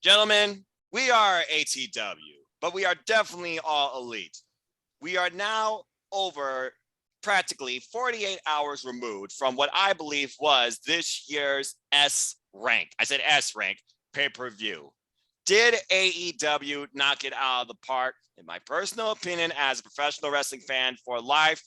Gentlemen, we are ATW, but we are definitely all elite. We are now over practically 48 hours removed from what I believe was this year's S rank. I said S rank pay-per-view. Did AEW knock it out of the park? In my personal opinion, as a professional wrestling fan for life,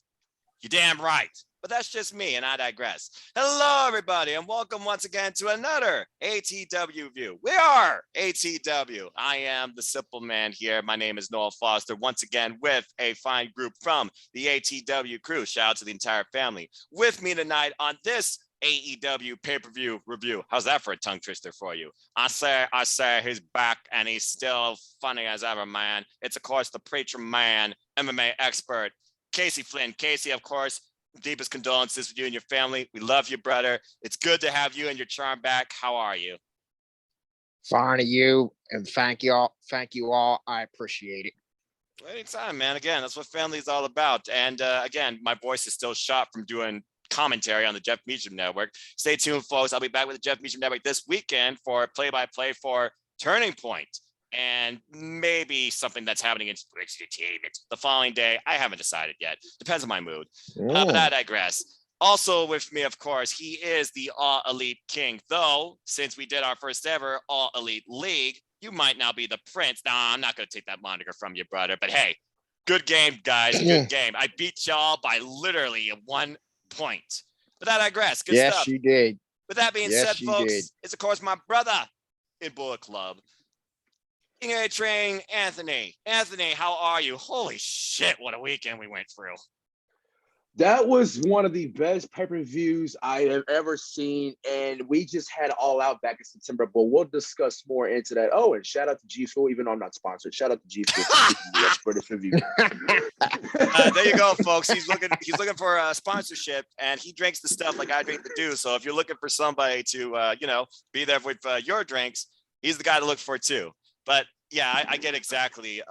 you're damn right. But that's just me, and I digress. Hello, everybody, and welcome once again to another ATW View. We are ATW. I am the simple man here. My name is Noel Foster, once again with a fine group from the ATW crew. Shout out to the entire family. With me tonight on this AEW pay-per-view review. How's that for a tongue twister for you? I say, he's back, and he's still funny as ever, man. It's, of course, the preacher man, MMA expert, Casey Flynn. Casey, of course, deepest condolences with you and your family. We love you, brother. It's good to have you and your charm back. How are you? Fine to you, and thank you all. Thank you all. I appreciate it. Anytime, man. Again, that's what family is all about. And again, my voice is still shot from doing commentary on the Jeff Meacham Network. Stay tuned, folks. I'll be back with the Jeff Meacham Network this weekend for play-by-play for Turning Point. And maybe something that's happening in Twitch Entertainment the following day. I haven't decided yet. Depends on my mood. But I digress. Also with me, of course, he is the All Elite King. Though, since we did our first ever All Elite League, you might now be the Prince. Nah, I'm not going to take that moniker from you, brother. But hey, good game, guys. Good game. I beat y'all by literally 1 point. But I digress. Good stuff. Yes, you did. With that being said, folks, it's, of course, my brother in Bullet Club, King A Train, Anthony. Anthony, how are you? Holy shit, what a weekend we went through. That was one of the best pay-per-views I have ever seen, and we just had All Out back in September, but we'll discuss more into that. Oh, and shout out to G Fuel, even though I'm not sponsored. Shout out to G Fuel for this review. There you go, folks. He's looking for a sponsorship, and he drinks the stuff like I drink the do. So if you're looking for somebody to, be there with your drinks, he's the guy to look for too. But yeah, I get exactly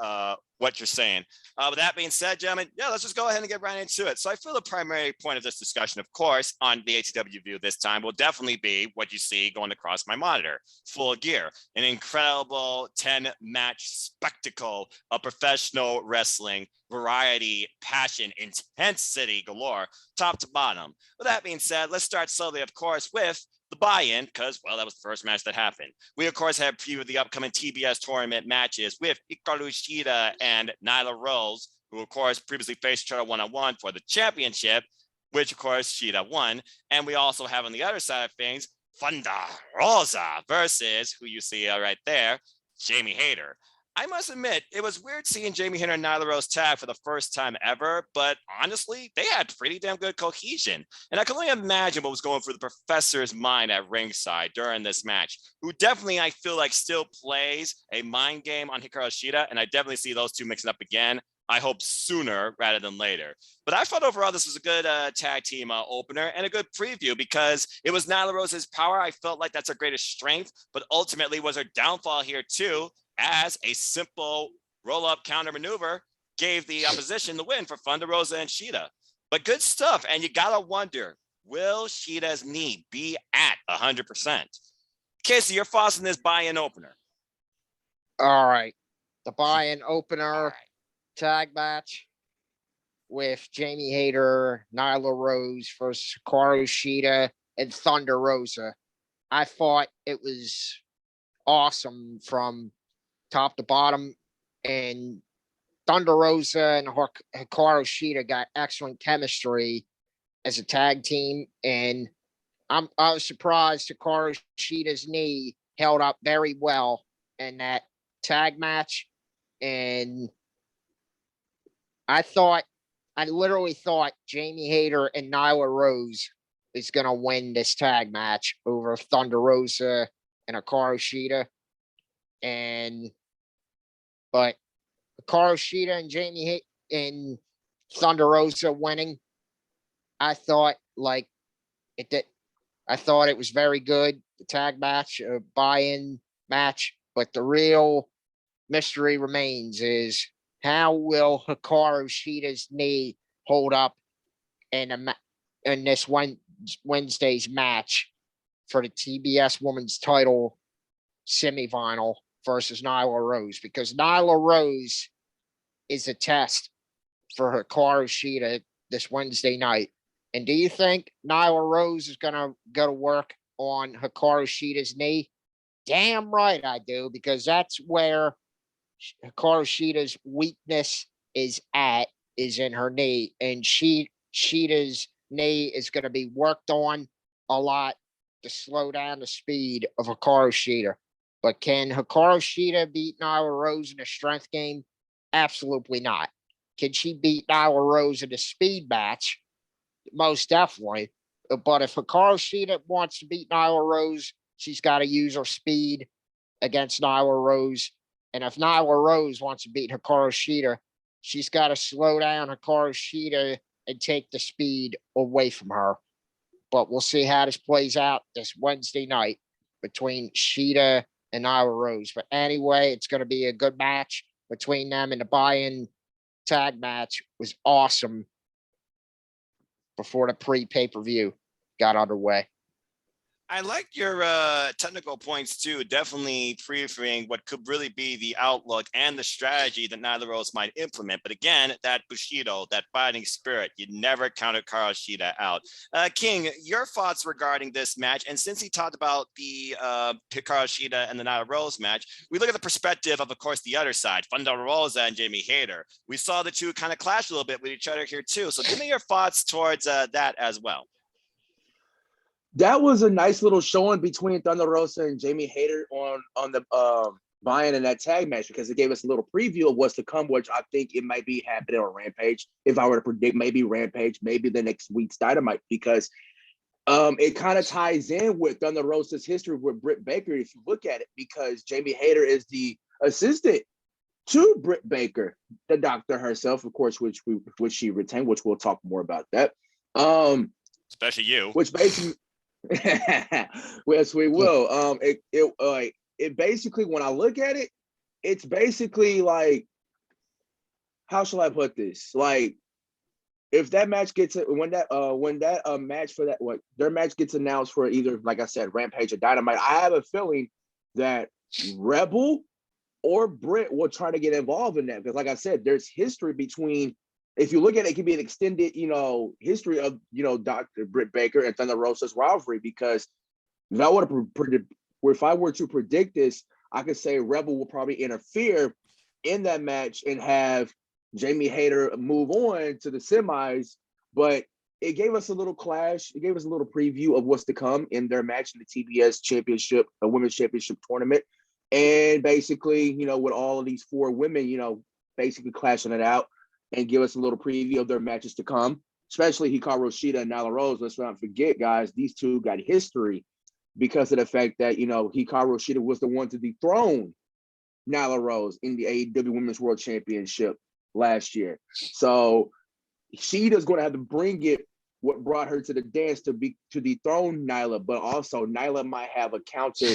what you're saying. With that being said, gentlemen, yeah, let's just go ahead and get right into it. So I feel the primary point of this discussion, of course, on the ATW View this time will definitely be what you see going across my monitor, Full Gear, an incredible 10-match spectacle of professional wrestling, variety, passion, intensity galore, top to bottom. With that being said, let's start slowly, of course, with the buy-in, because, well, that was the first match that happened. We, of course, have previewed the upcoming TBS tournament matches with Hikaru Shida and Nyla Rose, who, of course, previously faced each other one-on-one for the championship, which, of course, Shida won. And we also have on the other side of things, Thunder Rosa versus, who you see right there, Jamie Hayter. I must admit, it was weird seeing Jamie Hayter and Nyla Rose tag for the first time ever, but honestly, they had pretty damn good cohesion. And I can only imagine what was going through the professor's mind at ringside during this match, who definitely, I feel like, still plays a mind game on Hikaru Shida, and I definitely see those two mixing up again. I hope sooner rather than later. But I thought overall this was a good tag team opener and a good preview because it was Nyla Rose's power. I felt like that's her greatest strength, but ultimately was her downfall here too, as a simple roll-up counter maneuver gave the opposition the win for Thunder Rosa and Shida. But good stuff, and you gotta wonder, will Shida's knee be at 100%? Casey, your thoughts on this buy-in opener? All right. The buy-in opener tag match with Jamie Hayter, Nyla Rose versus Hikaru Shida and Thunder Rosa. I thought it was awesome from top to bottom, and Thunder Rosa and Hikaru Shida got excellent chemistry as a tag team, and I was surprised Hikaru Shida's knee held up very well in that tag match, and I literally thought Jamie Hayter and Nyla Rose is going to win this tag match over Thunder Rosa and Hikaru Shida. But Hikaru Shida and Jamie and Thunder Rosa winning, I thought it was very good. The tag match, a buy-in match, but the real mystery remains is how will Hikaru Shida's knee hold up in this Wednesday's match for the TBS Women's Title semifinal versus Nyla Rose, because Nyla Rose is a test for Hikaru Shida this Wednesday night. And do you think Nyla Rose is going to go to work on Hikaru Shida's knee? Damn right I do, because that's where Hikaru Shida's weakness is in her knee. And Shida's knee is going to be worked on a lot to slow down the speed of Hikaru Shida. But can Hikaru Shida beat Nyla Rose in a strength game? Absolutely not. Can she beat Nyla Rose in a speed match? Most definitely. But if Hikaru Shida wants to beat Nyla Rose, she's got to use her speed against Nyla Rose. And if Nyla Rose wants to beat Hikaru Shida, she's got to slow down Hikaru Shida and take the speed away from her. But we'll see how this plays out this Wednesday night between Shida and Nyla Rose. But anyway, it's going to be a good match between them, and the buy-in tag match was awesome before the pre-pay-per-view got underway. I like your technical points too. Definitely previewing what could really be the outlook and the strategy that Nyla Rose might implement. But again, that Bushido, that fighting spirit, you never counted Hikaru Shida out. King, your thoughts regarding this match? And since he talked about the Hikaru Shida and the Nyla Rose match, we look at the perspective of course, the other side, Thunder Rosa and Jamie Hayter. We saw the two kind of clash a little bit with each other here too. So give me your thoughts towards that as well. That was a nice little showing between Thunder Rosa and Jamie Hayter on the buy-in in that tag match, because it gave us a little preview of what's to come, which I think it might be happening on Rampage. If I were to predict, maybe Rampage, maybe the next week's Dynamite, because it kind of ties in with Thunder Rosa's history with Britt Baker, if you look at it, because Jamie Hayter is the assistant to Britt Baker, the doctor herself, of course, which she retained, which we'll talk more about that. Especially you. Which basically... Yes, we will. It basically, when I look at it, it's basically like, how shall I put this? Like, if that match gets when that match for that their match gets announced for either, like I said, Rampage or Dynamite, I have a feeling that Rebel or Britt will try to get involved in that, because, like I said, there's history between. If you look at it, it could be an extended, history of, Dr. Britt Baker and Thunder Rosa's rivalry, because if I were to predict this, I could say Rebel will probably interfere in that match and have Jamie Hayter move on to the semis. But it gave us a little clash. It gave us a little preview of what's to come in their match in the TBS Championship, a Women's Championship tournament. And basically, with all of these four women, basically clashing it out, and give us a little preview of their matches to come, especially Hikaru Shida and Nyla Rose. Let's not forget, guys, these two got history because of the fact that, Hikaru Shida was the one to dethrone Nyla Rose in the AEW Women's World Championship last year. So Shida's going to have to bring it, what brought her to the dance, to dethrone Nyla, but also Nyla might have a counter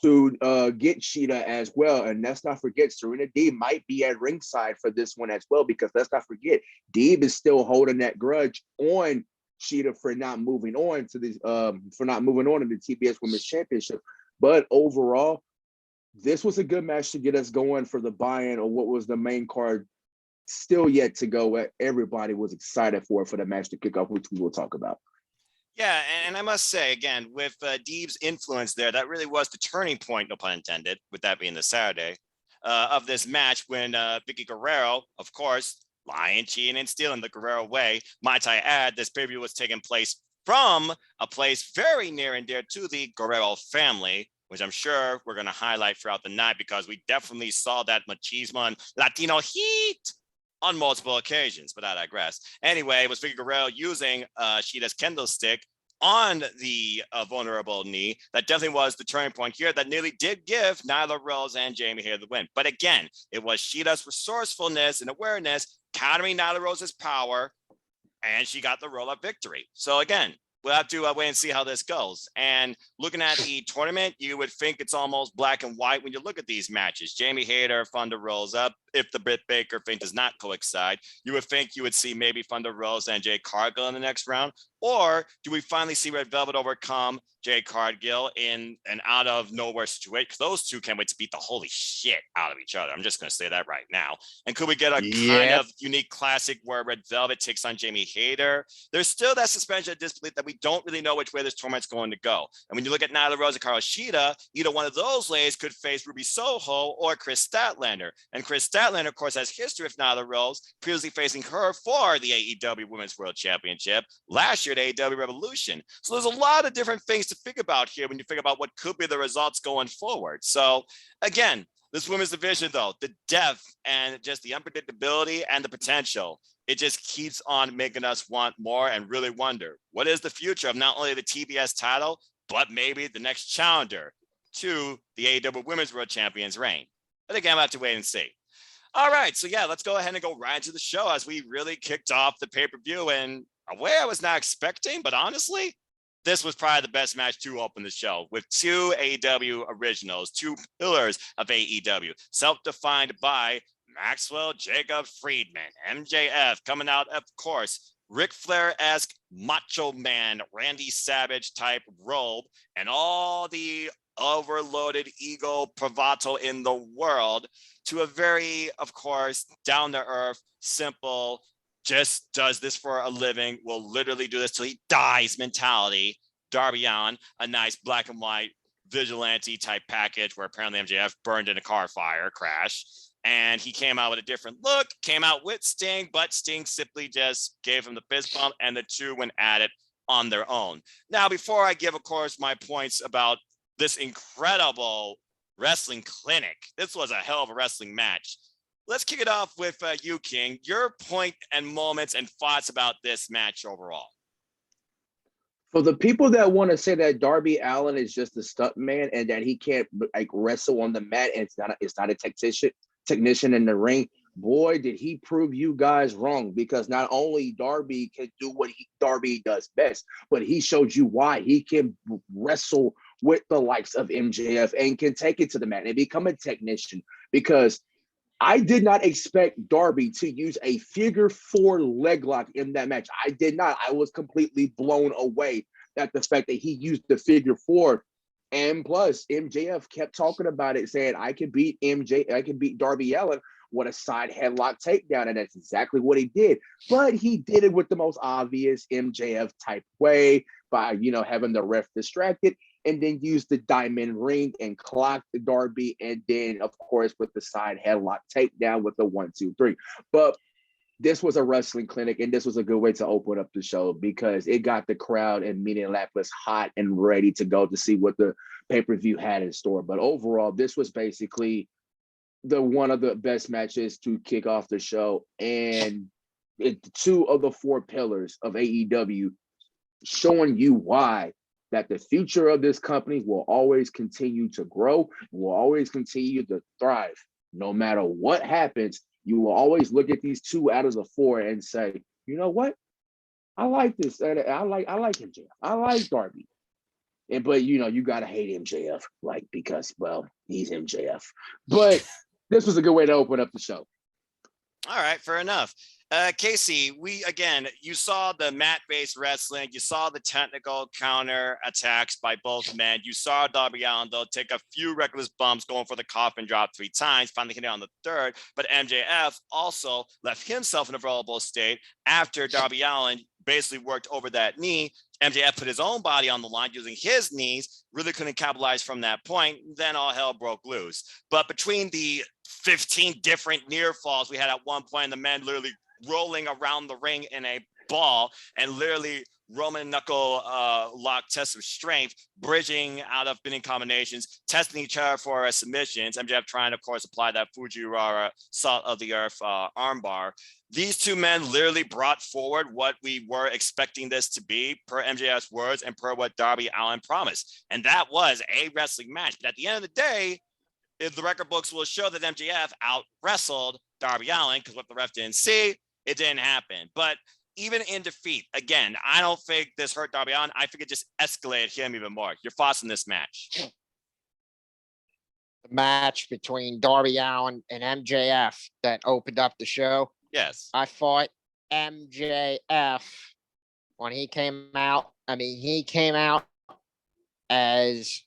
to get Shida as well. And let's not forget, Serena Deeb might be at ringside for this one as well, because let's not forget, Deeb is still holding that grudge on Shida for not moving on to this, for not moving on to the TBS Women's Championship. But overall, this was a good match to get us going for the buy-in of what was the main card still yet to go. What everybody was excited for the match to kick off, which we will talk about. Yeah, and I must say, again, with Deeb's influence there, that really was the turning point, no pun intended, with that being the Saturday, of this match when Vicky Guerrero, of course, lying, cheating, and stealing the Guerrero way. Might I add, this pay-per-view was taking place from a place very near and dear to the Guerrero family, which I'm sure we're going to highlight throughout the night, because we definitely saw that machismo and Latino Heat on multiple occasions, but I digress. Anyway, it was Vicky Guerrero using Shida's kendo stick on the vulnerable knee. That definitely was the turning point here that nearly did give Nyla Rose and Jamie Hayter the win. But again, it was Shida's resourcefulness and awareness countering Nyla Rose's power, and she got the roll-up victory. So again, we'll have to wait and see how this goes. And looking at the tournament, you would think it's almost black and white when you look at these matches. Jamie Hayter, Thunder Rosa. If the Britt Baker thing does not coincide, you would think you would see maybe Thunder Rosa and Jay Cargill in the next round. Or do we finally see Red Velvet overcome Jay Cargill in an out of nowhere situation? Because those two can't wait to beat the holy shit out of each other. I'm just going to say that right now. And could we get a kind of unique classic where Red Velvet takes on Jamie Hayter? There's still that suspension of disbelief that we don't really know which way this tournament's going to go. And when you look at Nyla Rose and Carl Shida, either one of those ladies could face Ruby Soho or Chris Statlander. And Chris Statlander, of course, has history with Nyla Rose, previously facing her for the AEW Women's World Championship last year at AEW Revolution. So there's a lot of different things to think about here when you think about what could be the results going forward. So again, this women's division, though, the depth and just the unpredictability and the potential, it just keeps on making us want more and really wonder, what is the future of not only the TBS title, but maybe the next challenger to the AEW Women's World Champions reign? But again, we'll have to wait and see. All right, so yeah, let's go ahead and go right into the show as we really kicked off the pay-per-view in a way I was not expecting, but honestly, this was probably the best match to open the show with two AEW originals, two pillars of AEW, self-defined by Maxwell Jacob Friedman, MJF, coming out, of course, Ric Flair-esque Macho Man, Randy Savage type robe, and all the overloaded ego bravado in the world to a very, of course, down-to-earth, simple, just does this for a living, will literally do this till he dies mentality. Darby Allin, a nice black and white vigilante type package where apparently MJF burned in a car fire crash. And he came out with a different look, came out with Sting, but Sting simply just gave him the fist bump and the two went at it on their own. Now, before I give, of course, my points about this incredible wrestling clinic, this was a hell of a wrestling match. Let's kick it off with you, King. Your point and moments and thoughts about this match overall. For the people that want to say that Darby Allin is just a stunt man and that he can't like wrestle on the mat and it's not a technician in the ring, boy, did he prove you guys wrong, because not only Darby can do what Darby does best, but he showed you why he can wrestle with the likes of MJF and can take it to the mat and become a technician. Because I did not expect Darby to use a figure four leg lock in that match. I did not. I was completely blown away at the fact that he used the figure four. And plus, MJF kept talking about it, saying, I can beat Darby Allin with a side headlock takedown. And that's exactly what he did. But he did it with the most obvious MJF type way by, having the ref distracted, and then use the diamond ring and clock the Darby, and then, of course, with the side headlock takedown with the 1, 2, 3. But this was a wrestling clinic, and this was a good way to open up the show because it got the crowd in Minneapolis hot and ready to go to see what the pay-per-view had in store. But overall, this was basically one of the best matches to kick off the show, and two of the four pillars of AEW, showing you why that the future of this company will always continue to grow, will always continue to thrive. No matter what happens, you will always look at these two out of the four and say, you know what? I like this. I like MJF. I like Darby. But you gotta hate MJF, because he's MJF. But this was a good way to open up the show. All right, fair enough. Casey, you saw the mat-based wrestling. You saw the technical counter attacks by both men. You saw Darby Allin, though, take a few reckless bumps, going for the coffin drop 3 times, finally hitting on the third. But MJF also left himself in a vulnerable state after Darby Allin basically worked over that knee. MJF put his own body on the line using his knees, really couldn't capitalize from that point. Then all hell broke loose. But between the 15 different near falls we had at one point, the men literally rolling around the ring in a ball and literally Roman knuckle lock test of strength, bridging out of spinning combinations, testing each other for submissions. MJF trying, of course, apply that Fujiwara salt of the earth armbar. These two men literally brought forward what we were expecting this to be, per MJF's words and per what Darby Allin promised. And that was a wrestling match. But at the end of the day, if the record books will show that MJF out-wrestled Darby Allin, because what the ref didn't see, it didn't happen. But even in defeat, again, I don't think this hurt Darby Allin. I think it just escalated him even more. Your thoughts on this match? The match between Darby Allin and MJF that opened up the show. Yes. I thought MJF when he came out. I mean, he came out as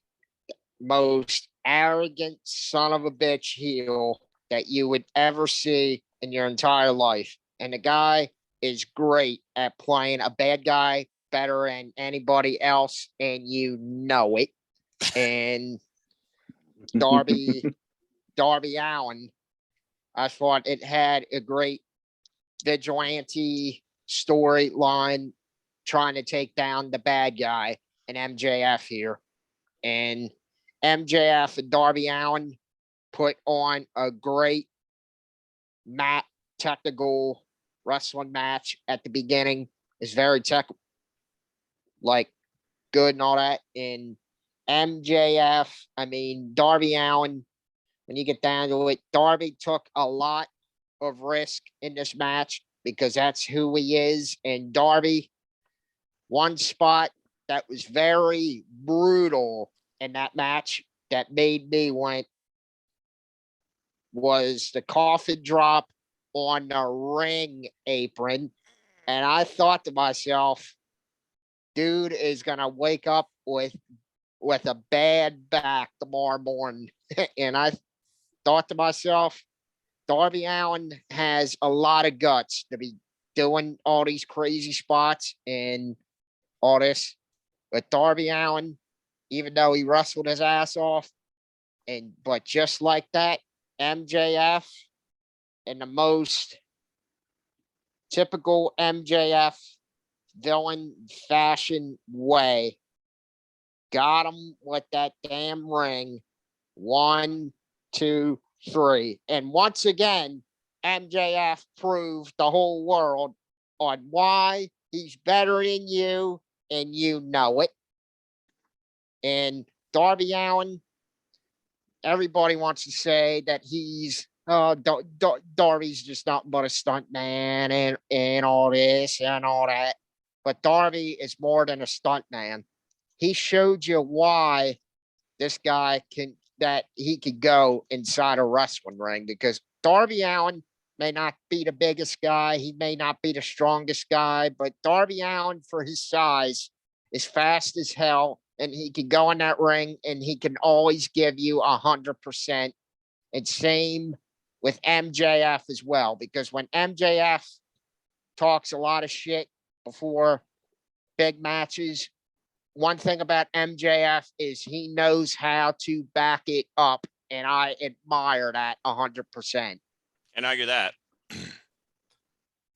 most arrogant son of a bitch heel that you would ever see in your entire life. And the guy is great at playing a bad guy better than anybody else, and you know it. And Darby Allin, I thought it had a great vigilante storyline trying to take down the bad guy and MJF here. And MJF and Darby Allin put on a great technical wrestling match at the beginning. It's very good and all that. And MJF, I mean, Darby Allin, when you get down to it, Darby took a lot of risk in this match because that's who he is. And Darby, one spot that was very brutal in that match that made me went was the coffin drop on the ring apron. And I thought to myself, dude is going to wake up with a bad back tomorrow morning. And I thought to myself, Darby Allin has a lot of guts to be doing all these crazy spots and all this. But Darby Allin, even though he wrestled his ass off, but just like that, MJF in the most typical MJF villain fashion way got him with that damn ring. 1, 2, 3. And once again, MJF proved the whole world on why he's better than you, and you know it. And Darby Allin, everybody wants to say that he's Darby's just not but a stunt man and all this and all that. But Darby is more than a stunt man. He showed you why this guy he could go inside a wrestling ring, because Darby Allin may not be the biggest guy. He may not be the strongest guy, but Darby Allin, for his size, is fast as hell. And he can go in that ring and he can always give you 100%. And same with MJF as well, because when MJF talks a lot of shit before big matches, one thing about MJF is he knows how to back it up. And I admire that 100%. And argue that.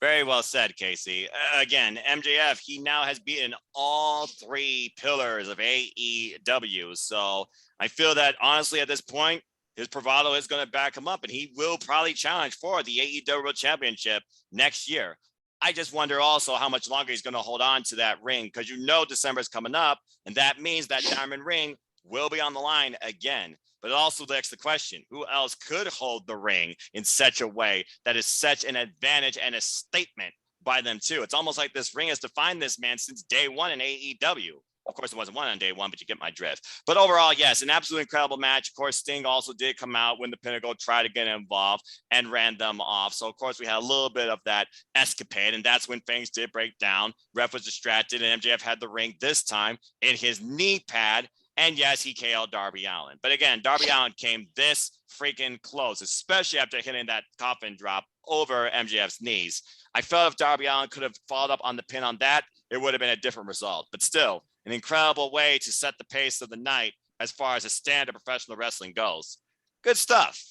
Very well said, Casey. Again, MJF, he now has beaten all 3 pillars of AEW. So I feel that honestly at this point, his bravado is going to back him up, and he will probably challenge for the AEW World Championship next year. I just wonder also how much longer he's going to hold on to that ring, because December is coming up, and that means that diamond ring will be on the line again. But it also begs the question, who else could hold the ring in such a way that is such an advantage and a statement by them too? It's almost like this ring has defined this man since day one in AEW. Of course, it wasn't one on day one, but you get my drift. But overall, yes, an absolutely incredible match. Of course, Sting also did come out when the Pinnacle tried to get involved and ran them off. So, of course, we had a little bit of that escapade, and that's when things did break down. Ref was distracted, and MJF had the ring this time in his knee pad. And yes, he KO'd Darby Allin. But again, Darby Allin came this freaking close, especially after hitting that coffin drop over MJF's knees. I felt if Darby Allin could have followed up on the pin on that, it would have been a different result. But still, an incredible way to set the pace of the night as far as a standard professional wrestling goes. Good stuff.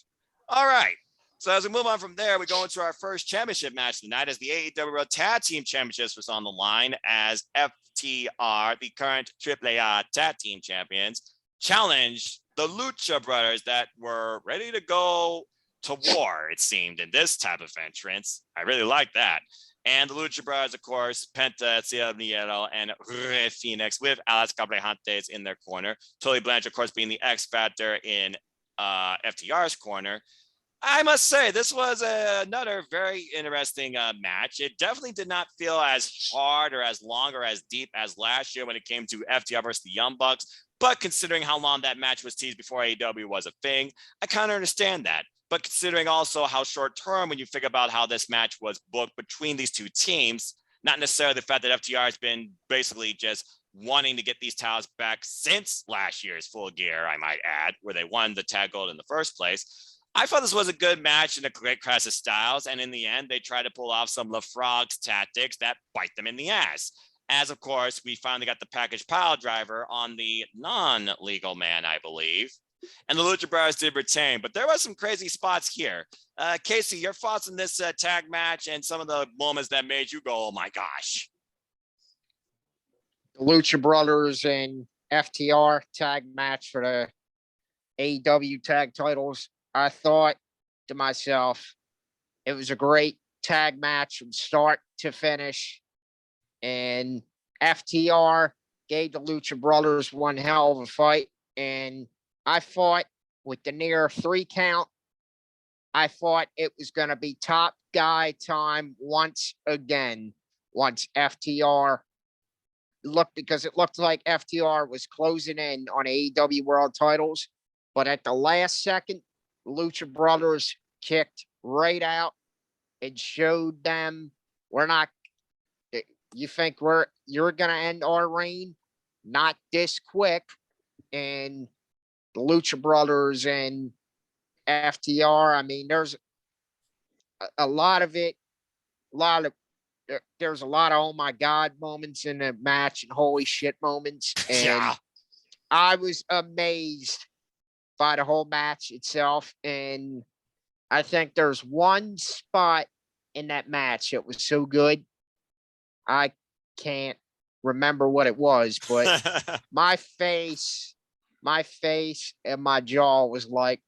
All right. So as we move on from there, we go into our first championship match tonight as the AEW World Tag Team Championships was on the line as FTR, the current AAA Tag Team Champions, challenged the Lucha Brothers that were ready to go to war, it seemed, in this type of entrance. I really like that. And the Lucha Brothers, of course, Penta, Cielo Nieto, and Rey Phoenix with Alex Cabrejantes in their corner. Tully Blanchard, of course, being the X Factor in FTR's corner. I must say, this was another very interesting match. It definitely did not feel as hard or as long or as deep as last year when it came to FTR versus the Young Bucks. But considering how long that match was teased before AEW was a thing, I kind of understand that. But considering also how short term, when you think about how this match was booked between these two teams, not necessarily the fact that FTR has been basically just wanting to get these titles back since last year's Full Gear, I might add, where they won the tag gold in the first place. I thought this was a good match and a great clash of styles, and in the end, they tried to pull off some LaFrog's tactics that bite them in the ass. As, of course, we finally got the package pile driver on the non-legal man, I believe. And the Lucha Brothers did retain, but there was some crazy spots here. Casey, your thoughts on this tag match and some of the moments that made you go, oh my gosh. The Lucha Brothers and FTR tag match for the AEW tag titles. I thought to myself, it was a great tag match from start to finish. And FTR gave the Lucha Brothers one hell of a fight. And I thought with the near 3 count, I thought it was going to be top guy time once again. Once FTR because it looked like FTR was closing in on AEW World Titles. But at the last second, Lucha Brothers kicked right out and showed them we're not. You think you're gonna end our reign? Not this quick. And the Lucha Brothers and FTR. I mean, there's a lot of it. There's a lot of oh my god moments in the match and holy shit moments. And Yeah. I was amazed by the whole match itself. And I think there's one spot in that match that was so good. I can't remember what it was, but my face and my jaw was like,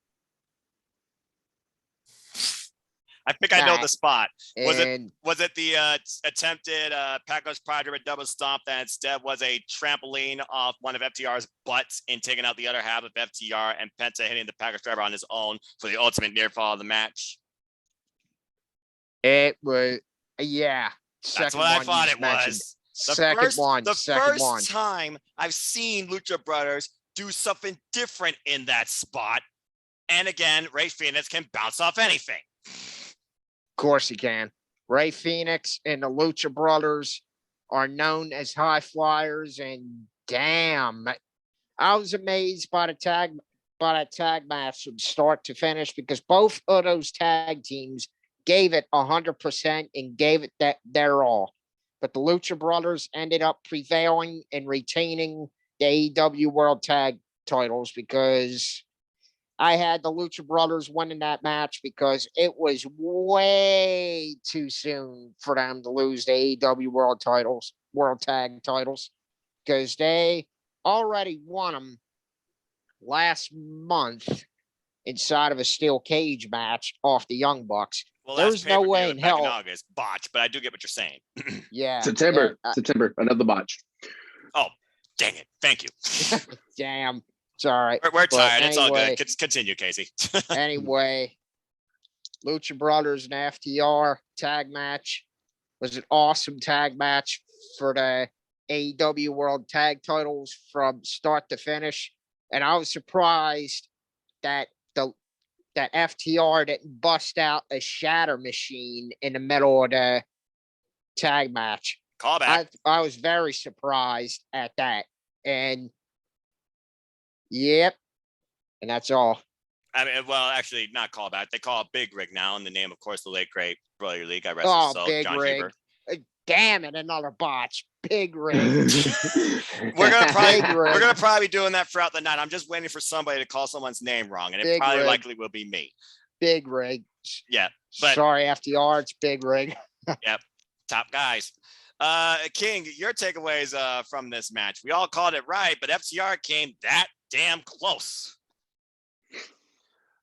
I think I know the spot. Was and it the attempted Packers Pride or a double stomp that instead was a trampoline off one of FTR's butts and taking out the other half of FTR and Penta hitting the Packers driver on his own for the ultimate near fall of the match? it was, yeah. That's what I thought it was. The first time I've seen Lucha Brothers do something different in that spot. And again, Ray Phoenix can bounce off anything. Of course he can. Ray Phoenix and the Lucha Brothers are known as high flyers, and damn, I was amazed by the tag match from start to finish because both of those tag teams gave it 100% and gave it their all. But the Lucha Brothers ended up prevailing and retaining the AEW World Tag titles because I had the Lucha Brothers winning that match because it was way too soon for them to lose the AEW World Tag titles, because they already won them last month inside of a steel cage match off the Young Bucks. Well, there's no way in hell. August, botch, but I do get what you're saying. Yeah. September, another botch. Oh, dang it. Thank you. Damn. It's all right. We're tired. It's all good. Continue, Casey. Anyway, Lucha Brothers and FTR tag match was an awesome tag match for the AEW World Tag titles from start to finish. And I was surprised that that FTR didn't bust out a shatter machine in the middle of the tag match. Callback. I was very surprised at that. And yep. And that's all. I mean, well, actually, not callback. They call it Big Rig now in the name, of course, the late great Brother League. I rest his soul, Big John Rig. Huber. Damn it, another botch. Big Rig. We're gonna probably be doing that throughout the night. I'm just waiting for somebody to call someone's name wrong, and it probably likely will be me. Big Rig. Yeah. But, sorry, FDR, it's Big Rig. Yep. Top guys. King, your takeaways from this match. We all called it right, but FTR came that damn close.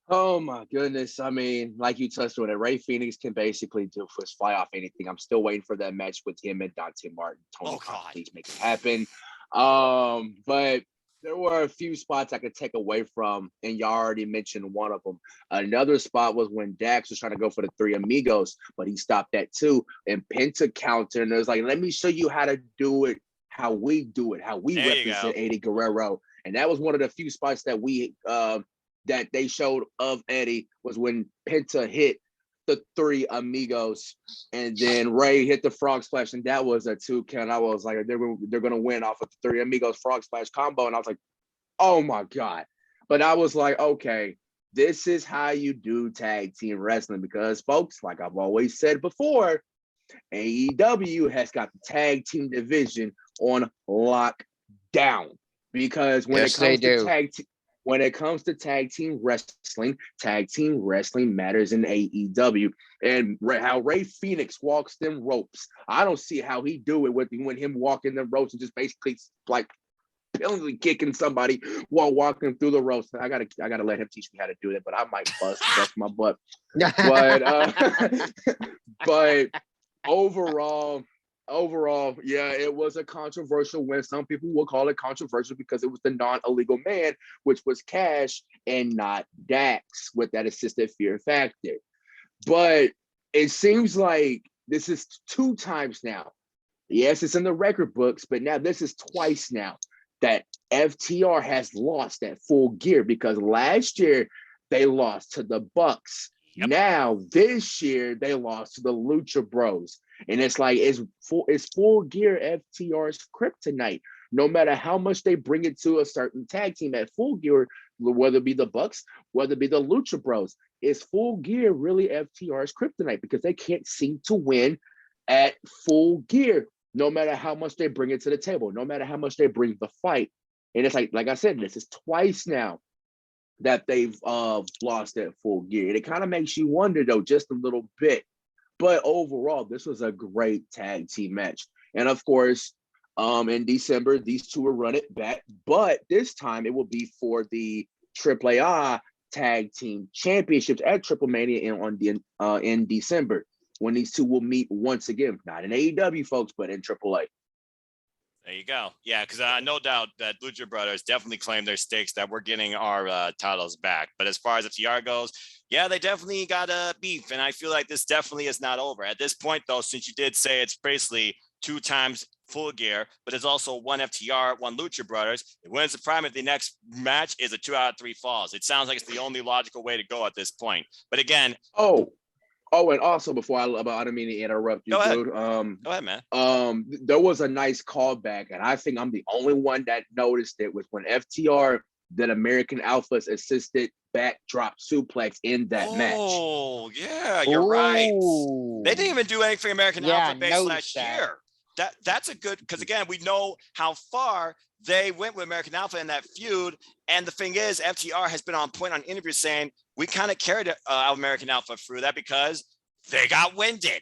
Oh my goodness. I mean, like you touched on it, Ray Phoenix can basically just fly off anything. I'm still waiting for that match with him and Dante Martin. Tony Khan, please make it happen. But there were a few spots I could take away from, and y'all already mentioned one of them. Another spot was when Dax was trying to go for the Three Amigos, but he stopped that too. And Penta counter, and it was like, let me show you how to do it, how we do it, how we represent Eddie Guerrero. And that was one of the few spots that we that they showed of Eddie, was when Penta hit the three amigos, and then Ray hit the frog splash, and that was a 2 count. I was like, they're gonna win off of the three amigos frog splash combo, and I was like, oh my god. But I was like, okay, this is how you do tag team wrestling, because folks, like I've always said before, AEW has got the tag team division on lockdown, because when it comes to tag team wrestling matters in AEW. And how Ray Phoenix walks them ropes, I don't see how he do it when him walking the ropes and just basically like penalty kicking somebody while walking through the ropes. I gotta let him teach me how to do that, but I might bust my butt. But overall, yeah, it was a controversial win. Some people will call it controversial because it was the non-illegal man, which was Cash and not Dax with that assisted fear factor. But it seems like this is 2 times now. Yes, it's in the record books, but now this is twice now that FTR has lost at Full Gear, because last year they lost to the Bucks. Yep. Now this year they lost to the Lucha Bros. And it's like, it's Full Gear FTR's kryptonite. No matter how much they bring it to a certain tag team at Full Gear, whether it be the Bucks, whether it be the Lucha Bros, is Full Gear really FTR's kryptonite? Because they can't seem to win at Full Gear, no matter how much they bring it to the table, no matter how much they bring the fight. And it's like I said, this is twice now that they've lost at Full Gear. And it kind of makes you wonder, though, just a little bit. But overall, this was a great tag team match. And of course, in December, these two will run it back. But this time it will be for the AAA Tag Team Championships at Triple Mania in December, when these two will meet once again. Not in AEW, folks, but in AAA. There you go. Yeah, because no doubt that Lucha Brothers definitely claim their stakes that we're getting our titles back. But as far as FTR goes, yeah, they definitely got a beef. And I feel like this definitely is not over. At this point, though, since you did say it's basically 2 times Full Gear, but it's also 1 FTR, 1 Lucha Brothers, it wins the prime if the next match is a 2 out of 3 falls. It sounds like it's the only logical way to go at this point. But again, and also before I don't mean to interrupt you, dude. Go ahead, man. There was a nice callback, and I think I'm the only one that noticed it, was when FTR did American Alpha's assisted backdrop suplex in that match. Oh, yeah, you're right. They didn't even do anything American Alpha based last year. That's a good, because again, we know how far they went with American Alpha in that feud. And the thing is, FTR has been on point on interviews saying we kind of carried American Alpha through that because they got winded.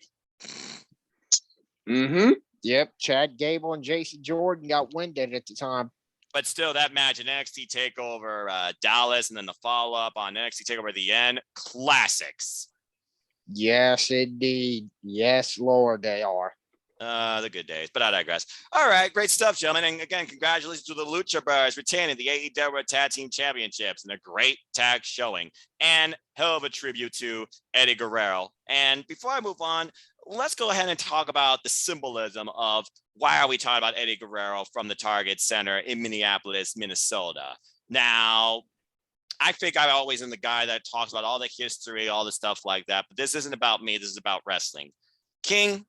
Mm-hmm. Yep. Chad Gable and Jason Jordan got winded at the time. But still, that match in NXT TakeOver Dallas, and then the follow-up on NXT TakeOver at the end, classics. Yes, indeed. Yes, Lord, they are. The good days, but I digress. All right, great stuff, gentlemen. And again, congratulations to the Lucha Brothers retaining the AEW Tag Team Championships and a great tag showing, and hell of a tribute to Eddie Guerrero. And before I move on, let's go ahead and talk about the symbolism of why are we talking about Eddie Guerrero from the Target Center in Minneapolis, Minnesota. Now, I think I always am the guy that talks about all the history, all the stuff like that, but this isn't about me. This is about wrestling. King,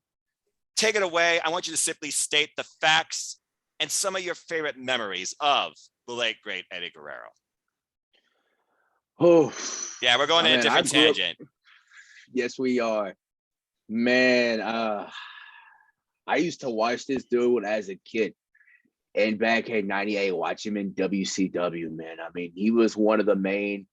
take it away. I want you to simply state the facts and some of your favorite memories of the late, great Eddie Guerrero. Oh, yeah, we're going in a different tangent. Yes, we are. Man, I used to watch this dude as a kid. And back in 98, watch him in WCW, man. I mean, he was one of the main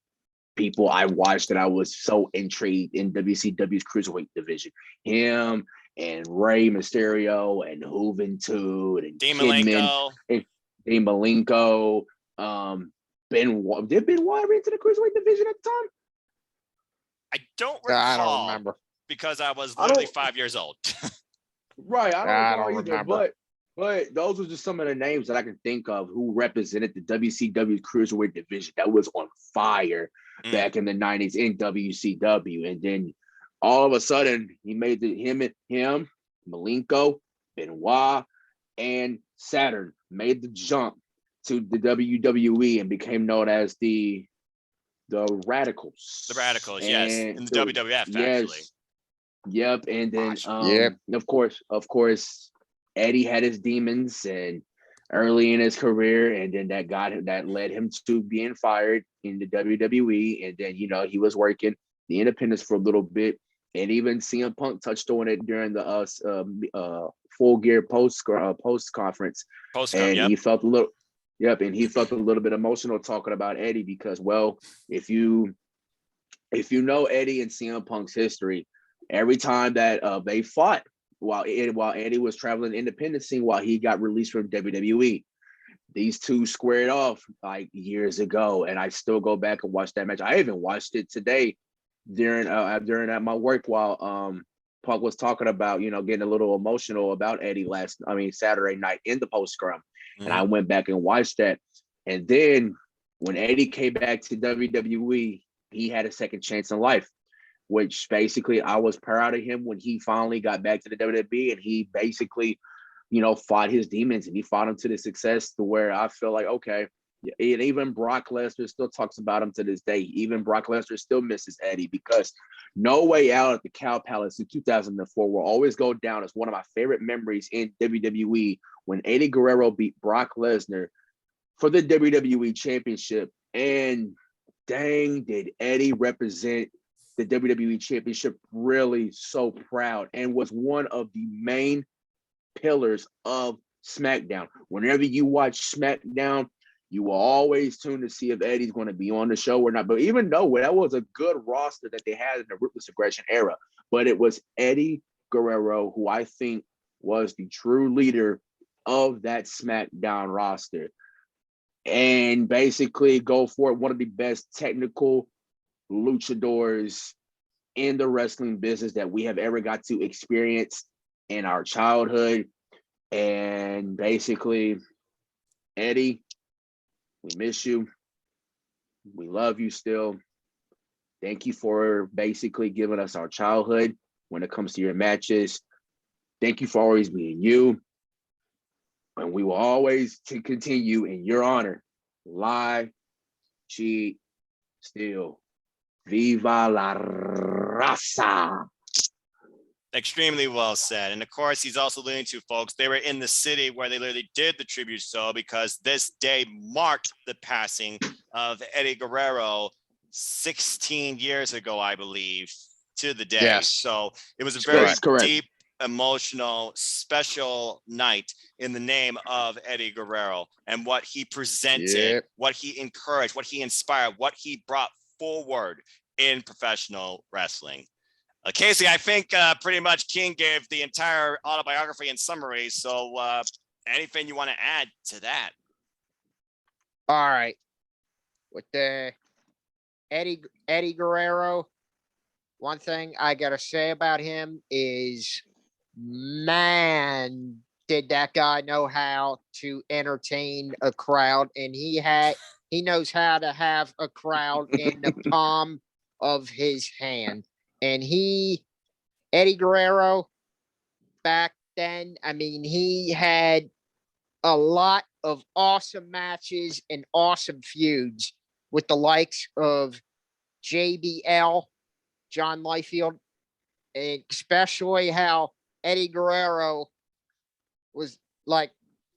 people I watched that I was so intrigued in WCW's Cruiserweight division. Him and Rey Mysterio and Juventud and Dean Malenko. Dean Malenko. Benoit. Did Benoit ever into the Cruiserweight division at the time? I don't recall. I don't remember. Because I was literally 5 years old. Right. I don't remember. But those were just some of the names that I can think of who represented the WCW Cruiserweight division that was on fire back in the 90s in WCW. And then all of a sudden, he made him, Malenko, Benoit, and Saturn made the jump to the WWE and became known as the Radicals. The Radicals, yes. In the WWF, actually. Yep. And then Yep. of course, Eddie had his demons and early in his career, and then that led him to being fired in the WWE. And then, he was working the independents for a little bit. And even CM Punk touched on it during the Full Gear post conference. And Yep. he felt a little and he felt a little bit emotional talking about Eddie because, well, if you know Eddie and CM Punk's history, every time that they fought while Eddie was traveling the independent scene, while he got released from WWE, these two squared off like years ago, and I still go back and watch that match. I even watched it today during at my work while Punk was talking about, getting a little emotional about Eddie Saturday night in the post scrum. And I went back and watched that. And then when Eddie came back to WWE, he had a second chance in life, which basically I was proud of him when he finally got back to the WWE, and he basically, fought his demons, and he fought them to the success to where I feel like, okay. And even Brock Lesnar still talks about him to this day. Even Brock Lesnar still misses Eddie, because No Way Out at the Cow Palace in 2004 will always go down as one of my favorite memories in WWE, when Eddie Guerrero beat Brock Lesnar for the WWE Championship. And dang, did Eddie represent the WWE Championship really so proud, and was one of the main pillars of SmackDown. Whenever you watch SmackDown, you will always tune to see if Eddie's going to be on the show or not. But even though that was a good roster that they had in the Ruthless Aggression era, but it was Eddie Guerrero who I think was the true leader of that SmackDown roster. And basically go for one of the best technical luchadors in the wrestling business that we have ever got to experience in our childhood. And basically, Eddie, we miss you. We love you still. Thank you for basically giving us our childhood when it comes to your matches. Thank you for always being you. And we will always continue in your honor. Lie, cheat, steal. Viva la raza. Extremely well said. And of course, he's also alluding to, folks, they were in the city where they literally did the tribute show, because this day marked the passing of Eddie Guerrero 16 years ago, I believe, to the day. Yes. So it was a very Correct. deep, emotional, special night in the name of Eddie Guerrero and what he presented, what he encouraged, what he inspired, what he brought forward in professional wrestling. Casey, I think pretty much King gave the entire autobiography in summary. So anything you want to add to that? All right. With the Eddie Guerrero, one thing I got to say about him is, man, did that guy know how to entertain a crowd. And he knows how to have a crowd in the palm of his hand. And Eddie Guerrero, back then, I mean, he had a lot of awesome matches and awesome feuds with the likes of JBL, John Liefeld, and especially how Eddie Guerrero was like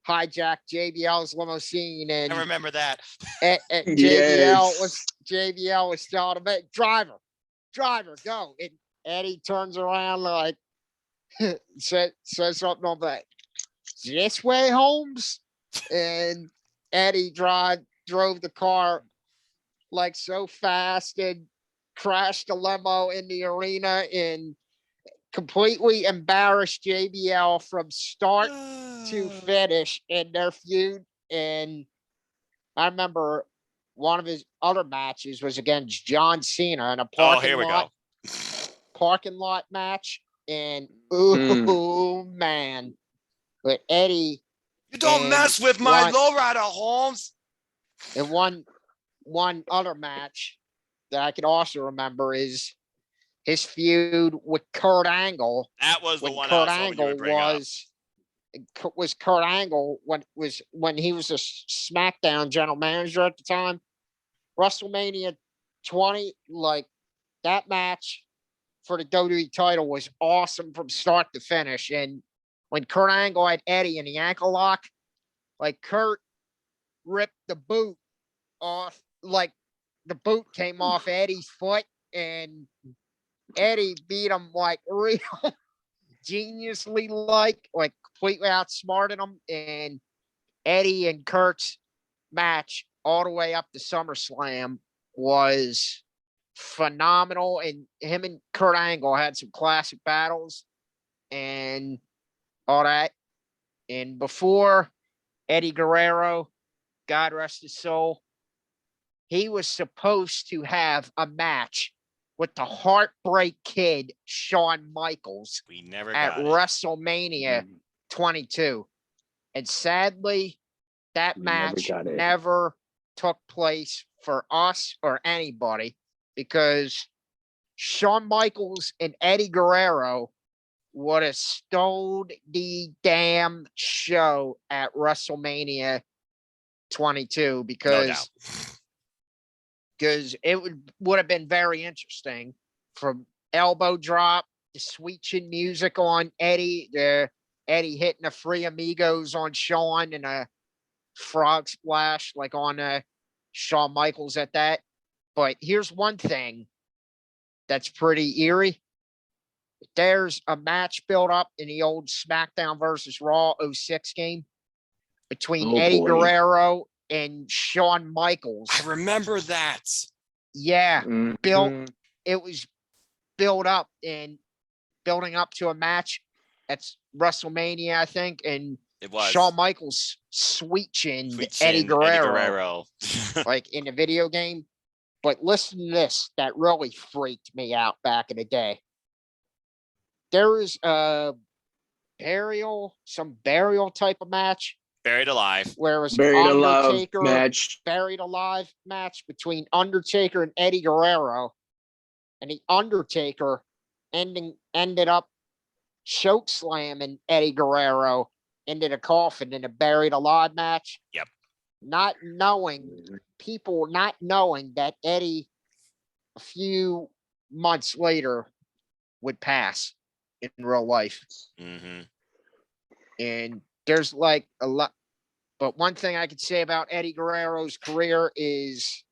hijacked JBL's limousine, and I remember that. JBL was telling him, driver, go. And Eddie turns around like says something on that, this way, Holmes. And Eddie drove the car like so fast and crashed the limo in the arena and completely embarrassed JBL from start to finish in their feud. And I remember one of his other matches was against John Cena in a parking lot match. And man, but Eddie, you don't mess with my lowrider, Holmes. And one other match that I can also remember is his feud with Kurt Angle. That was the one Kurt Angle was Kurt Angle when he was a SmackDown general manager at the time. WrestleMania 20, like that match for the WWE title was awesome from start to finish. And when Kurt Angle had Eddie in the ankle lock, like Kurt ripped the boot off, like the boot came off Eddie's foot, and Eddie beat him like real geniusly, like completely outsmarted him. And Eddie and Kurt's match all the way up to SummerSlam was phenomenal. And him and Kurt Angle had some classic battles and all that. And before Eddie Guerrero, God rest his soul, he was supposed to have a match with the Heartbreak Kid, Shawn Michaels, We never at got it. WrestleMania 22. And sadly, that match never took place for us or anybody, because Shawn Michaels and Eddie Guerrero would have stole the damn show at WrestleMania 22, No because doubt. it would have been very interesting, from elbow drop, the sweet chin music on Eddie, the Eddie hitting a Free Amigos on Shawn, and a frog splash like on Shawn Michaels at that. But here's one thing that's pretty eerie. There's a match built up in the old SmackDown versus Raw 06 game between Eddie Guerrero and Shawn Michaels. I remember that. Yeah, it was built up and building up to a match at WrestleMania, I think, and It was Shawn Michaels sweet chinned Eddie Guerrero, like in the video game. But listen to this, that really freaked me out back in the day. There was a some burial type of match. Buried alive. Where it was Buried Undertaker match. Buried alive match between Undertaker and Eddie Guerrero. And the Undertaker ended up choke slamming Eddie Guerrero into the coffin in a buried alive match. Yep. People not knowing that Eddie, a few months later, would pass in real life. Mm-hmm. And there's like a lot, but one thing I could say about Eddie Guerrero's career is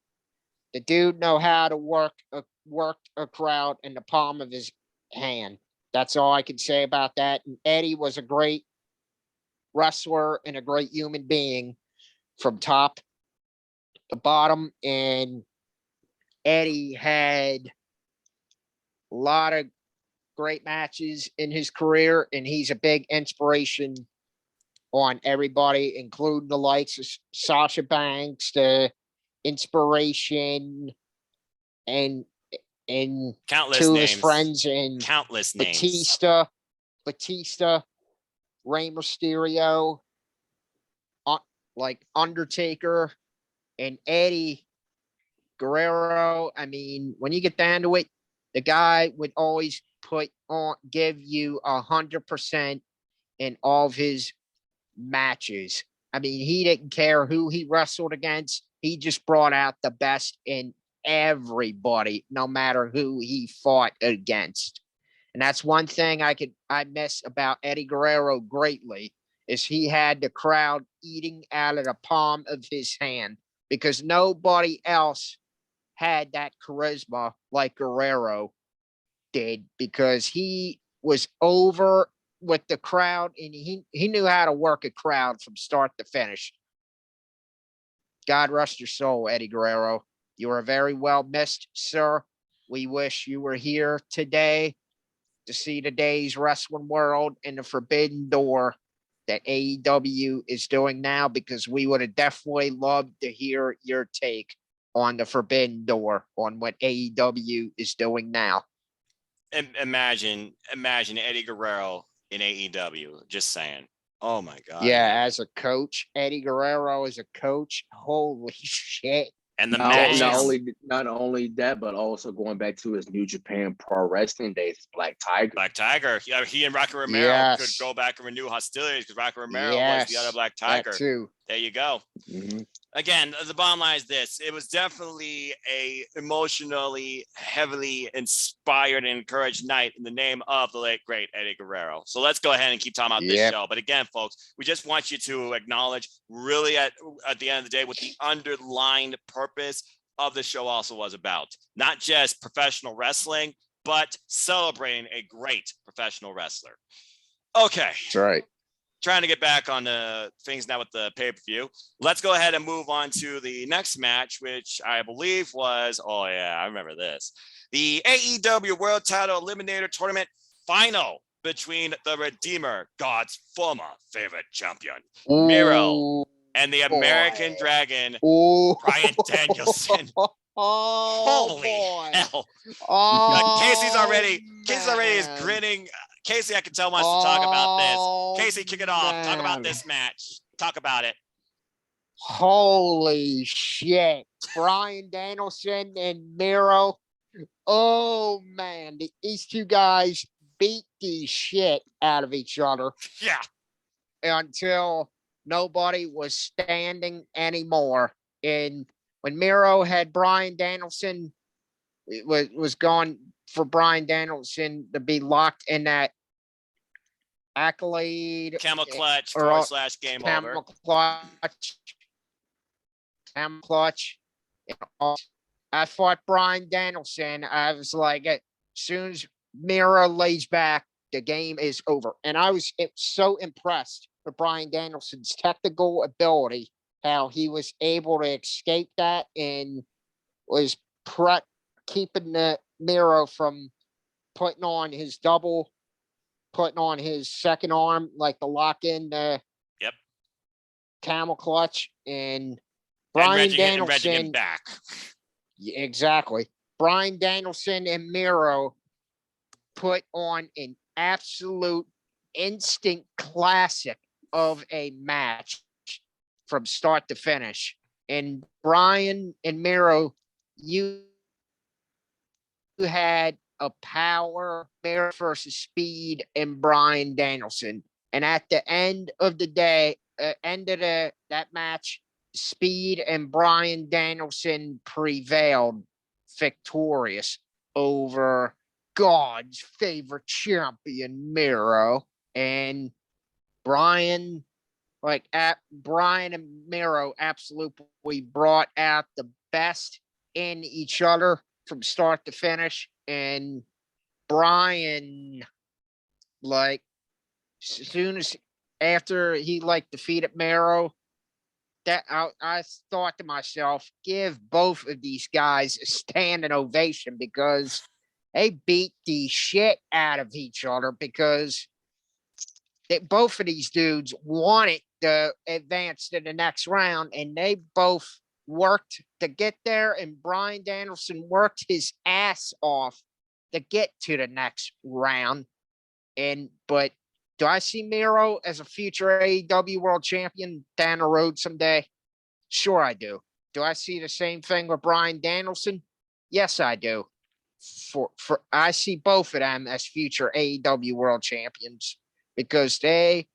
the dude know how to work a crowd in the palm of his hand. That's all I can say about that. And Eddie was a great wrestler and a great human being from top to bottom. And Eddie had a lot of great matches in his career, and he's a big inspiration on everybody, including the likes of Sasha Banks, the inspiration, and countless to names. his friends, and Countless names. Batista, Rey Mysterio, like Undertaker, and Eddie Guerrero. I mean, when you get down to it, the guy would always give you 100% in all of his matches. I mean, he didn't care who he wrestled against. He just brought out the best in everybody, no matter who he fought against. And that's one thing I miss about Eddie Guerrero greatly, is he had the crowd eating out of the palm of his hand, because nobody else had that charisma like Guerrero did, because he was over with the crowd, and he knew how to work a crowd from start to finish. God rest your soul, Eddie Guerrero. You are very well missed, sir. We wish you were here today to see today's wrestling world and the forbidden door that AEW is doing now, because we would have definitely loved to hear your take on the forbidden door, on what AEW is doing now. Imagine Eddie Guerrero in AEW. Just saying. Oh my God. Yeah, as a coach, Eddie Guerrero as a coach. Holy shit. And the match. Not only that, but also going back to his New Japan Pro Wrestling days, Black Tiger. Yeah, he and Rocky Romero could go back and renew hostilities, because Rocky Romero was the other Black Tiger. That too. There you go. Mm-hmm. again, the bottom line is this. It was definitely a emotionally heavily inspired and encouraged night in the name of the late, great Eddie Guerrero. So let's go ahead and keep talking about this show. But again, folks, we just want you to acknowledge really at the end of the day what the underlying purpose of the show also was about. Not just professional wrestling, but celebrating a great professional wrestler. Okay. That's right. Trying to get back on the things now with the pay-per-view. Let's go ahead and move on to the next match, which I believe was, oh yeah, I remember this. The AEW World Title Eliminator Tournament final between the Redeemer, God's former favorite champion, Miro, and the American Dragon, Bryan Danielson. Holy hell. Casey's already is grinning. Casey, I can tell wants to talk about this. Casey, kick it off. Talk about this match. Talk about it. Holy shit. Bryan Danielson and Miro. Oh, man. These two guys beat the shit out of each other. Yeah. Until nobody was standing anymore. And when Miro had Bryan Danielson, it was going for Bryan Danielson to be locked in that accolade camel clutch / game over. Camel clutch. I fought Bryan Danielson. I was like, as soon as Miro lays back, the game is over. And I was so impressed with Bryan Danielson's technical ability, how he was able to escape that and was keeping the Miro from putting on his second arm, like the lock-in camel clutch, and Bryan Danielson him back. Exactly. Bryan Danielson and Miro put on an absolute instant classic of a match from start to finish. And Bryan and Miro, you had a power, Miro versus speed, and Bryan Danielson. And at the end of the day, that match, speed and Bryan Danielson prevailed, victorious over God's favorite champion, Miro. And Bryan and Miro absolutely brought out the best in each other from start to finish. And Bryan, as soon as after he defeated Miro, that I thought to myself, give both of these guys a standing ovation, because they beat the shit out of each other, because both of these dudes wanted to advance to the next round, and they both worked to get there, and Bryan Danielson worked his ass off to get to the next round. But do I see Miro as a future AEW World Champion down the road someday? Sure, I do. Do I see the same thing with Bryan Danielson? Yes, I do. I see both of them as future AEW World Champions, because they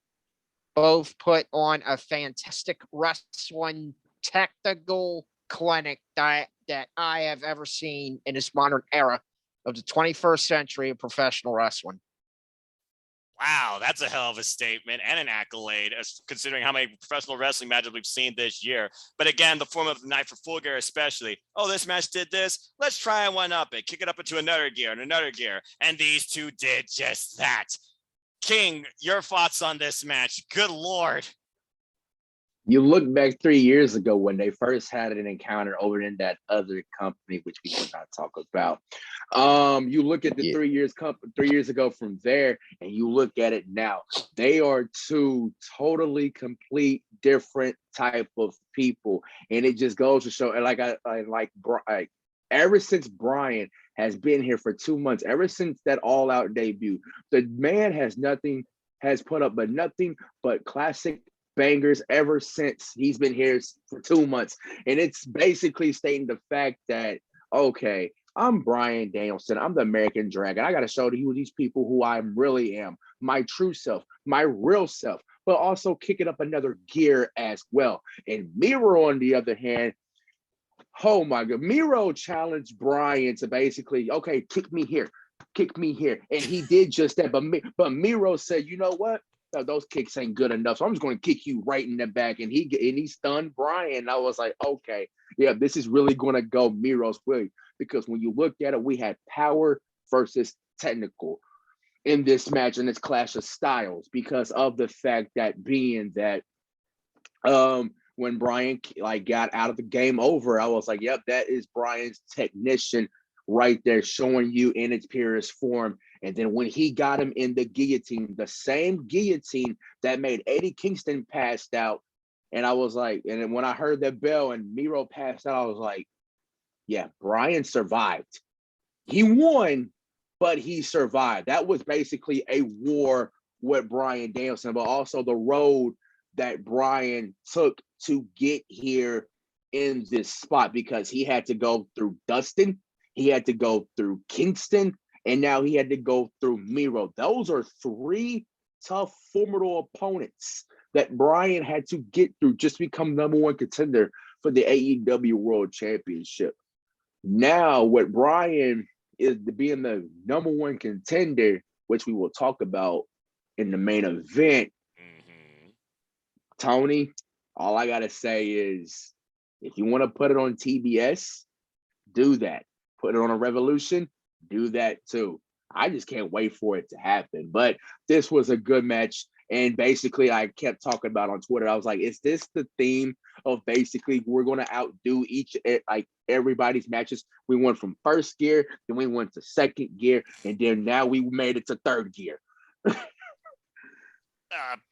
both put on a fantastic wrestling technical clinic that I have ever seen in this modern era of the 21st century of professional wrestling. Wow, that's a hell of a statement and an accolade, considering how many professional wrestling matches we've seen this year. But again, the form of the night for Full Gear especially. Oh, this match did this. Let's try and one up it. Kick it up into another gear and another gear. And these two did just that. King, your thoughts on this match? Good Lord. You look back 3 years ago when they first had an encounter over in that other company, which we will not talk about. You look at the 3 years ago from there, and you look at it now. They are two totally complete different type of people, and it just goes to show. And ever since Bryan has been here for 2 months, ever since that All Out debut, the man has put up nothing but classic bangers ever since he's been here for 2 months. And it's basically stating the fact that, okay, I'm Bryan Danielson. I'm the American Dragon. I got to show you these people who I really am, my true self, my real self. but also kicking up another gear as well. And Miro, on the other hand, oh my God, Miro challenged Brian to basically, okay, kick me here, and he did just that. But Miro said, you know what? No, those kicks ain't good enough, so I'm just going to kick you right in the back, and he stunned Brian. I was like, okay, yeah, this is really going to go Miro's way, because when you look at it, we had power versus technical in this match, and this clash of styles, because of the fact that being that when Brian got out of the game over, I was like, yep, that is Brian's technician right there, showing you in its purest form. And then when he got him in the guillotine, the same guillotine that made Eddie Kingston passed out, and I was like, and then when I heard that bell and Miro passed out, I was like, yeah, Brian survived. He won, but he survived. That was basically a war with Bryan Danielson, but also the road that Brian took to get here in this spot, because he had to go through Dustin, he had to go through Kingston, and now he had to go through Miro. Those are three tough, formidable opponents that Brian had to get through just to become number one contender for the AEW World Championship. Now, what Brian is being the number one contender, which we will talk about in the main event. Tony, all I gotta say is, if you want to put it on TBS, do that. Put it on a Revolution, do that too. I just can't wait for it to happen. But this was a good match. And basically, I kept talking about on Twitter, I was like, is this the theme of basically we're going to outdo everybody's matches? We went from first gear, then we went to second gear, and then now we made it to third gear.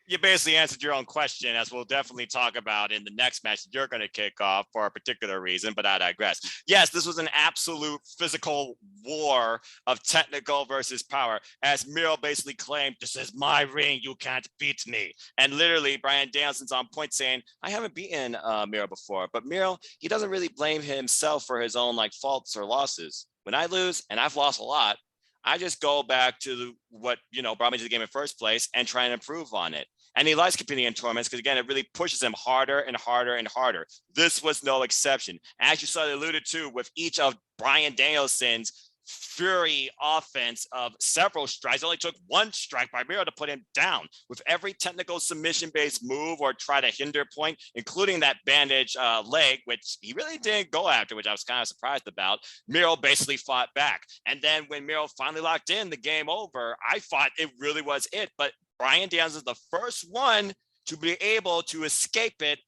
You basically answered your own question, as we'll definitely talk about in the next match that you're going to kick off for a particular reason, but I digress. Yes, this was an absolute physical war of technical versus power, as Miro basically claimed, this is my ring, you can't beat me. And literally, Bryan Danielson's on point saying, I haven't beaten Miro before, but Miro, he doesn't really blame himself for his own faults or losses. When I lose, and I've lost a lot, I just go back to what, brought me to the game in the first place and try and improve on it. And he likes competing in tournaments because, again, it really pushes him harder and harder and harder. This was no exception. As you saw alluded to with each of Bryan Danielson's fury offense of several strikes. It only took one strike by Miro to put him down. With every technical submission-based move or try to hinder point, including that bandage leg, which he really didn't go after, which I was kind of surprised about, Miro basically fought back. And then when Miro finally locked in the game over, I thought it really was it. But Bryan Danielson is the first one to be able to escape it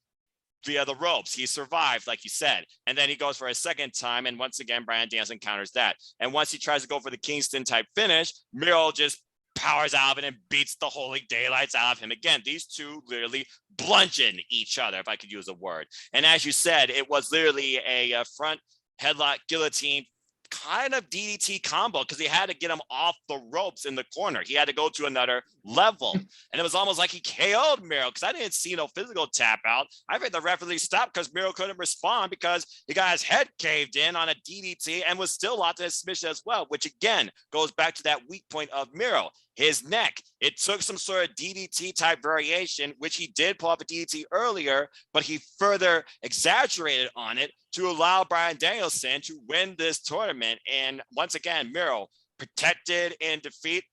via the ropes. He survived, like you said. And then he goes for a second time. And once again, Bryan Danielson counters that. And once he tries to go for the Kingston type finish, Miro just powers out of it and beats the holy daylights out of him. Again, these two literally bludgeon each other, if I could use a word. And as you said, it was literally a front headlock guillotine kind of DDT combo, because he had to get him off the ropes in the corner. He had to go to another level. And it was almost like he KO'd Miro, because I didn't see no physical tap out. I think the referee stopped because Miro couldn't respond because he got his head caved in on a DDT and was still locked in a submission as well, which again goes back to that weak point of Miro, his neck. It took some sort of DDT type variation, which he did pull off a DDT earlier, but he further exaggerated on it to allow Bryan Danielson to win this tournament. And once again, Miro protected in defeat.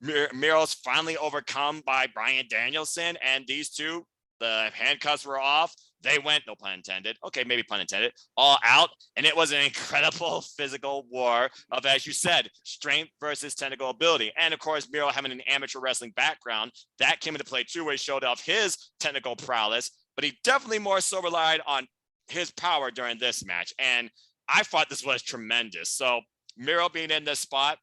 Miro's finally overcome by Bryan Danielson, and these two, the handcuffs were off. They went, no pun intended, okay, maybe pun intended, all out. And it was an incredible physical war of, as you said, strength versus technical ability. And of course, Miro having an amateur wrestling background, that came into play too, where he showed off his technical prowess, but he definitely more so relied on his power during this match. And I thought this was tremendous. So Miro being in this spot,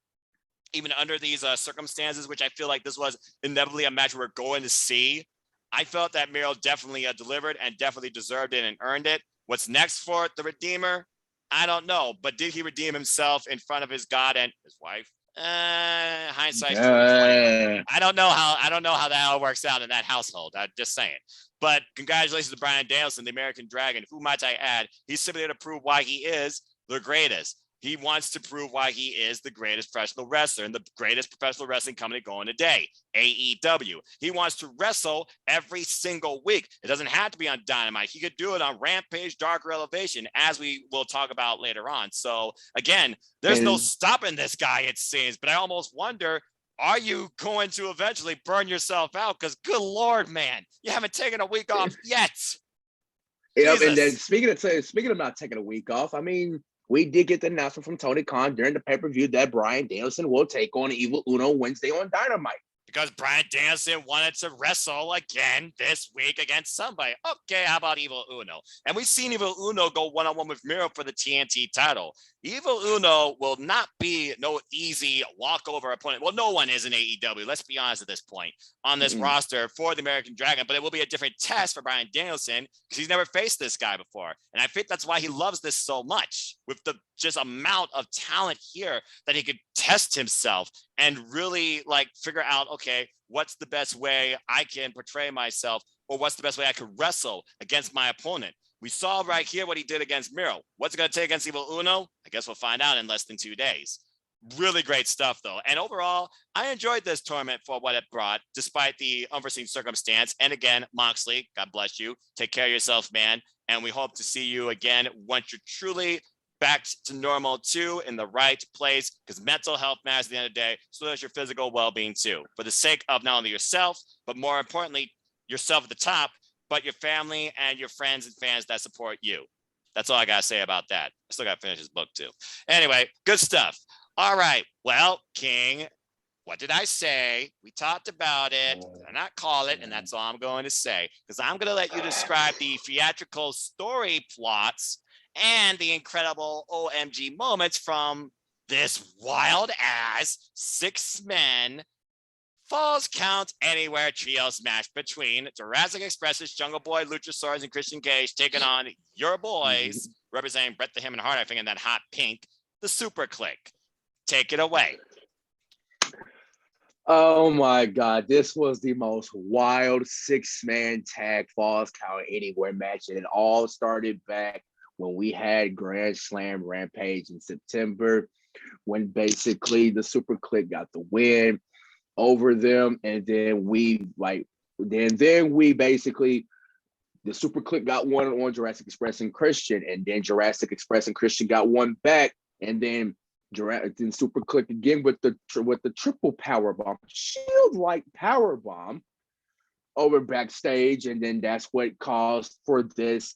even under these circumstances, which I feel like this was inevitably a match we're going to see, I felt that Miro definitely delivered and definitely deserved it and earned it. What's next for the Redeemer? I don't know, but did he redeem himself in front of his God and his wife? Hindsight's 2020. I don't know how that all works out in that household. I'm just saying. But congratulations to Bryan Danielson, the American Dragon, who, might I add, he's simply to prove why he is the greatest. He wants to prove why he is the greatest professional wrestler and the greatest professional wrestling company going today, AEW. He wants to wrestle every single week. It doesn't have to be on Dynamite. He could do it on Rampage, Darker Elevation, as we will talk about later on. So again, there's no stopping this guy, it seems, but I almost wonder, are you going to eventually burn yourself out? Because good Lord, man, you haven't taken a week off yet. Yep, and then speaking of not taking a week off, I mean, we did get the announcement from Tony Khan during the pay-per-view that Bryan Danielson will take on Evil Uno Wednesday on Dynamite. Because Bryan Danielson wanted to wrestle again this week against somebody. Okay, how about Evil Uno? And we've seen Evil Uno go one-on-one with Miro for the TNT title. Evil Uno will not be no easy walkover opponent. Well, no one is in AEW, let's be honest at this point, on this roster for the American Dragon, but it will be a different test for Bryan Danielson because he's never faced this guy before. And I think that's why he loves this so much, with the just amount of talent here that he could test himself and really like figure out, okay, what's the best way I can portray myself, or what's the best way I could wrestle against my opponent. We saw right here what he did against Miro. What's it going to take against Evil Uno? I guess we'll find out in less than 2 days. Really great stuff, though. And overall, I enjoyed this tournament for what it brought, despite the unforeseen circumstance. And again, Moxley, God bless you. Take care of yourself, man. And we hope to see you again once you're truly back to normal, too, in the right place, because mental health matters at the end of the day. So does your physical well-being, too, for the sake of not only yourself, but more importantly, yourself at the top, but your family and your friends and fans that support you. That's all I got to say about that. I still got to finish this book, too. Anyway, good stuff. All right. Well, King, what did I say? We talked about it. I not call it, and that's all I'm going to say, because I'm going to let you describe the theatrical story plots and the incredible OMG moments from this wild ass 6-man Falls Count Anywhere trios match between Jurassic Express's Jungle Boy, Luchasaurus, and Christian Cage taking on your boys, representing Bret the Him and Hart, I think, in that hot pink, the Super Click. Take it away. Oh my God, this was the most wild 6-man tag Falls Count Anywhere match, and it all started back when we had Grand Slam Rampage in September, when basically the Super Click got the win over them, and then we basically, the Super Click got one on Jurassic Express and Christian, and then Jurassic Express and Christian got one back, and then Super Click again with the triple power bomb, shield like power bomb over backstage, and then that's what caused for this,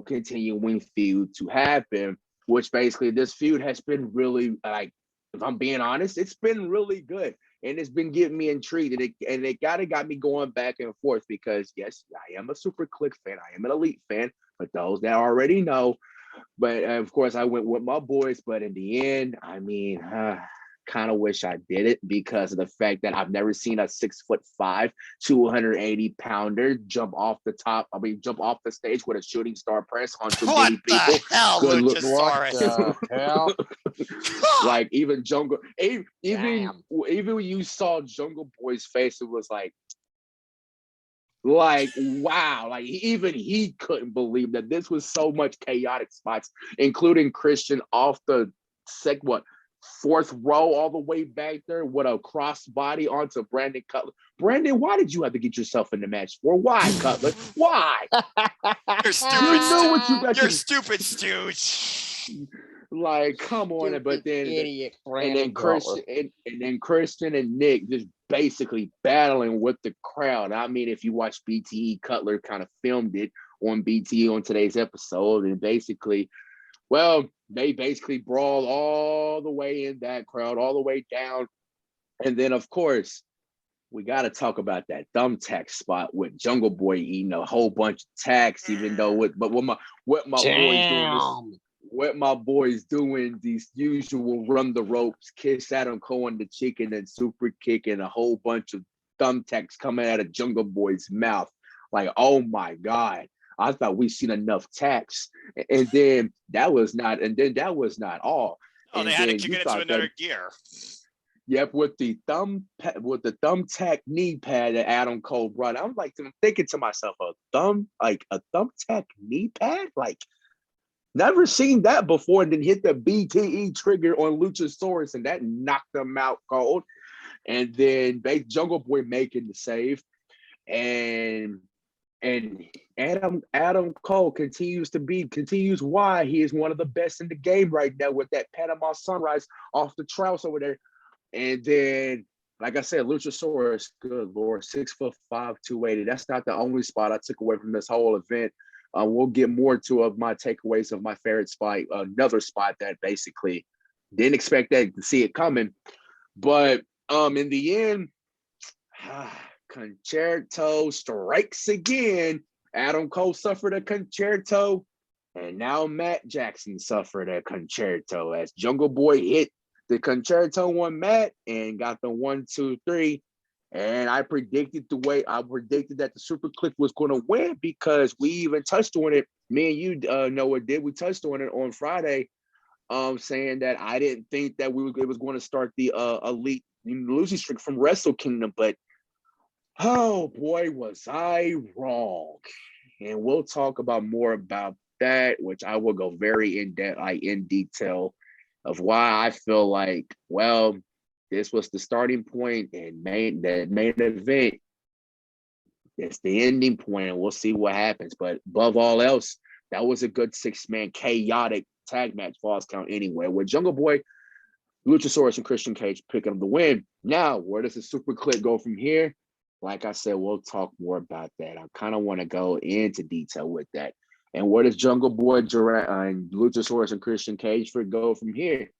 continuing feud to happen. Which basically, this feud has been really, like, if I'm being honest, it's been really good. And it's been getting me intrigued, and it kind of got me going back and forth, because yes, I am a Super Click fan, I am an Elite fan, but those that already know. But of course, I went with my boys. But in the end, I mean, kind of wish I did it, because of the fact that I've never seen a 6'5", 280-pounder jump off the stage with a shooting star press on too many people. What the hell, Luchasaurus? Hell? Like, even when you saw Jungle Boy's face, it was like wow, like even he couldn't believe that this was so much chaotic spots, including Christian off the fourth row all the way back there with a crossbody onto Brandon Cutler. Brandon, why did you have to get yourself in the match for? Why, Cutler? Why? You're stupid. You're stupid, stooge. Like, come on. Stupid But then idiot, and then Christian and Nick just basically battling with the crowd. I mean, if you watch BTE, Cutler kind of filmed it on BTE on today's episode, and they basically brawled all the way in that crowd, all the way down. And then, of course, we got to talk about that thumbtack spot with Jungle Boy eating a whole bunch of tacks, even though what my boys doing, these usual run the ropes, kiss Adam Cole on the cheek, and then super kick, and a whole bunch of thumbtacks coming out of Jungle Boy's mouth. Like, oh my God. I thought we'd seen enough tacks, and then that was not all. Oh, they had to kick it into another gear. Yep, with the thumbtack knee pad that Adam Cole brought. I'm thinking to myself, a thumbtack knee pad? Like, Never seen that before. And then hit the BTE trigger on Luchasaurus, and that knocked them out cold. And then Jungle Boy making the save. And Adam Cole continues why he is one of the best in the game right now with that Panama Sunrise off the troughs over there. And then, like I said, Luchasaurus, good Lord, 6'5", 280. That's not the only spot I took away from this whole event. We'll get more to my takeaways of my favorite spot. Another spot that basically didn't expect that to see it coming. But in the end, Concerto strikes again. Adam Cole suffered a concerto, and now Matt Jackson suffered a concerto as Jungle Boy hit the concerto on Matt and got the 1, 2, 3. And I predicted that the Super Click was going to win because we even touched on it. Me and you, Noah, did. We touched on it on Friday, saying that I didn't think that it was going to start the elite losing streak from Wrestle Kingdom, but oh boy, was I wrong. And we'll talk about more about that, which I will go very in detail of why I feel like, well, this was the starting point and that main event. It's the ending point, and we'll see what happens. But above all else, that was a good 6-man chaotic tag match falls count anyway, with Jungle Boy, Luchasaurus, and Christian Cage picking up the win. Now, where does the Super Click go from here? Like I said, we'll talk more about that. I kind of want to go into detail with that. And where does Jungle Boy and Luchasaurus and Christian Cage go from here?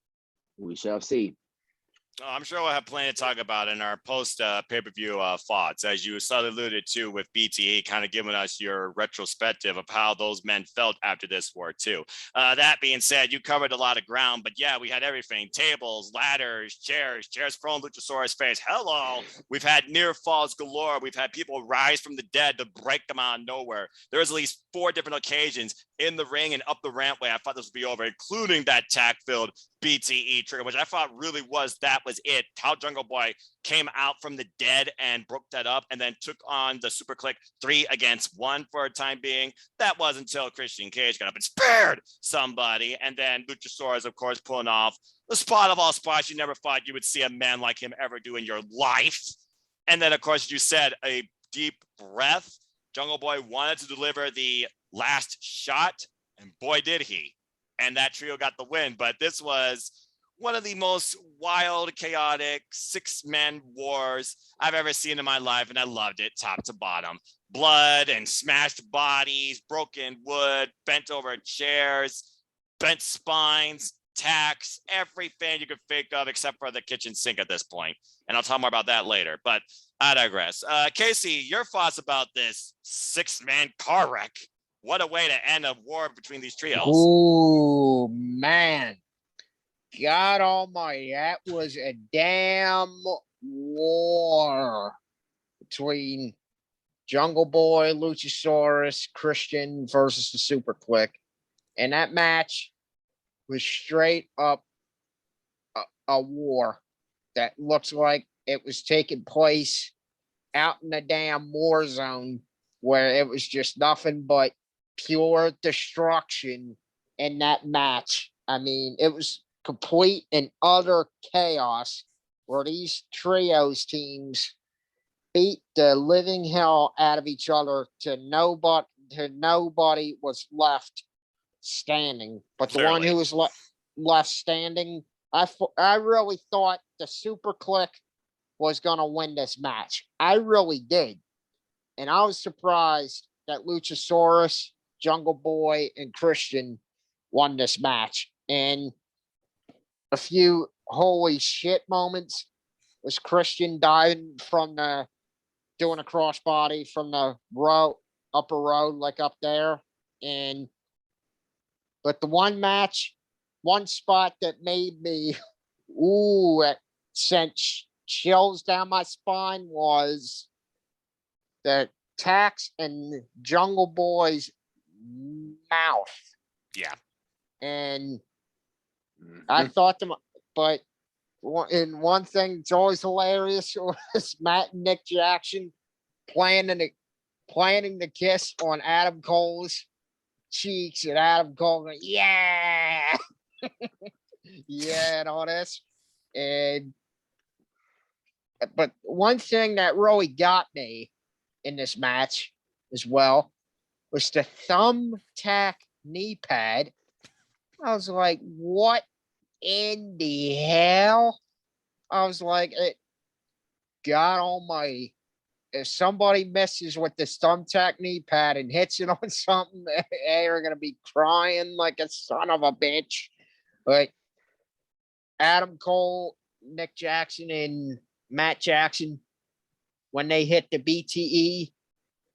We shall see. I'm sure we'll have plenty to talk about in our post pay-per-view thoughts, as you slightly alluded to with BTE, kind of giving us your retrospective of how those men felt after this war too. That being said, you covered a lot of ground, but yeah, we had everything: tables, ladders, chairs thrown Luchasaurus face. Hello. We've had near falls galore. We've had people rise from the dead to break them out of nowhere. There's at least 4 different occasions in the ring and up the rampway. I thought this would be over, including that tack-filled BTE trigger, which I thought really was it. How Jungle Boy came out from the dead and broke that up and then took on the Super Click 3 against 1 for a time being. That was until Christian Cage got up and spared somebody. And then Luchasaurus, of course, pulling off the spot of all spots you never thought you would see a man like him ever do in your life. And then, of course, you said a deep breath. Jungle Boy wanted to deliver the last shot, and boy, did he. And that trio got the win. But this was one of the most wild, chaotic 6-man wars I've ever seen in my life, and I loved it top to bottom. Blood and smashed bodies, broken wood, bent over chairs, bent spines, tacks, everything you could think of except for the kitchen sink at this point. And I'll talk more about that later, but I digress. Casey, your thoughts about this 6-man car wreck? What a way to end a war between these trios. Oh, man. God almighty, that was a damn war between Jungle Boy, Luchasaurus, Christian versus the Super Click. And that match was straight up a war that looks like it was taking place out in the damn war zone where it was just nothing but pure destruction in that match. I mean, it was complete and utter chaos where these trios teams beat the living hell out of each other to nobody was left standing. But the one who was left standing, I really thought the Super Click was going to win this match. I really did. And I was surprised that Luchasaurus, Jungle Boy, and Christian won this match. And a few holy shit moments was Christian diving from doing a crossbody from the upper road, like up there. But the one spot that made me, it sent chills down my spine was the tacks in Jungle Boy's mouth. Yeah. And I thought but one thing that's always hilarious was Matt and Nick Jackson planning the kiss on Adam Cole's cheeks, and Adam Cole going, yeah, yeah, and all this. And but one thing that really got me in this match as well was the thumbtack knee pad. I was like, what in the hell? I was like, God almighty. If somebody messes with this thumbtack knee pad and hits it on something, they are going to be crying like a son of a bitch. But Adam Cole, Nick Jackson, and Matt Jackson, when they hit the BTE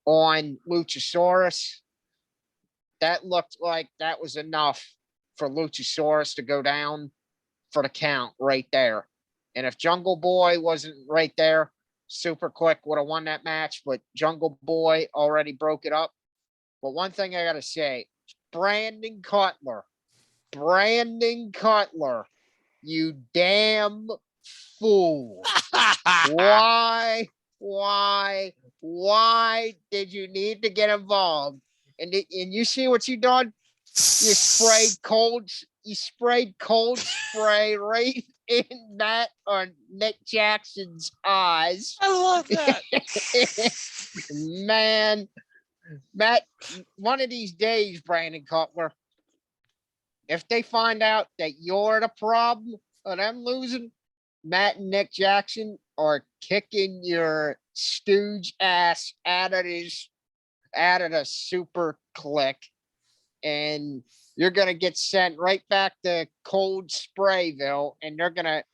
on Luchasaurus, that looked like that was enough for Luchasaurus to go down for the count right there. And if Jungle Boy wasn't right there, Super Quick would have won that match, but Jungle Boy already broke it up. But one thing I got to say, Brandon Cutler, you damn fool. Why did you need to get involved? And you see what you done? You sprayed cold spray right in that on Nick Jackson's eyes. I love that. Man, Matt, one of these days, Brandon Cutler, if they find out that you're the problem of them losing, Matt and Nick Jackson are kicking your stooge ass out of the Super Click, and you're going to get sent right back to Cold Sprayville, and they're going to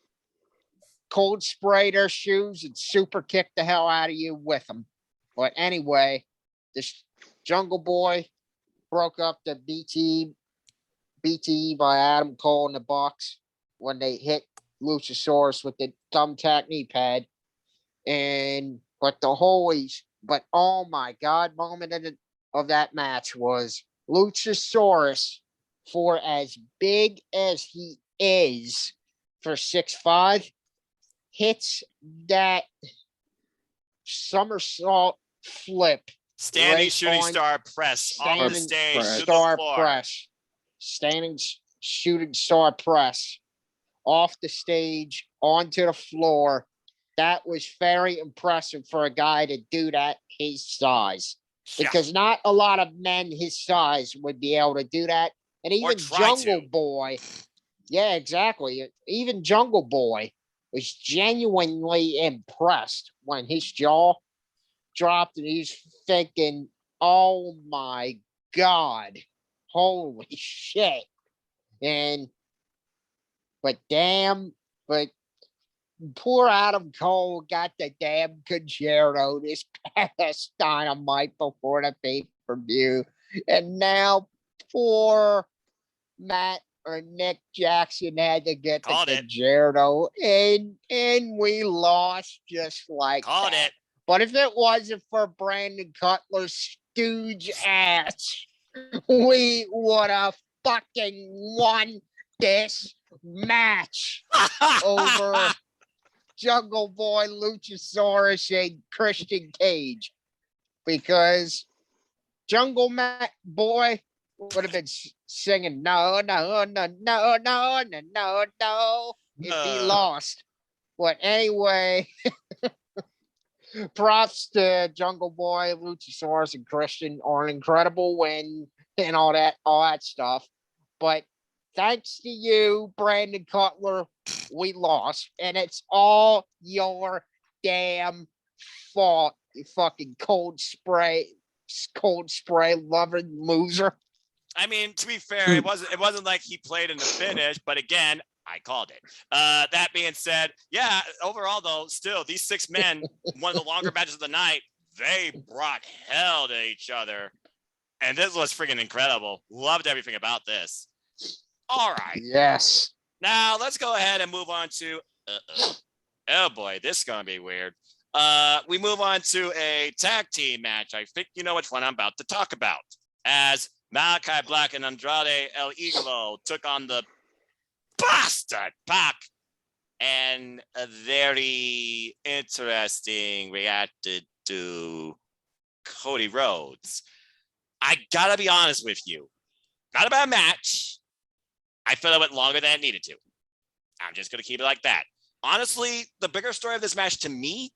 cold spray their shoes and super kick the hell out of you with them. But anyway, this Jungle Boy broke up the BT by Adam Cole in the box when they hit Luchasaurus with the thumbtack knee pad. But oh my God, moment of that match was Luchasaurus, for as big as he is for 6'5", hits that somersault flip. Standing shooting star press on the stage to the floor. Standing shooting star press off the stage onto the floor. That was very impressive for a guy to do that his size. Because not a lot of men his size would be able to do that. And even Jungle Boy, yeah, exactly. Even Jungle Boy was genuinely impressed when his jaw dropped and he's thinking, oh my God, holy shit. But poor Adam Cole got the damn concerto this past Dynamite before the pay-per-view. And now poor Matt or Nick Jackson had to get the concerto. And we lost just like that. But if it wasn't for Brandon Cutler's stooge ass, we would have fucking won this match over Jungle Boy, Luchasaurus, and Christian Cage, because Jungle Boy would have been singing no if he lost. But anyway, props to Jungle Boy, Luchasaurus, and Christian on an incredible win and all that stuff. But thanks to you, Brandon Cutler, we lost. And it's all your damn fault, you fucking cold spray loving loser. I mean, to be fair, it wasn't like he played in the finish, but again, I called it. That being said, yeah, overall though, still these 6 men, one of the longer matches of the night, they brought hell to each other. And this was freaking incredible. Loved everything about this. All right. Yes. Now let's go ahead and move on to oh boy, this is gonna be weird. We move on to a tag team match. I think you know which one I'm about to talk about. As Malachi Black and Andrade El Idolo took on the Bastard Pac, and a very interesting reacted to Cody Rhodes. I gotta be honest with you. Not a bad match. I feel it went longer than it needed to. I'm just gonna keep it like that. Honestly, the bigger story of this match to me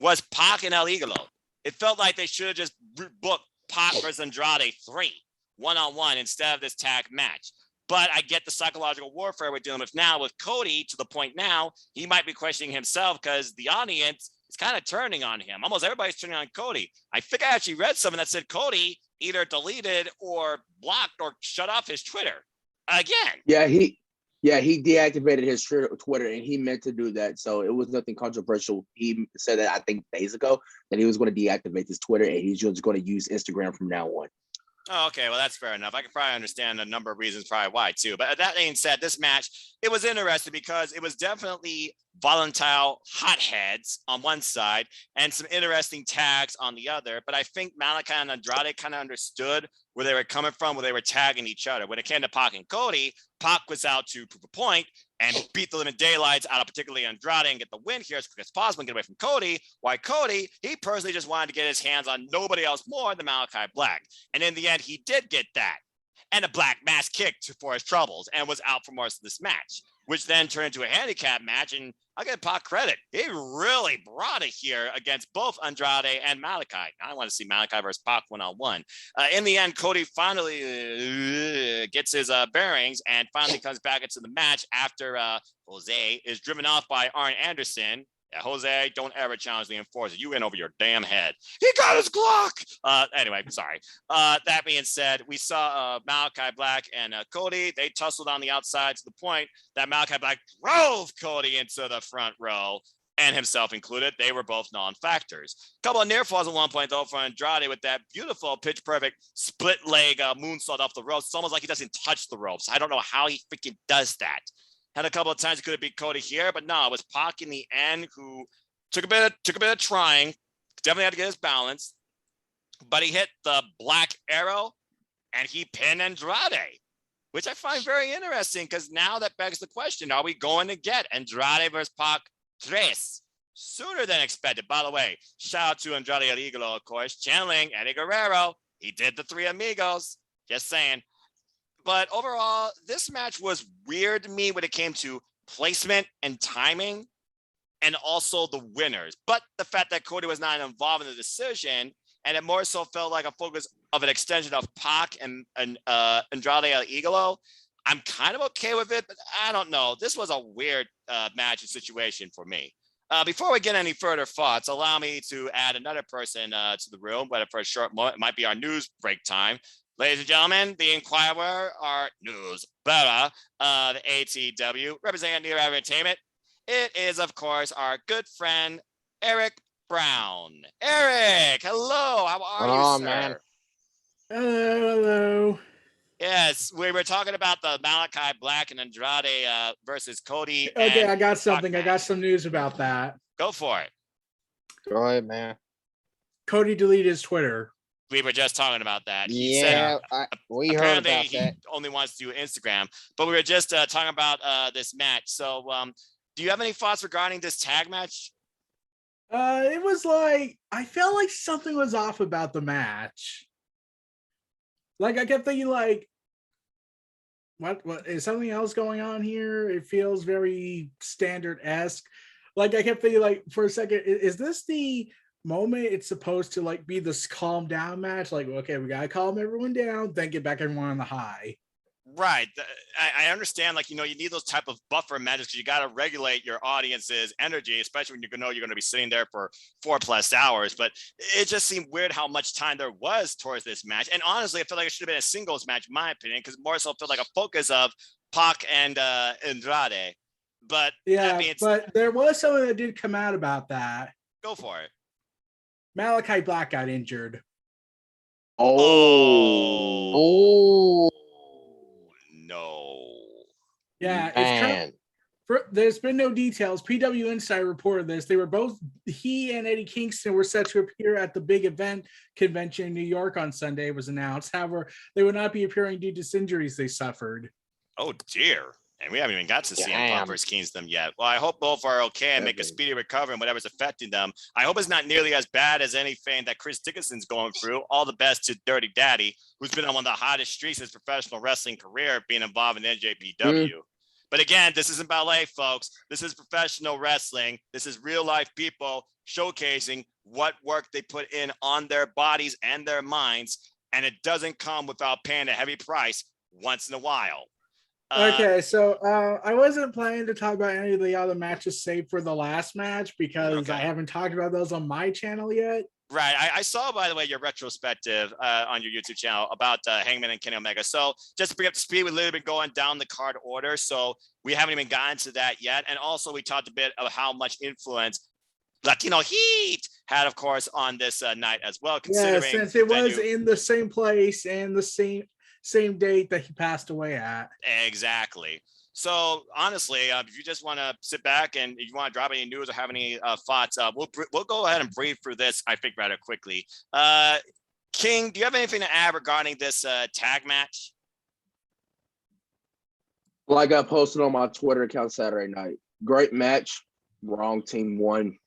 was Pac and El Igalo. It felt like they should have just booked Pac versus Andrade 3 1-on-1 instead of this tag match. But I get the psychological warfare we're dealing with now with Cody, to the point now he might be questioning himself because the audience is kind of turning on him. Almost everybody's turning on Cody. I think I actually read something that said Cody either deleted or blocked or shut off his Twitter again. Yeah, he deactivated his Twitter, and he meant to do that. So it was nothing controversial. He said that, I think, days ago, that he was going to deactivate his Twitter and he's just going to use Instagram from now on. Oh, okay, well, that's fair enough. I can probably understand a number of reasons probably why, too. But that being said, this match, it was interesting because it was definitely volatile hotheads on one side and some interesting tags on the other. But I think Malachi and Andrade kind of understood where they were coming from, where they were tagging each other. When it came to Pac and Cody, Pac was out to prove a point and beat the living daylights out of particularly Andrade and get the win here as quick as possible and get away from Cody. Why Cody, he personally just wanted to get his hands on nobody else more than Malachi Black. And in the end, he did get that. And a black mass kicked for his troubles and was out for most of this match, which then turned into a handicap match. And I'll give Pac credit. He really brought it here against both Andrade and Malachi. I want to see Malachi versus Pac 1-on-1. In the end, Cody finally gets his bearings and finally comes back into the match after Jose is driven off by Arn Anderson. Yeah, Jose, don't ever challenge the enforcer. You in over your damn head. He got his Glock. Anyway, sorry. That being said, we saw Malachi Black and Cody. They tussled on the outside to the point that Malachi Black drove Cody into the front row, and himself included. They were both non-factors. A couple of near falls at one point, though, for Andrade with that beautiful pitch-perfect split-leg moonsault off the ropes. It's almost like he doesn't touch the ropes. I don't know how he freaking does that. Had a couple of times he could have beat Cody here, but no, it was Pac in the end who took a bit of trying. Definitely had to get his balance, but he hit the black arrow and he pinned Andrade, which I find very interesting because now that begs the question: are we going to get Andrade versus Pac 3 sooner than expected? By the way, shout out to Andrade El Igalo, of course, channeling Eddie Guerrero. He did the Three Amigos. Just saying. But overall, this match was weird to me when it came to placement and timing and also the winners. But the fact that Cody was not involved in the decision, and it more so felt like a focus of an extension of Pac and Andrade El Igalo, I'm kind of okay with it, but I don't know. This was a weird match and situation for me. Before we get any further thoughts, allow me to add another person to the room, whether for a short moment, it might be our news break time. Ladies and gentlemen, the Inquirer, our news bearer, the ATW, representing Near Entertainment. It is, of course, our good friend, Eric Brown. Eric, hello. How are you, sir? Man. Hello. Yes, we were talking about the Malachi Black and Andrade versus Cody. Okay, I got something. I got some news about that. Go for it. Go ahead, man. Cody deleted his Twitter. We were just talking about that. He said, we heard about that. He only wants to do Instagram, but we were just talking about this match. So do you have any thoughts regarding this tag match? It was like, I felt like something was off about the match. Like, I kept thinking, like, what is something else going on here? It feels very standard-esque. Like, I kept thinking, like, for a second, is this the moment it's supposed to like be this calm down match? Like, okay, we gotta calm everyone down, then get back everyone on the high. Right. I understand, like, you need those type of buffer matches because you got to regulate your audience's energy, especially when you're going to be sitting there for 4+ hours. But it just seemed weird how much time there was towards this match. And honestly, I feel like it should have been a singles match, in my opinion, because more so felt like a focus of Pac and Andrade. But yeah, but there was something that did come out about that. Go for it. Malachi Black got injured. Oh. No. Yeah, it's there's been no details. PW Insider reported this. He and Eddie Kingston were set to appear at the big event convention in New York on Sunday, was announced. However, they would not be appearing due to injuries they suffered. Oh, dear. And we haven't even got to CM Punk Damn. versus Kingston yet. Well, I hope both are okay and make a speedy recovery and whatever's affecting them. I hope it's not nearly as bad as anything that Chris Dickinson's going through. All the best to Dirty Daddy, who's been on one of the hottest streaks in his professional wrestling career, being involved in NJPW. But again, this isn't ballet, folks. This is professional wrestling. This is real life people showcasing what work they put in on their bodies and their minds. And it doesn't come without paying a heavy price once in a while. Okay, so I wasn't planning to talk about any of the other matches save for the last match because I haven't talked about those on my channel yet. Right. I saw, by the way, your retrospective on your YouTube channel about Hangman and Kenny Omega. So just to bring up to speed, we've literally been going down the card order. So we haven't even gotten to that yet. And also we talked a bit of how much influence Latino Heat had, of course, on this night as well. Yeah, since it was in the same place and the same date that he passed away at. Exactly. So honestly, if you just want to sit back and if you want to drop any news or have any thoughts, we'll go ahead and breathe through this, I think, rather quickly. King, do you have anything to add regarding this tag match? Like I posted on my Twitter account Saturday night. Great match. Wrong team won.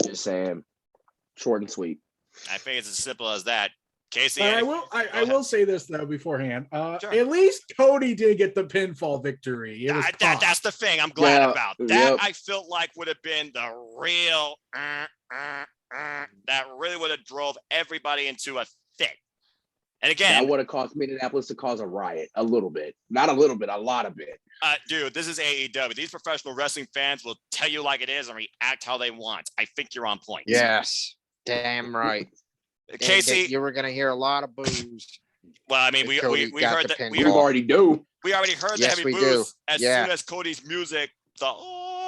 Just saying. Short and sweet. I think it's as simple as that. Casey, I will say this though beforehand. Sure. At least Cody did get the pinfall victory. That's the thing I'm glad about. That I felt like would have been the real that really would have drove everybody into a fit. And again, that would have caused Minneapolis to cause a riot a little bit. Not a little bit, a lot of it. Dude, this is AEW. These professional wrestling fans will tell you like it is and react how they want. I think you're on point. Yes, damn right. Casey, you were gonna hear a lot of boos. Well, I mean, we heard that we already do. We already heard the heavy boos as soon as Cody's music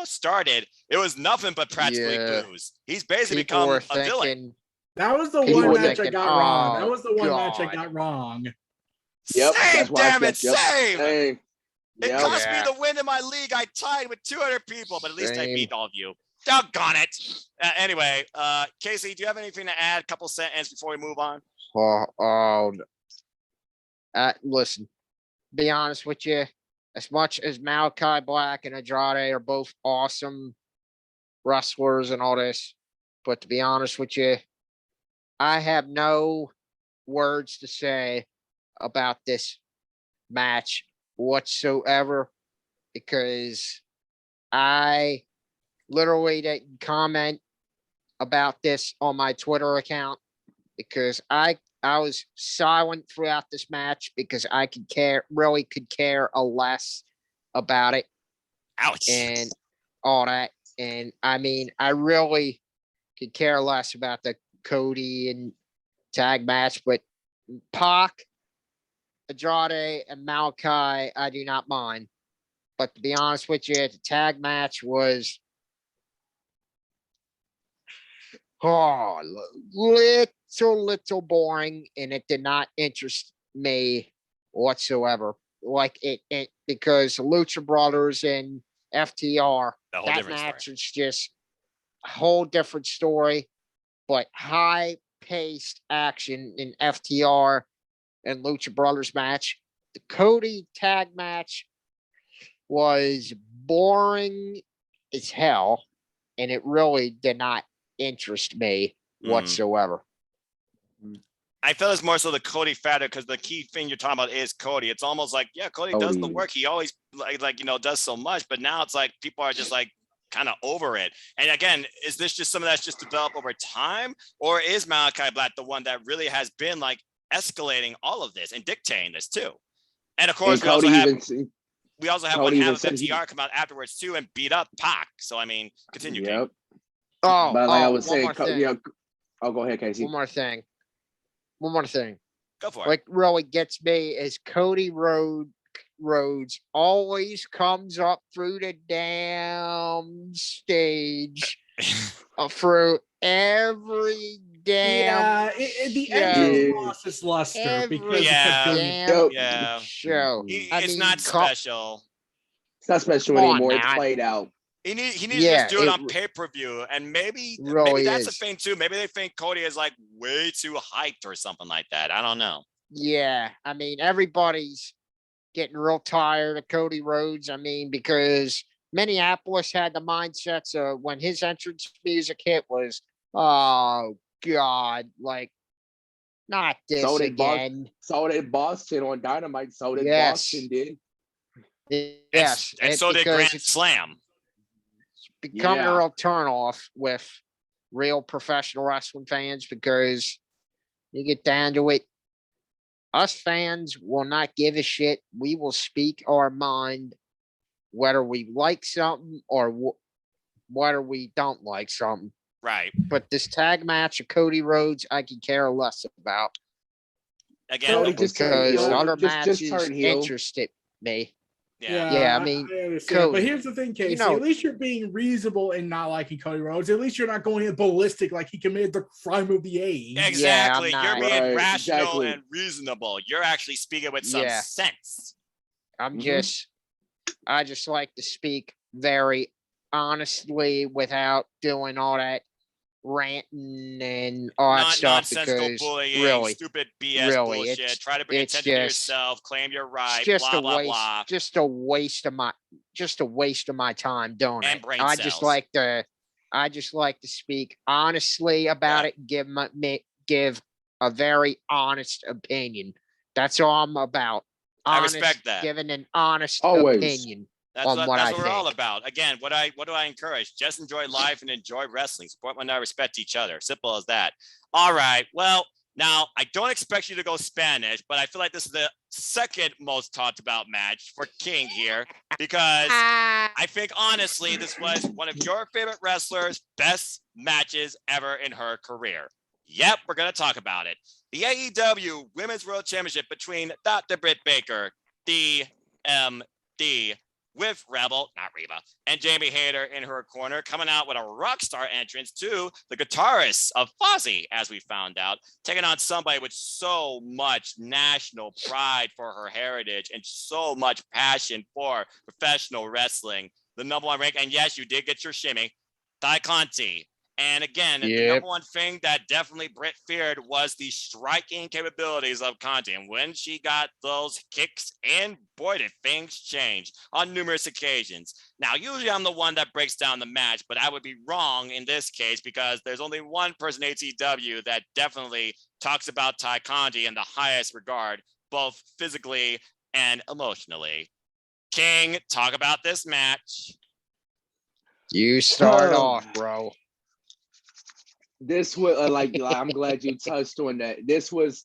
started. It was nothing but practically boos. He's basically become a villain. That was the one match I got wrong. That was the one match I got wrong. Yep. Same, damn it, same. It cost me the win in my league. I tied with 200 people, but at least I beat all of you. Doggone it. Anyway, Casey, do you have anything to add? A couple sentences before we move on? Listen, be honest with you. As much as Malachi Black and Andrade are both awesome wrestlers and all this, but to be honest with you, I have no words to say about this match whatsoever because I literally didn't comment about this on my Twitter account because I was silent throughout this match because I could care less about it. Ouch. And all that. And I mean, I really could care less about the Cody and tag match, but Pac, Andrade, and Malachi, I do not mind. But to be honest with you, the tag match was little boring, and it did not interest me whatsoever. Like it because Lucha Brothers and FTR, that match is just a whole different story. But high-paced action in FTR and Lucha Brothers match. The Cody tag match was boring as hell, and it really did not interest me whatsoever. I felt it's more so the Cody factor because the key thing you're talking about is Cody. It's almost like, Cody does the work. He always does so much, but now it's like people are just like kind of over it. And again, is this just something that's just developed over time, or is Malachi Black the one that really has been like escalating all of this and dictating this too? And of course, we also have one half of FTR come out afterwards too and beat up Pac. So I mean, continue. Yep. But like I was saying, go ahead, Casey. One more thing. Go for it. What really gets me is Cody Rhodes always comes up through the damn stage through every damn the end lost its luster because show. It's not special. It's not special anymore. It's played out. He needs to just do it on pay-per-view, and maybe that's the thing too. Maybe they think Cody is like way too hyped or something like that. I don't know. Yeah, I mean everybody's getting real tired of Cody Rhodes. I mean, because Minneapolis had the mindset, so when his entrance music hit was, oh God, like not this So did again. Boston on Dynamite. So did Yes. Boston did. Yes, and so did because Grand it's Slam. becoming Yeah. a real turn off with real professional wrestling fans, because you get down to it, us fans will not give a shit. We will speak our mind, whether we like something or whether we don't like something. Right. But this tag match of Cody Rhodes, I can care less about. Again, Cody just turned Because heel. other Just matches turn heel. interested me. yeah. Yeah, I mean, understand. But Cody, here's the thing, Casey. know- At least you're being reasonable and not liking Cody Rhodes. At least you're not going in ballistic like he committed the crime of the age. Exactly. I'm You're not- being Right, rational exactly. and reasonable. You're actually speaking with some Yeah. sense. I'm Mhm. I just like to speak very honestly without doing all that ranting and all that Not stuff, nonsensical because bullying, really, stupid BS really, bullshit. it's- Try to bring it's attention to just- yourself, claim you're right, it's just blah, a blah, waste, blah. just a waste of my time doing And it. brain I cells. just like to speak honestly about Yeah. it, give a very honest opinion. That's all I'm about. I Honest, respect that. giving an honest Always. opinion. That's on what, what that's I what we're all think. about. Again, what do I encourage? Just enjoy life and enjoy wrestling. Support one another, respect each other. Simple as that. All right. Well, now I don't expect you to go Spanish, but I feel like this is the second most talked about match for King here, because I think honestly this was one of your favorite wrestlers' best matches ever in her career. Yep, we're gonna talk about it. The AEW Women's World Championship between Dr. Britt Baker, DMD, with Rebel, not Reba, and Jamie Hayter in her corner, coming out with a rock star entrance to the guitarist of Fozzy, as we found out, taking on somebody with so much national pride for her heritage and so much passion for professional wrestling. The number one rank, and yes, you did get your shimmy, Tay Conti. And again, the Yep. number one thing that definitely Britt feared was the striking capabilities of Conti. And when she got those kicks in, boy, did things change on numerous occasions. Now, usually I'm the one that breaks down the match, but I would be wrong in this case because there's only one person in ATW that definitely talks about Tay Conti in the highest regard, both physically and emotionally. King, talk about this match. You start Oh. off, bro. This was I'm glad you touched on that. This was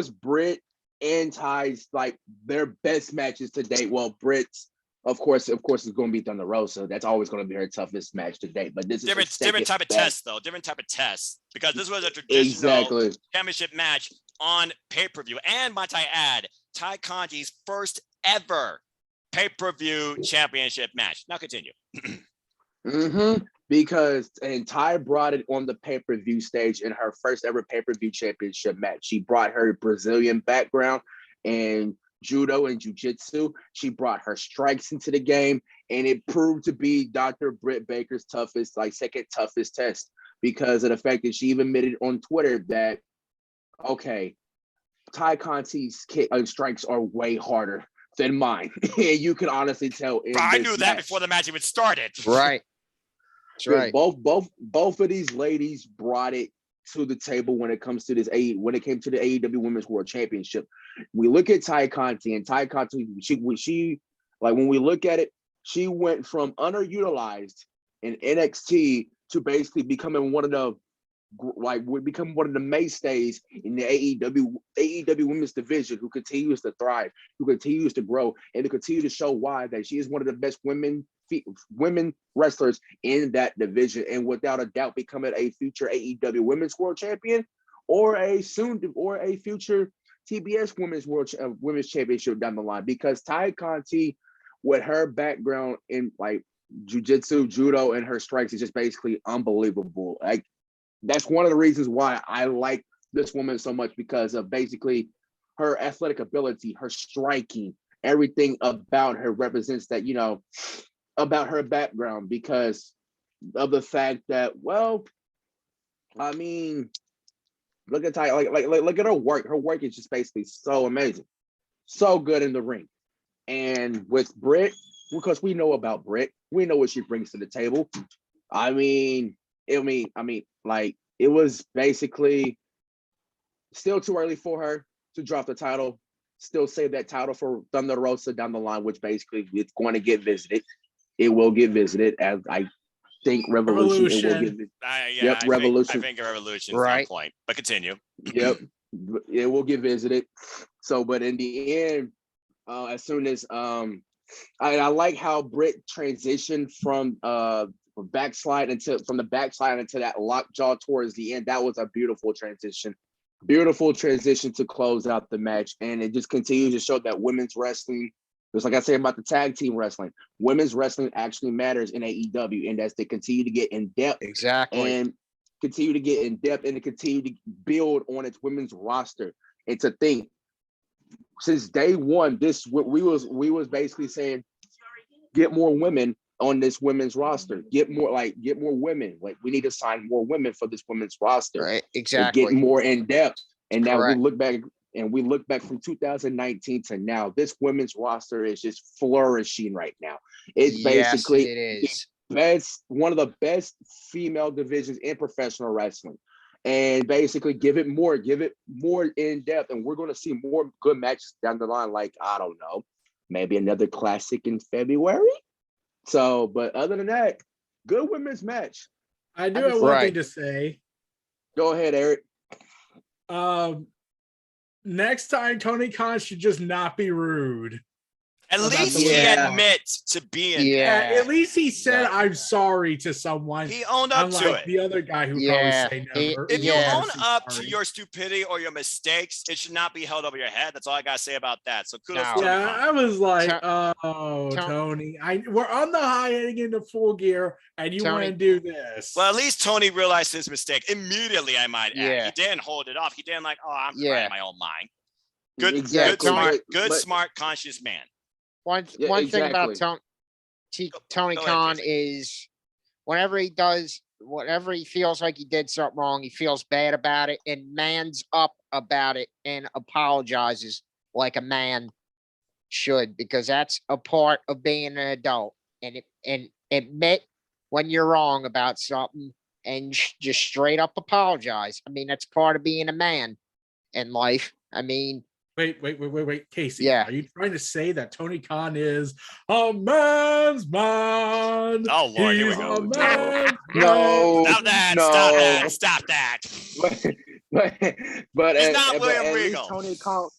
Britt and Ty's like their best matches to date. Well, Britt's of course is going to be Thunder Rosa, so that's always going to be her toughest match to date. But this is different type of test, though. Different type of test, because this was a traditional championship match on pay-per-view. And might I add, Tay Conti's first ever pay-per-view championship match. Now continue. Because Ty brought it on the pay-per-view stage in her first ever pay-per-view championship match. She brought her Brazilian background and judo and jiu-jitsu. She brought her strikes into the game, and it proved to be Dr. Britt Baker's second toughest test, because of the fact that she even admitted on Twitter that, okay, Tay Conti's strikes are way harder than mine. And you can honestly tell. I knew that before the match even started. Right. That's right. Both of these ladies brought it to the table when it comes to when it came to the AEW Women's World Championship. We look at Tay Conti, and Tay Conti, she like when we look at it, she went from underutilized in NXT to basically becoming one of the mainstays in the AEW Women's division, who continues to thrive, who continues to grow, and to continue to show why that she is one of the best women wrestlers in that division, and without a doubt becoming a future AEW Women's World Champion, or a future TBS Women's Championship down the line. Because Tay Conti, with her background in like jiu-jitsu, judo, and her strikes, is just basically unbelievable. Like, that's one of the reasons why I like this woman so much, because of basically her athletic ability, her striking, everything about her represents that, about her background, because of the fact that, well, I mean, look at Ty, like look at her work. Her work is just basically so amazing. so good in the ring. And with Britt, because we know about Britt, we know what she brings to the table. I mean, like it was basically still too early for her to drop the title. Still save that title for Thunder Rosa down the line, which basically it's going to get visited. It will get visited, as I think Revolution. It will get visited. Yeah, Revolution. I think Revolution Right. on point. But continue. Yep, it will get visited. So, but in the end, as soon as I like how Britt transitioned from the backslide into that lockjaw towards the end. That was a beautiful transition. Beautiful transition to close out the match. And it just continues to show that women's wrestling, just like I said about the tag team wrestling, women's wrestling actually matters in AEW. And as they continue to get in depth and continue to continue to build on its women's roster. And to think, since day one, we was basically saying, get more women on this women's roster. Get more women. Like, we need to sign more women for this women's roster. Right, exactly. Get more in depth. And now Correct. we look back from 2019 to now. This women's roster is just flourishing right now. It's basically it is. one of the best female divisions in professional wrestling. And basically give it more in depth. And we're going to see more good matches down the line. Like, I don't know, maybe another classic in February. So, but other than that, good women's match. I do have one thing to say. Go ahead, Eric. Next time, Tony Khan should just not be rude. At least he admits to being. At least he said, "I'm sorry" to someone. He owned up to it. The other guy who probably say never. If you own up to your stupidity or your mistakes, it should not be held over your head. That's all I gotta say about that. So kudos. To yeah, I was like, Tony, we're on the high heading into Full Gear, and you want to do this. Well, at least Tony realized his mistake immediately. I might add. He didn't hold it off. He didn't I'm crying in my own mind. Good, smart, conscious man. One thing about Tony Khan is whenever he feels like he did something wrong, he feels bad about it and mans up about it and apologizes like a man should, because that's a part of being an adult, and admit when you're wrong about something and just straight up apologize. I mean, that's part of being a man in life. I mean, Wait, Casey. Yeah. Are you trying to say that Tony Khan is a man's man? Oh, Lord, here we go. No. Stop that. But he's not William Regal.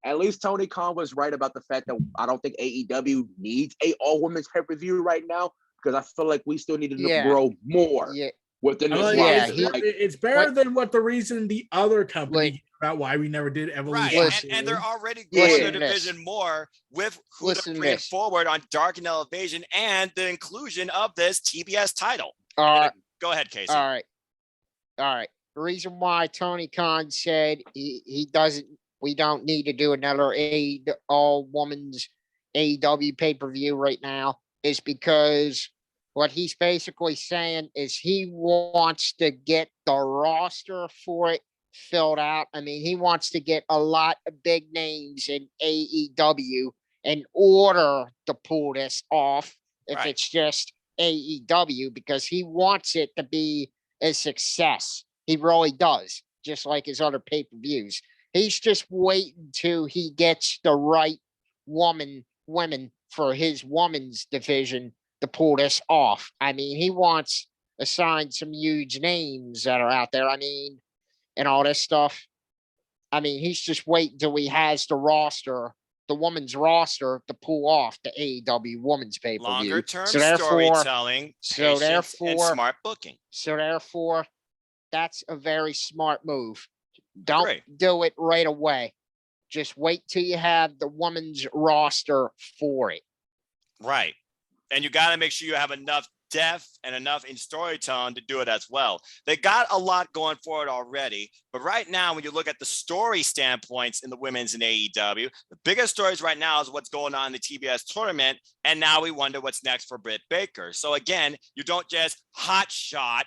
At least Tony Khan was right about the fact that I don't think AEW needs a all-women's pay-per-view right now, because I feel like we still need to grow more. Yeah. Within this it's better than what the reason the other company about why we never did Evolution. Right, and they're already growing their division more with who to bring forward on Dark and Elevation and the inclusion of this TBS title. Go ahead, Casey. All right. The reason why Tony Khan said we don't need to do another all women's AEW pay-per-view right now is because what he's basically saying is he wants to get the roster for it filled out. I mean, he wants to get a lot of big names in AEW in order to pull this off if it's just AEW, because he wants it to be a success. He really does, just like his other pay-per-views. He's just waiting till he gets the right women for his women's division to pull this off. I mean, he wants to sign some huge names that are out there. I mean, and all this stuff. I mean, he's just waiting till he has the women's roster to pull off the AEW women's pay-per-view. Longer term storytelling, and smart booking. So therefore, that's a very smart move. Don't do it right away. Just wait till you have the women's roster for it. Right. And you got to make sure you have enough depth and enough in storytelling to do it as well. They got a lot going for it already, but right now, when you look at the story standpoints in the women's in AEW, the biggest stories right now is what's going on in the TBS tournament, and now we wonder what's next for Britt Baker. So again, you don't just hot shot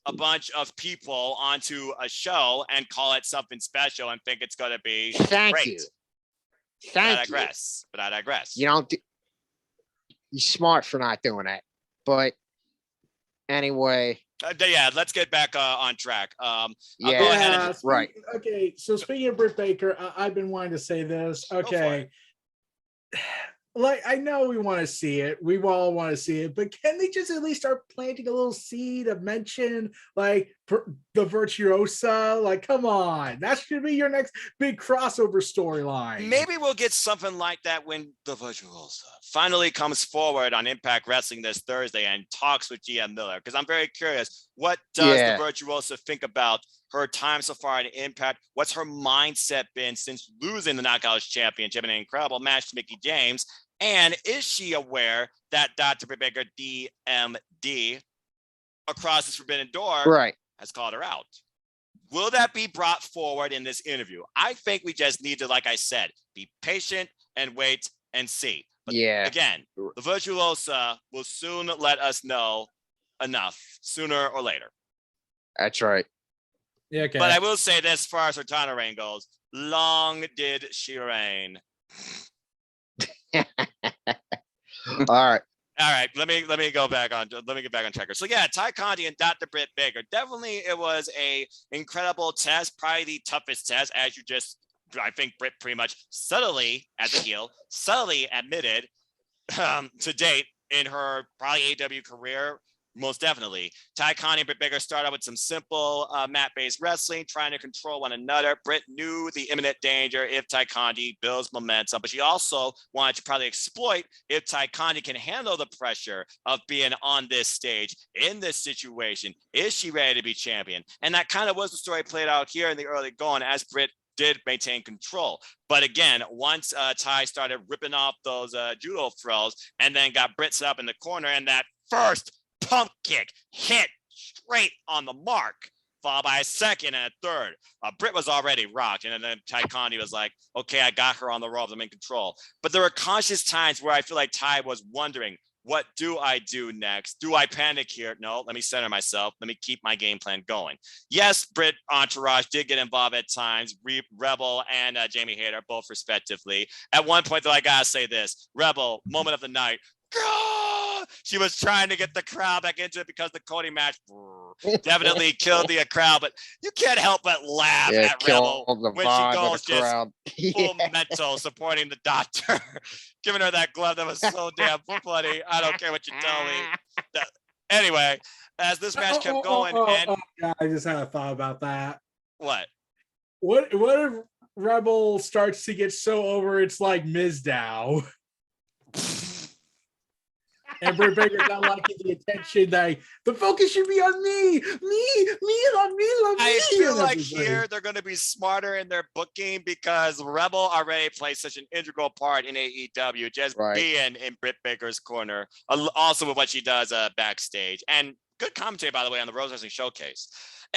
a bunch of people onto a show and call it something special and think it's going to be Thank you. Thank you. But I digress. You don't. You're smart for not doing that. But anyway. Yeah, let's get back on track. Yeah, go ahead and right. Okay, so speaking of Britt Baker, I've been wanting to say this. Okay. Like, I know we want to see it. We all want to see it, but can they just at least start planting a little seed of mention, like the Virtuosa? Like, come on, that should be your next big crossover storyline. Maybe we'll get something like that when the Virtuosa finally comes forward on Impact Wrestling this Thursday and talks with GM Miller. Because I'm very curious, what does the Virtuosa think about her time so far in Impact? What's her mindset been since losing the Knockouts Championship in an incredible match to Mickie James? And is she aware that Dr. Britt Baker, DMD, across this forbidden door, has called her out? Will that be brought forward in this interview? I think we just need to, like I said, be patient and wait and see. But again, the Virtuosa will soon let us know enough, sooner or later. That's right. Yeah, okay. But I will say this, as far as her title reign goes, long did she reign. All right. Let me get back on track. So yeah, Tay Conti and Dr. Britt Baker. Definitely, it was a incredible test, probably the toughest test, as you just, I think Britt pretty much subtly, as a heel, subtly admitted to date in her probably AEW career. Most definitely. Tay Conti and Britt Baker started out with some simple mat-based wrestling, trying to control one another. Britt knew the imminent danger if Tay Conti builds momentum, but she also wanted to probably exploit if Tay Conti can handle the pressure of being on this stage in this situation. Is she ready to be champion? And that kind of was the story played out here in the early going, as Britt did maintain control. But again, once Tay started ripping off those judo throws and then got Britt set up in the corner, and that first pump kick hit straight on the mark, followed by a second and a third. Britt was already rocked, and then Tay Conti was like, okay, I got her on the ropes, I'm in control. But there were conscious times where I feel like Tay was wondering, what do I do next? Do I panic here? No, let me center myself. Let me keep my game plan going. Yes, Britt Entourage did get involved at times. Rebel and Jamie Hayter, both respectively. At one point, though, I gotta say this. Rebel, moment of the night. She was trying to get the crowd back into it because the Cody match definitely killed the crowd, but you can't help but laugh at Rebel when she goes just full mental, supporting the doctor, giving her that glove. That was so damn funny. I don't care what you tell me. Anyway, as this match kept going, God, I just had a thought about that. What if Rebel starts to get so over it's like Mizdow? And Britt Baker's not liking the attention. The focus should be on me, on me. I feel like here they're going to be smarter in their booking, because Rebel already plays such an integral part in AEW, just being in Britt Baker's corner, also with what she does backstage. And good commentary, by the way, on the Rose Wrestling Showcase.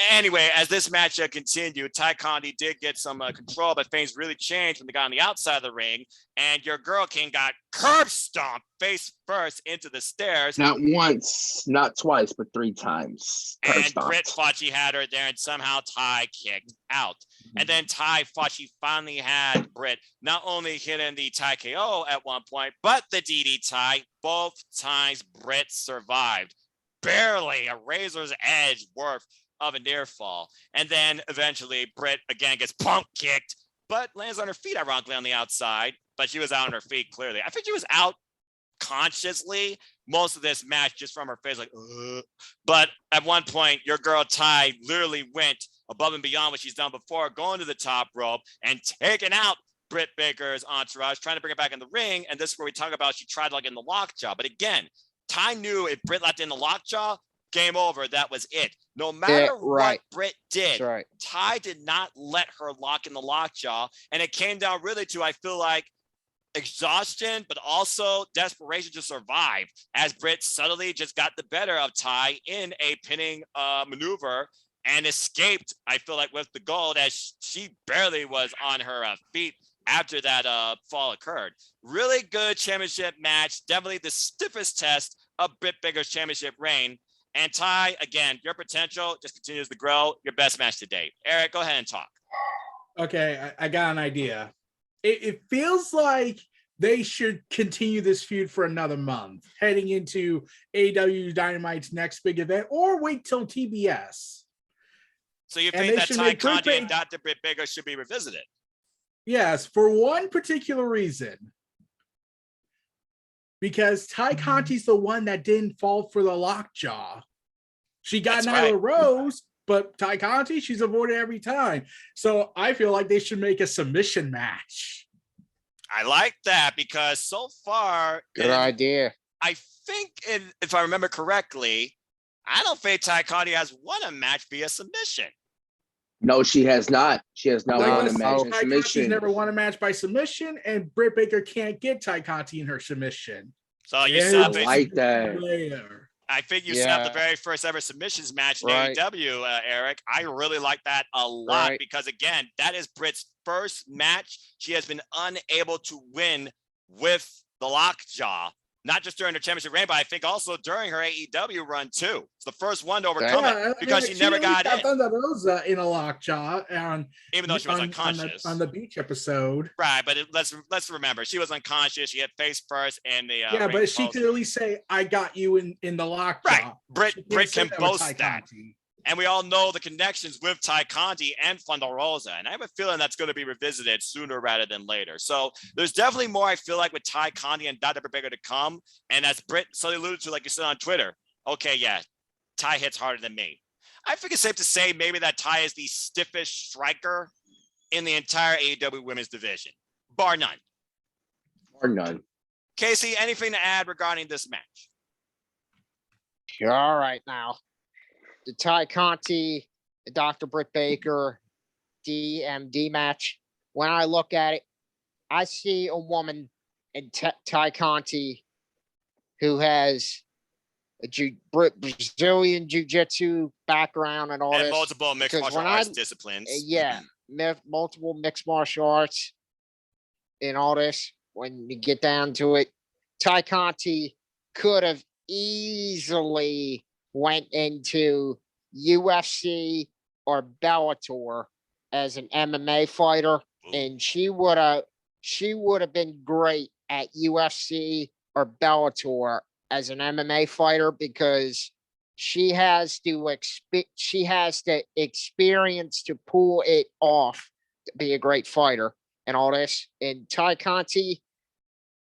Anyway, as this match continued, Tay Conti did get some control, but things really changed when they got on the outside of the ring, and your girl King got curb stomped face first into the stairs. Not once, not twice, but 3 times. And Britt thought she had her there, and somehow Tay kicked out. And then Tay thought she finally had Britt not only hitting the Tay KO at one point, but the DDT. Both times Britt survived. Barely a razor's edge worth of a near fall. And then eventually Britt again gets pump kicked, but lands on her feet, ironically, on the outside. But she was out on her feet, clearly. I think she was out consciously most of this match, just from her face, like, ugh. But at one point, your girl Tay literally went above and beyond what she's done before, going to the top rope and taking out Britt Baker's entourage, trying to bring it back in the ring. And this is where we talk about she tried like in the lockjaw. But again, Tay knew if Britt left in the lockjaw, game over. That was it. No matter what Britt did, Tay did not let her lock in the lockjaw. And it came down really to, I feel like, exhaustion, but also desperation to survive, as Britt subtly just got the better of Tay in a pinning maneuver and escaped, I feel like, with the gold, as she barely was on her feet after that fall occurred. Really good championship match. Definitely the stiffest test of Britt Baker's championship reign. And Tay, again, your potential just continues to grow. Your best match to date. Eric, go ahead and talk. Okay, I got an idea. it feels like they should continue this feud for another month, heading into AEW Dynamite's next big event, or wait till TBS. So you And think they that should Tay make Conti Britt and Dr. Britt Baker should be revisited? Yes, for one particular reason. Because Tay Conti's the one that didn't fall for the lockjaw. She got That's Nyla right. Rose, but Tay Conti, she's avoided every time. So I feel like they should make a submission match. I like that because so far, Good idea. I think, if I remember correctly, I don't think Tay Conti has won a match via submission. No, she has not. She has not Like won I a said, match in Tay Conti's submission. never won a match by submission, and Britt Baker can't get Tay Conti in her submission. So you Yeah, set I up like that. Later. I think you set up the Yeah. very first ever submissions match in Right. AEW, Eric. I really like that a lot Right. because, again, that is Britt's first match. She has been unable to win with the lockjaw, not just during her championship reign, but I think also during her AEW run, too. It's the first one to overcome it because she never got in, Thunder Rosa in a lockjaw even though she was on unconscious. the beach episode. Right, but let's remember, she was unconscious. She hit face first in the Yeah, ring but she post. could at least say, "I got you in the lockjaw." Right. Britt She can't say can that with boast Tay that. Conti. And we all know the connections with Tay Conti and Thunder Rosa. And I have a feeling that's going to be revisited sooner rather than later. So there's definitely more, I feel like, with Tay Conti and Dr. Baker to come. And as Britt so alluded to, like you said on Twitter, okay, yeah, Tay hits harder than me. I think it's safe to say maybe that Tay is the stiffest striker in the entire AEW women's division, bar none. Or none. Casey, anything to add regarding this match? All right, now the Tay Conti, the Dr. Britt Baker DMD match. When I look at it, I see a woman in Tay Conti who has a Brazilian jiu-jitsu background and all And this. multiple mixed because martial when arts I- disciplines. Yeah, multiple mixed martial arts and all this. When you get down to it, Tay Conti could have easily went into UFC or Bellator as an MMA fighter, and she would have been great at UFC or Bellator as an MMA fighter because she has the experience to pull it off to be a great fighter and all this. And Tay Conti,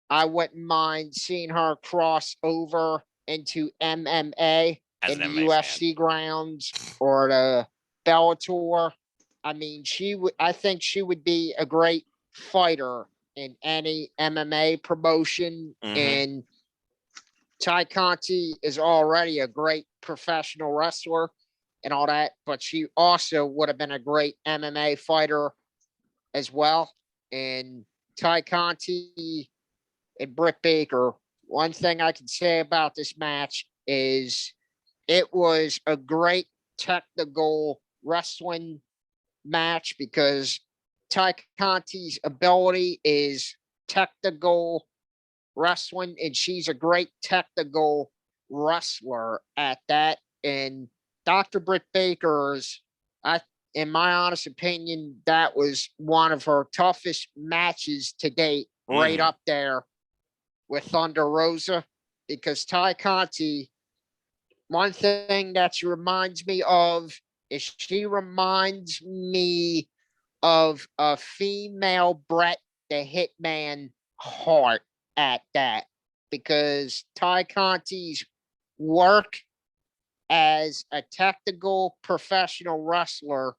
I wouldn't mind seeing her cross over into MMA As in an the MMA UFC grounds or the Bellator. I mean, I think she would be a great fighter in any MMA promotion. Mhm. And Tay Conti is already a great professional wrestler and all that, but she also would have been a great MMA fighter as well. And Tay Conti and Britt Baker, one thing I can say about this match is it was a great technical wrestling match because Tay Conti's ability is technical wrestling, and she's a great technical wrestler at that. And Dr. Britt Baker's, in my honest opinion, that was one of her toughest matches to date, right up there with Thunder Rosa, because Tay Conti, one thing that she reminds me of is she reminds me of a female Bret the Hitman Hart at that, because Tay Conti's work as a technical professional wrestler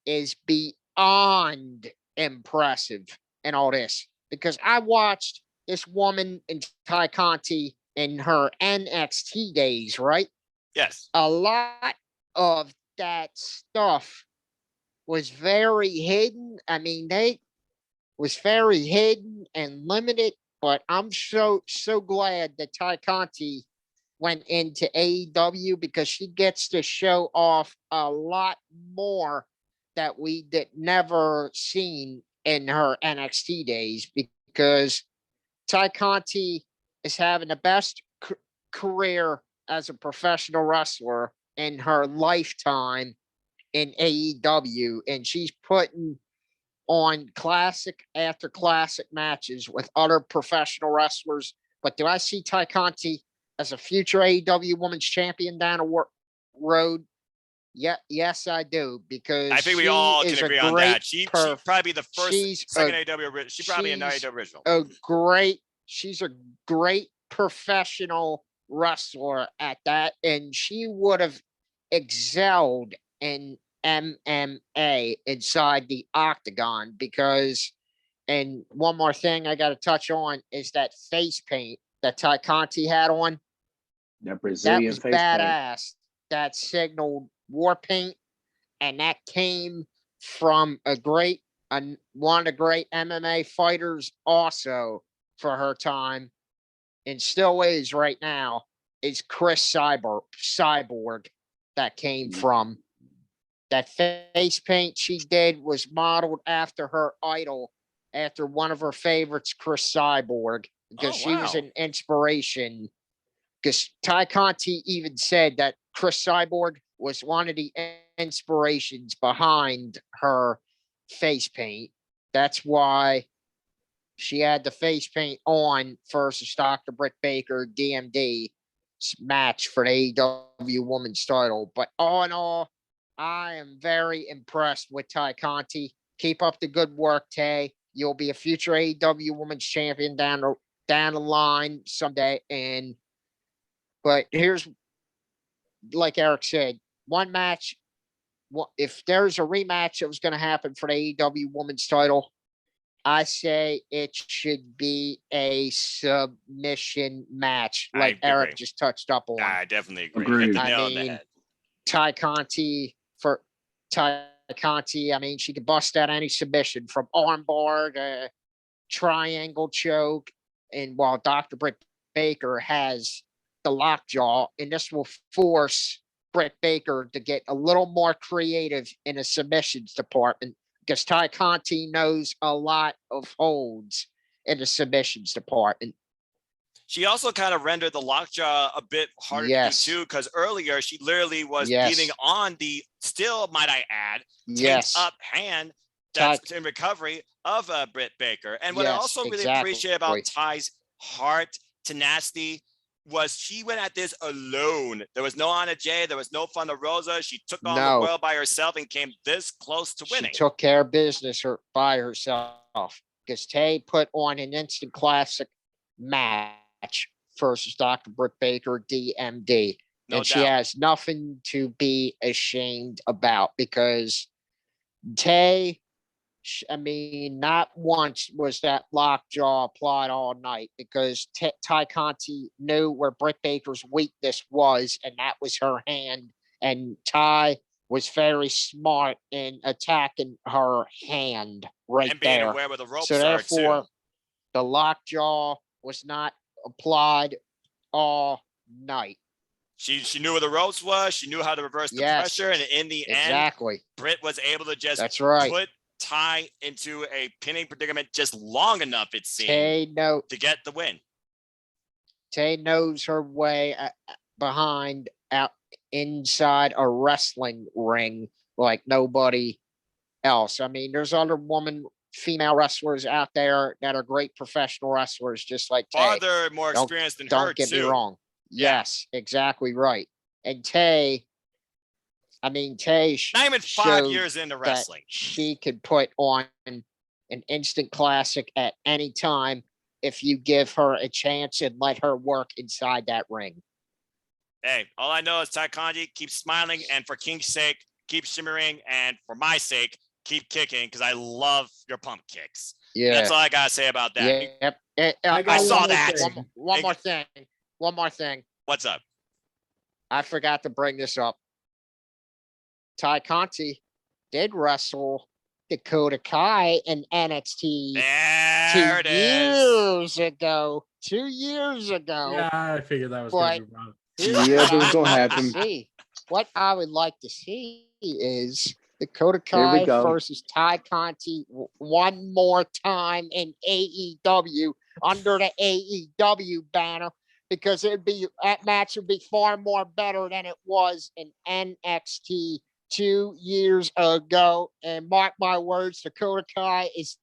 is beyond impressive and all this. Because I watched this woman in Tay Conti in her NXT days, right? Yes. A lot of that stuff was very hidden. I mean, they was very hidden and limited, but I'm so glad that Tay Conti went into AEW because she gets to show off a lot more that we did never seen in her NXT days, because Tay Conti is having the best career as a professional wrestler in her lifetime in AEW, and she's putting on classic after classic matches with other professional wrestlers. But do I see Tay Conti as a future AEW Women's Champion down the road? Yeah, yes, I do, because I think we all can agree on that. She'd probably be the first, second AEW. She's probably an AEW original. She's a great professional wrestler at that, and she would have excelled in MMA inside the octagon because. And one more thing I got to touch on is that face paint that Tay Conti had on. That Brazilian face badass. Paint. That signaled war paint, and that came from one of the great MMA fighters also for her time, and still is right now, is Chris Cyborg. That came from that face paint she did was modeled after her idol. After one of her favorites, Chris Cyborg, because she was an inspiration. Because Tay Conti even said that Chris Cyborg was one of the inspirations behind her face paint. That's why she had the face paint on versus Dr. Britt Baker DMD match for the AEW Women's title. But all in all, I am very impressed with Tay Conti. Keep up the good work, Tay. You'll be a future AEW Women's Champion down the line someday. But here's, like Eric said, one match. If there's a rematch that was going to happen for the AEW Women's title, I say it should be a submission match, like Eric just touched up on. I definitely agree. Hit the nail on the head. Tay Conti, I mean, she could bust out any submission from armbar to triangle choke. And while Dr. Britt Baker has the lockjaw, and this will force Britt Baker to get a little more creative in the submissions department because Tay Conti knows a lot of holds in the submissions department. She also kind of rendered the lockjaw a bit harder to do too, because earlier she literally was beating on the, still might I add, taped up hand that's in recovery of Britt Baker. And what I also really appreciate about Tay's heart, tenacity, was she went at this alone. There was no Anna Jay, there was no Thunder Rosa. She took on the world by herself and came this close to winning. She took care of business by herself because Tay put on an instant classic match versus Dr. Britt Baker DMD. And she has nothing to be ashamed about because Tay, I mean, not once was that lockjaw applied all night because Tay Conti knew where Britt Baker's weakness was, and that was her hand. And Tay was very smart in attacking her hand right and being there. aware where the ropes so therefore, the lockjaw was not applied all night. She knew where the ropes was. She knew how to reverse the pressure, and in the end, Britt was able to just put Tay into a pinning predicament just long enough, it seemed, to get the win. Tay knows her way behind out inside a wrestling ring like nobody else. I mean, there's other female wrestlers out there that are great professional wrestlers, just like Tay. Farther more experienced than her, Don't get me wrong. Yes, exactly right. And Tay, I mean, Tay, not even 5 years into wrestling, she could put on an instant classic at any time if you give her a chance and let her work inside that ring. Hey, all I know is Tay Conti, keep smiling, and for King's sake, keep shimmering, and for my sake, keep kicking, because I love your pump kicks. Yeah. That's all I got to say about that. Yep. I saw that. One more thing. What's up? I forgot to bring this up. Tay Conti did wrestle Dakota Kai in NXT there 2 years ago. 2 years ago. Yeah, I figured that was going to be wrong. Yeah, it was going to happen. What I would like to see is Dakota Kai versus Tay Conti one more time in AEW under the AEW banner, because that match would be far more better than it was in NXT 2 years ago. And mark my words, Dakota Kai is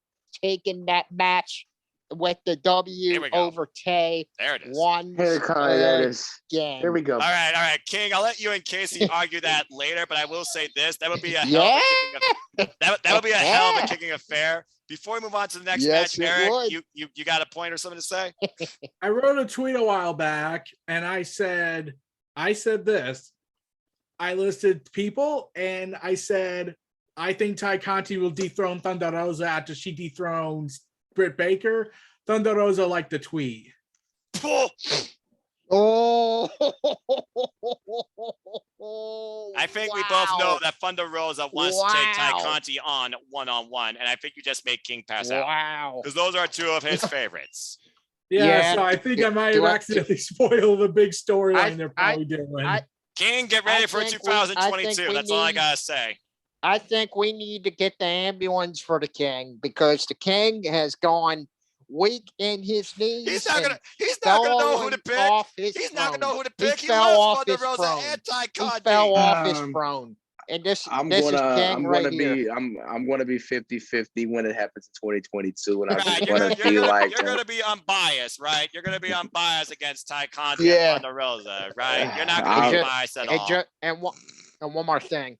taking that match with the W over Tay. There it is. Here, Kai, there it is. Here we go. All right, King. I'll let you and Casey argue that later, but I will say this: that would be a hell Yeah. of a kicking that would be a hell of a kicking affair. Before we move on to the next match, Eric, you got a point or something to say? I wrote a tweet a while back, and I said this. I listed people, and I said I think Tay Conti will dethrone Thunder Rosa after she dethrones Britt Baker. Thunder Rosa liked the tweet. Oh, I think we both know that Thunder Rosa wants to take Tay Conti on one-on-one, and I think you just made King pass out. Wow. Because those are two of his favorites. Yeah, so I think I might have accidentally spoiled the big storyline they're probably doing. King, get ready for 2022. That's all I gotta say. I think we need to get the ambulance for the King because the King has gone weak in his knees. He's not gonna know who to pick. He's not gonna know who to pick. He loves Thunder Rosa and Tay Conti. He fell off his throne. And this is King right here. I'm gonna be 50-50 when it happens in 2022. And you're gonna be unbiased, right? You're gonna be unbiased against Tay Conti and Thunder Rosa, right? You're not gonna be biased at all. And one more thing.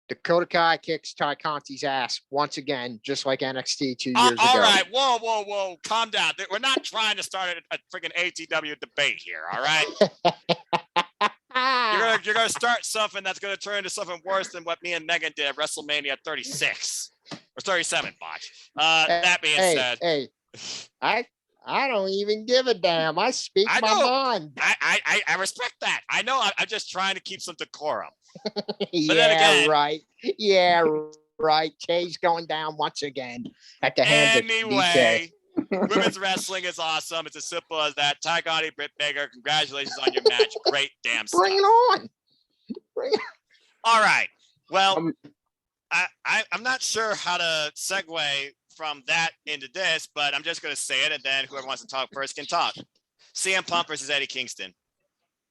Dakota Kai kicks Tay Conti's ass once again, just like NXT 2 years ago. All right, whoa, calm down. We're not trying to start a freaking ATW debate here, all right? You're gonna start something that's gonna turn into something worse than what me and Megan did at WrestleMania 36 or 37. Botch. That being said, I don't even give a damn. I speak my mind. I respect that. I know. I'm just trying to keep some decorum. Yeah, right. Tay's going down once again at the hands of DK. Women's wrestling is awesome. It's as simple as that. Tay Conti, Britt Baker, congratulations on your match. Great damn stuff. Bring it on. All right. Well, I'm not sure how to segue from that into this, but I'm just going to say it, and then whoever wants to talk first can talk. CM Punk versus Eddie Kingston.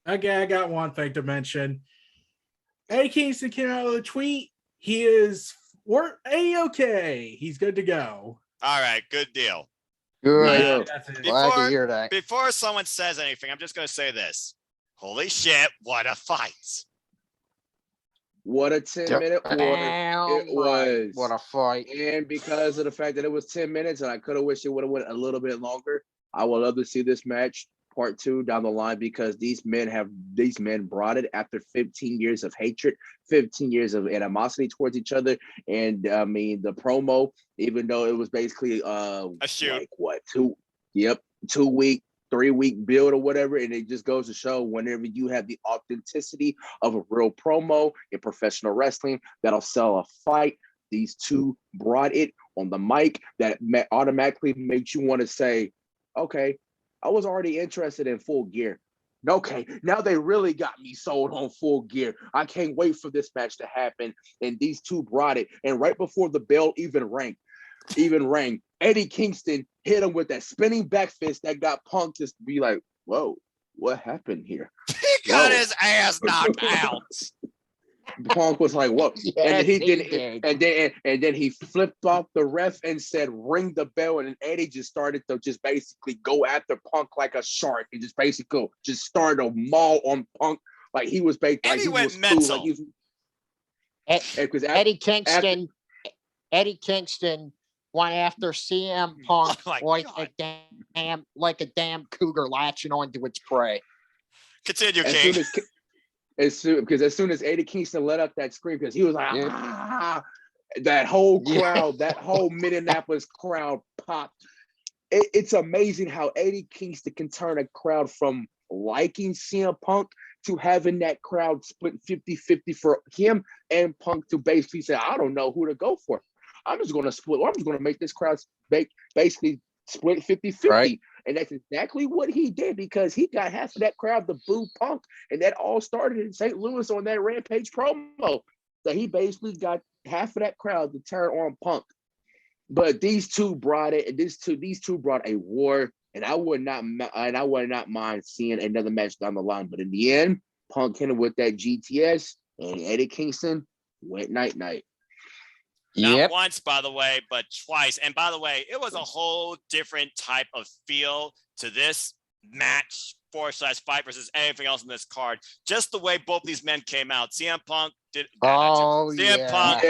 Okay, I got one thing to mention. Eddie Kingston came out with a tweet. He is A-okay. He's good to go. All right, good deal. Good. Glad to hear that. Before someone says anything, I'm just going to say this. Holy shit, what a fight. What a 10-minute war it was. What a fight. And because of the fact that it was 10 minutes and I could have wished it would have went a little bit longer, I would love to see this match part 2 down the line because these men brought it after 15 years of hatred, 15 years of animosity towards each other. And I mean, the promo, even though it was basically a shoot, like 2-week, 3-week build or whatever, and it just goes to show whenever you have the authenticity of a real promo in professional wrestling that'll sell a fight. These two brought it on the mic that automatically makes you want to say, okay, I was already interested in Full Gear. Okay, now they really got me sold on Full Gear. I can't wait for this match to happen. And these two brought it. And right before the bell even rang, Eddie Kingston hit him with that spinning back fist that got Punk just to be like, whoa, what happened here? He got his ass knocked out. Punk was like, "What?" Yes, and then he flipped off the ref and said, "Ring the bell." And then Eddie just started to just basically go after Punk like a shark and just basically just started a maul on Punk like he was basically. And like he went was mental. Cool. Like Eddie Kingston went after CM Punk like a damn cougar latching onto its prey. Continue, King. Because as soon as Eddie Kingston let up that scream, because he was like, that whole crowd, that whole Minneapolis crowd popped. It's amazing how Eddie Kingston can turn a crowd from liking CM Punk to having that crowd split 50-50 for him and Punk to basically say, I don't know who to go for. I'm just going to make this crowd basically split 50-50. Right. And that's exactly what he did because he got half of that crowd to boo Punk. And that all started in St. Louis on that Rampage promo. So he basically got half of that crowd to turn on Punk. But these two brought it. These two brought a war. And I would not mind seeing another match down the line. But in the end, Punk hit him with that GTS and Eddie Kingston Went night. Not once, by the way, but twice. And by the way, it was a whole different type of feel to this match, 4/5 versus anything else in this card. Just the way both these men came out. CM Punk did. CM Punk.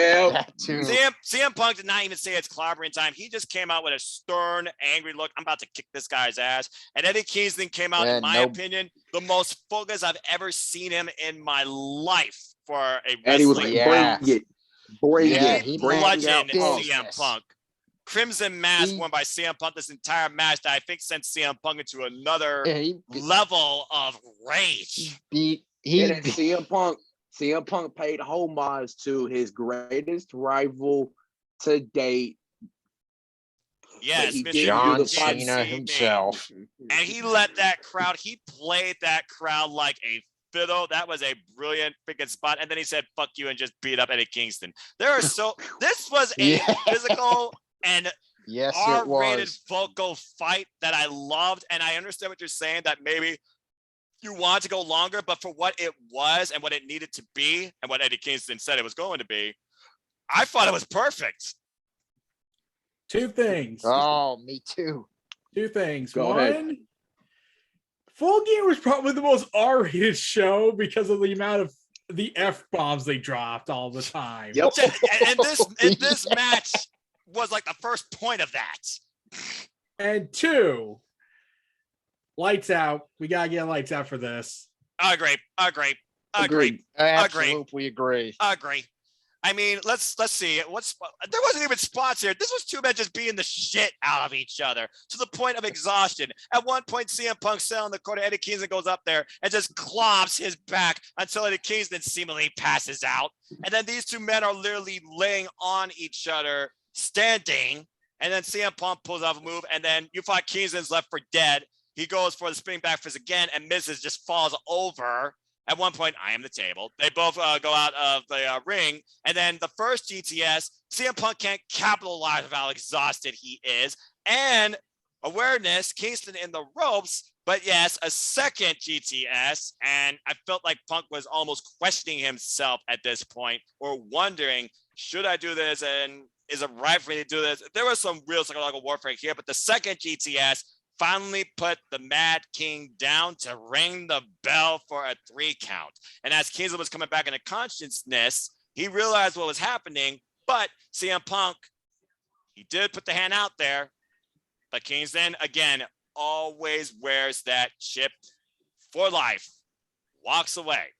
CM Punk did not even say it's clobbering time. He just came out with a stern, angry look. I'm about to kick this guy's ass. And Eddie Kingston came out, in my opinion, the most focused I've ever seen him in my life for a wrestling. And he was like, bring it. He bludgeoned CM Punk. Crimson Mask won by CM Punk this entire match that I think sent CM Punk into another level of rage. CM Punk paid homage to his greatest rival to date. Yes, Mr. John Cena himself. And he let that crowd, he played that crowd like a fiddle. That was a brilliant freaking spot. And then he said, fuck you, and just beat up Eddie Kingston. This was a physical and R-rated vocal fight that I loved. And I understand what you're saying, that maybe you want to go longer, but for what it was and what it needed to be and what Eddie Kingston said it was going to be, I thought it was perfect. Two things. Oh, me too. Two things. Go ahead. Full Gear was probably the most R-rated show because of the amount of the F-bombs they dropped all the time. Yep. And this match was like the first point of that. And two, lights out. We gotta get lights out for this. Agree. Absolutely agree. I mean, let's see. There wasn't even spots here. This was two men just beating the shit out of each other to the point of exhaustion. At one point, CM Punk sat on the corner. Eddie Kingston goes up there and just clobs his back until Eddie Kingston seemingly passes out. And then these two men are literally laying on each other, standing. And then CM Punk pulls off a move, and then you thought Kingston's left for dead. He goes for the spinning back fist again, and misses, just falls over. At one point, I am the table. They both go out of the ring. And then the first GTS, CM Punk can't capitalize on how exhausted he is. And awareness, Kingston in the ropes. But yes, a second GTS. And I felt like Punk was almost questioning himself at this point, or wondering, should I do this? And is it right for me to do this? There was some real psychological warfare here. But the second GTS finally put the Mad King down to ring the bell for a 3 count. And as Kingston was coming back into consciousness, he realized what was happening, but CM Punk, he did put the hand out there, but Kingston, again, always wears that chip for life, walks away.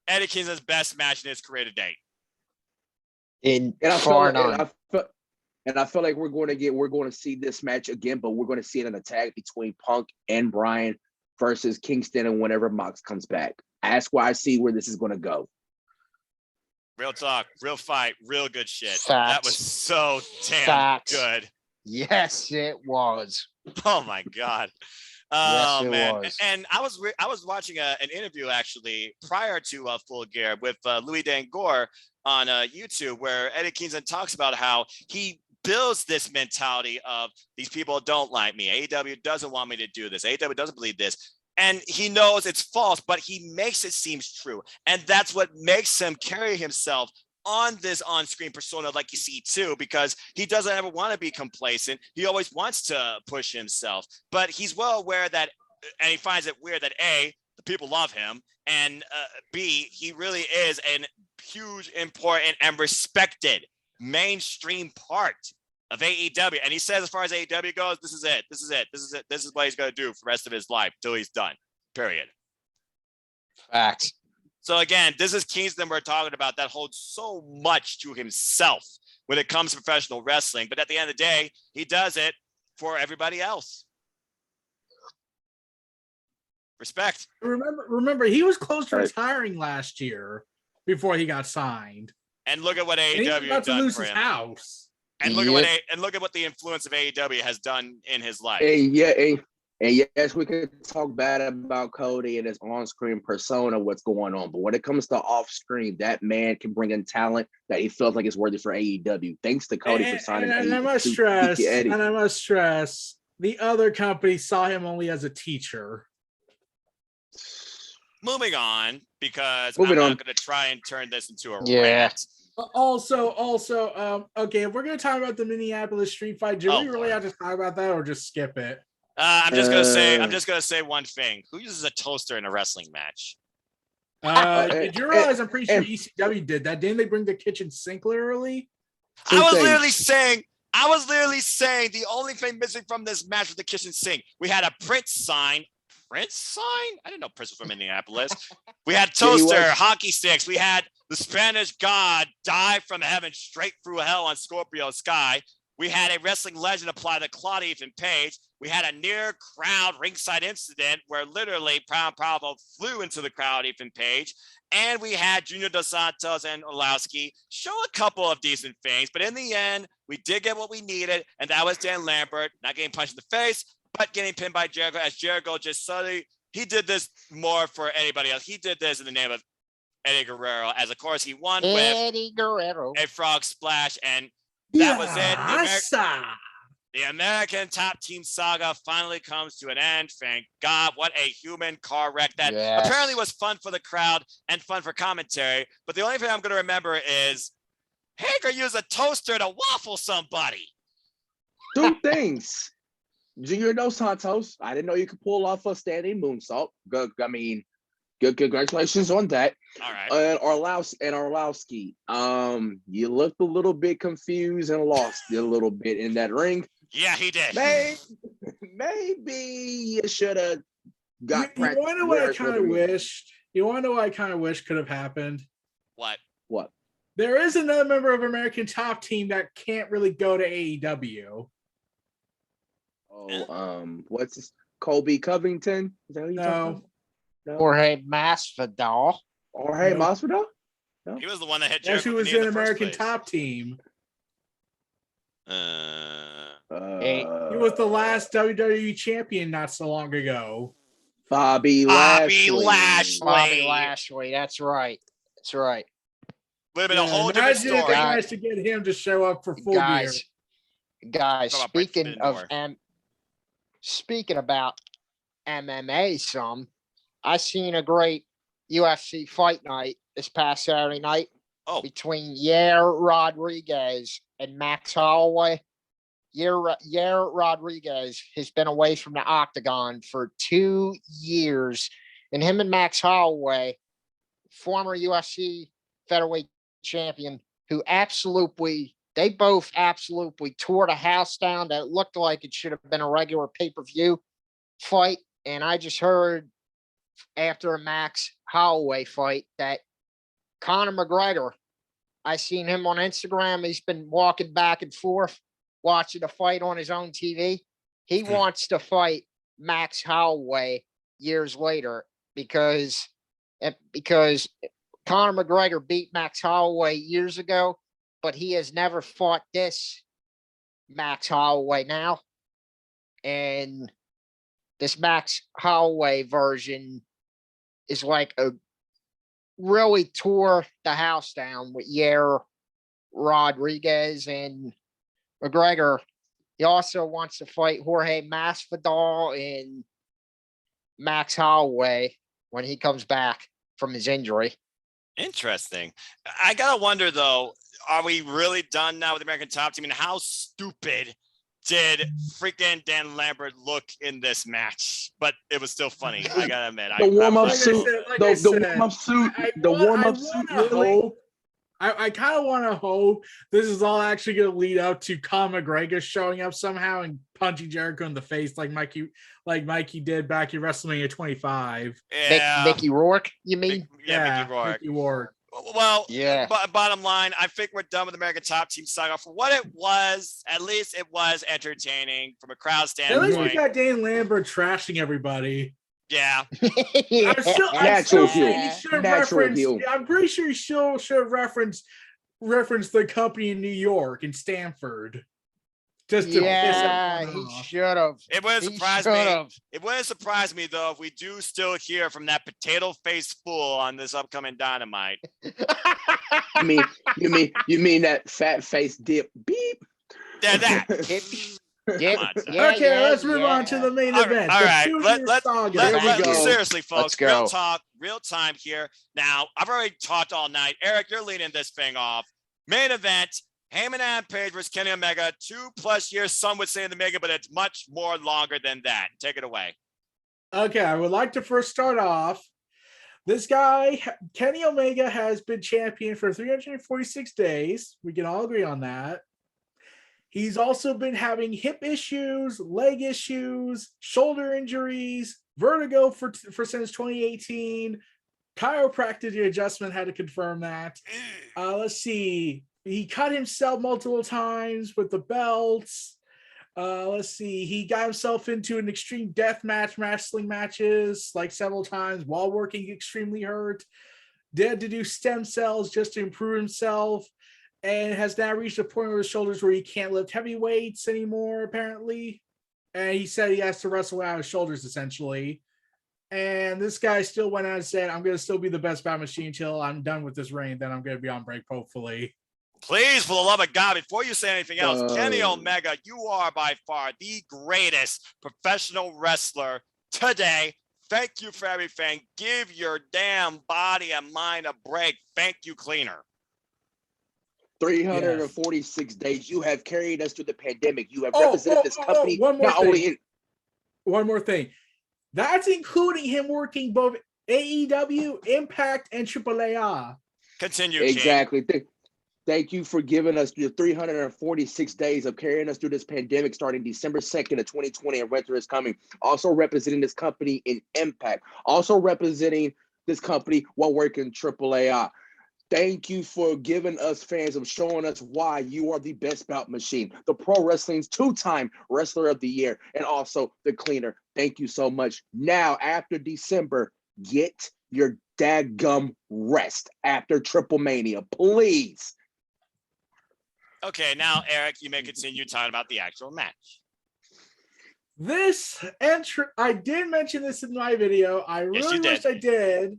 Eddie Kingston's best match in his career to date. And I feel like we're going to see this match again, but we're going to see it in a tag between Punk and Bryan versus Kingston and whenever Mox comes back. That's why I see where this is going to go. Real talk, real fight, real good shit. Facts. That was so damn good. Yes, it was. Oh my God. Yes, Oh it man. was. And I was watching an interview actually prior to Full Gear with Louis Dangor on YouTube, where Eddie Kingston talks about how he builds this mentality of these people don't like me. AEW doesn't want me to do this. AEW doesn't believe this. And he knows it's false, but he makes it seem true. And that's what makes him carry himself on this on-screen persona like you see too, because he doesn't ever want to be complacent. He always wants to push himself, but he's well aware that, and he finds it weird that A, the people love him, and B, he really is an huge, important, and respected mainstream part of AEW. And he says, as far as AEW goes, this is it. This is what he's going to do for the rest of his life till he's done, period. Facts. So again, this is Kingston we're talking about that holds so much to himself when it comes to professional wrestling. But at the end of the day, he does it for everybody else. Respect. Remember, he was close to retiring last year before he got signed. And look at what AEW has done to lose for his him. house. And look at what the influence of AEW has done in his life. And yes, we could talk bad about Cody and his on-screen persona, what's going on. But when it comes to off-screen, that man can bring in talent that he feels like is worthy for AEW. Thanks to Cody for signing. And I must stress, the other company saw him only as a teacher. moving on, because Moving I'm on. not going to try and turn this into a Yeah. rant. Also, okay, if we're gonna talk about the Minneapolis street fight, do we really have to talk about that or just skip it? I'm just gonna say one thing. Who uses a toaster in a wrestling match? Did you realize I'm pretty sure ECW did that? Didn't they bring the kitchen sink literally? I was literally saying the only thing missing from this match was the kitchen sink. We had a Prince sign. Prince sign? I didn't know Prince was from Minneapolis. We had toaster, hockey sticks. We had the Spanish god dive from heaven straight through hell on Scorpio Sky. We had a wrestling legend apply to Claudia Ethan Page. We had a near crowd ringside incident where literally Bravo flew into the crowd, Ethan Page. And we had Junior Dos Santos and Orlowski show a couple of decent things. But in the end, we did get what we needed. And that was Dan Lambert not getting punched in the face, but getting pinned by Jericho, as Jericho just suddenly, he did this more for anybody else. He did this in the name of Eddie Guerrero, as of course he won with Eddie Guerrero, a frog splash, and that was it. The American Top Team saga finally comes to an end. Thank God. What a human car wreck that apparently was fun for the crowd and fun for commentary. But the only thing I'm going to remember is Hager used a toaster to waffle somebody. 2 things. Junior Dos Santos, I didn't know you could pull off a standing moonsault. Good, I mean, good. Congratulations on that. All right. And Orlowski, you looked a little bit confused and lost a little bit in that ring. Yeah, he did. Maybe you should have got practice. You want to know what I kind of wished? You want to know what I kind of wish could have happened? What? There is another member of American Top Team that can't really go to AEW. Oh, what's this? Colby Covington? Is that who you're talking about? No. Jorge Masvidal. Masvidal? No. He was the one that hit Jericho. Yes, he was in American Top Team. He was the last WWE champion not so long ago. Bobby Lashley. That's right. Would have been a whole different story. Nice to get him to show up for Full Gear. Guys, speaking about MMA, I seen a great UFC fight night this past Saturday night between Yair Rodriguez and Max Holloway. Yair Rodriguez has been away from the octagon for 2 years, and him and Max Holloway, former UFC featherweight champion, who they both absolutely tore the house down. That looked like it should have been a regular pay-per-view fight. And I just heard after a Max Holloway fight that Conor McGregor, I seen him on Instagram. He's been walking back and forth, watching the fight on his own TV. He wants to fight Max Holloway years later because Conor McGregor beat Max Holloway years ago, but he has never fought this Max Holloway now. And this Max Holloway version is like a really tore the house down with Yair Rodriguez and McGregor. He also wants to fight Jorge Masvidal and Max Holloway when he comes back from his injury. Interesting. I gotta wonder though, are we really done now with the American Top Team? And how stupid did freaking Dan Lambert look in this match? But it was still funny. I gotta admit. The warm-up suit. The warm-up suit. I kind of want to hope this is all actually going to lead up to Conor McGregor showing up somehow and punching Jericho in the face like Mikey did back in WrestleMania 25. Yeah. Mickey Rourke, you mean? Mickey Rourke. Well, yeah. Bottom line, I think we're done with American Top Team saga. For what it was, at least it was entertaining from a crowd standpoint. At least we got Dan Lambert trashing everybody. Yeah. Natural heel. I'm pretty sure he should have referenced the company in New York in Stanford. Just to he should have. It wouldn't surprise me. It wouldn't surprise me though if we do still hear from that potato faced fool on this upcoming Dynamite. You mean that fat face dip beep? Yeah, that. Yeah, Come on, Zach. yeah, Okay, yeah, let's move on to yeah. the main All event. right, the all right. two-year saga. There we go. Seriously, Let's folks, go. real talk, real time here. Now, I've already talked all night. Eric, you're leading this thing off. Main event, Heyman and Page versus Kenny Omega. 2+ years, some would say in the Omega, but it's much more longer than that. Take it away. Okay, I would like to first start off. This guy, Kenny Omega, has been champion for 346 days. We can all agree on that. He's also been having hip issues, leg issues, shoulder injuries, vertigo for since 2018. Chiropractic adjustment had to confirm that. Let's see. He cut himself multiple times with the belts. Let's see. He got himself into an extreme death match, wrestling matches, like several times while working extremely hurt. Had to do stem cells just to improve himself, and has now reached a point with his shoulders where he can't lift heavy weights anymore, apparently. And he said he has to wrestle out his shoulders, essentially. And this guy still went out and said, I'm going to still be the best bat machine until I'm done with this reign. Then I'm going to be on break, hopefully. Please, for the love of God, before you say anything else, Kenny Omega, you are by far the greatest professional wrestler today. Thank you for everything. Give your damn body and mind a break. Thank you, Cleaner. 346 days. You have carried us through the pandemic. You have represented this company. One more not thing. only in One more thing. That's including him working both AEW, Impact, and AAA. Continue, exactly. Thank you for giving us your 346 days of carrying us through this pandemic starting December 2nd of 2020 and Winter is Coming. Also representing this company in Impact. Also representing this company while working AAA. Thank you for giving us fans of showing us why you are the best bout machine, the pro wrestling's 2-time wrestler of the year, and also the Cleaner. Thank you so much. Now, after December, get your daggum rest after Triple Mania, please. Okay, now, Eric, you may continue talking about the actual match. This entry, I did mention this in my video. I really wish I did.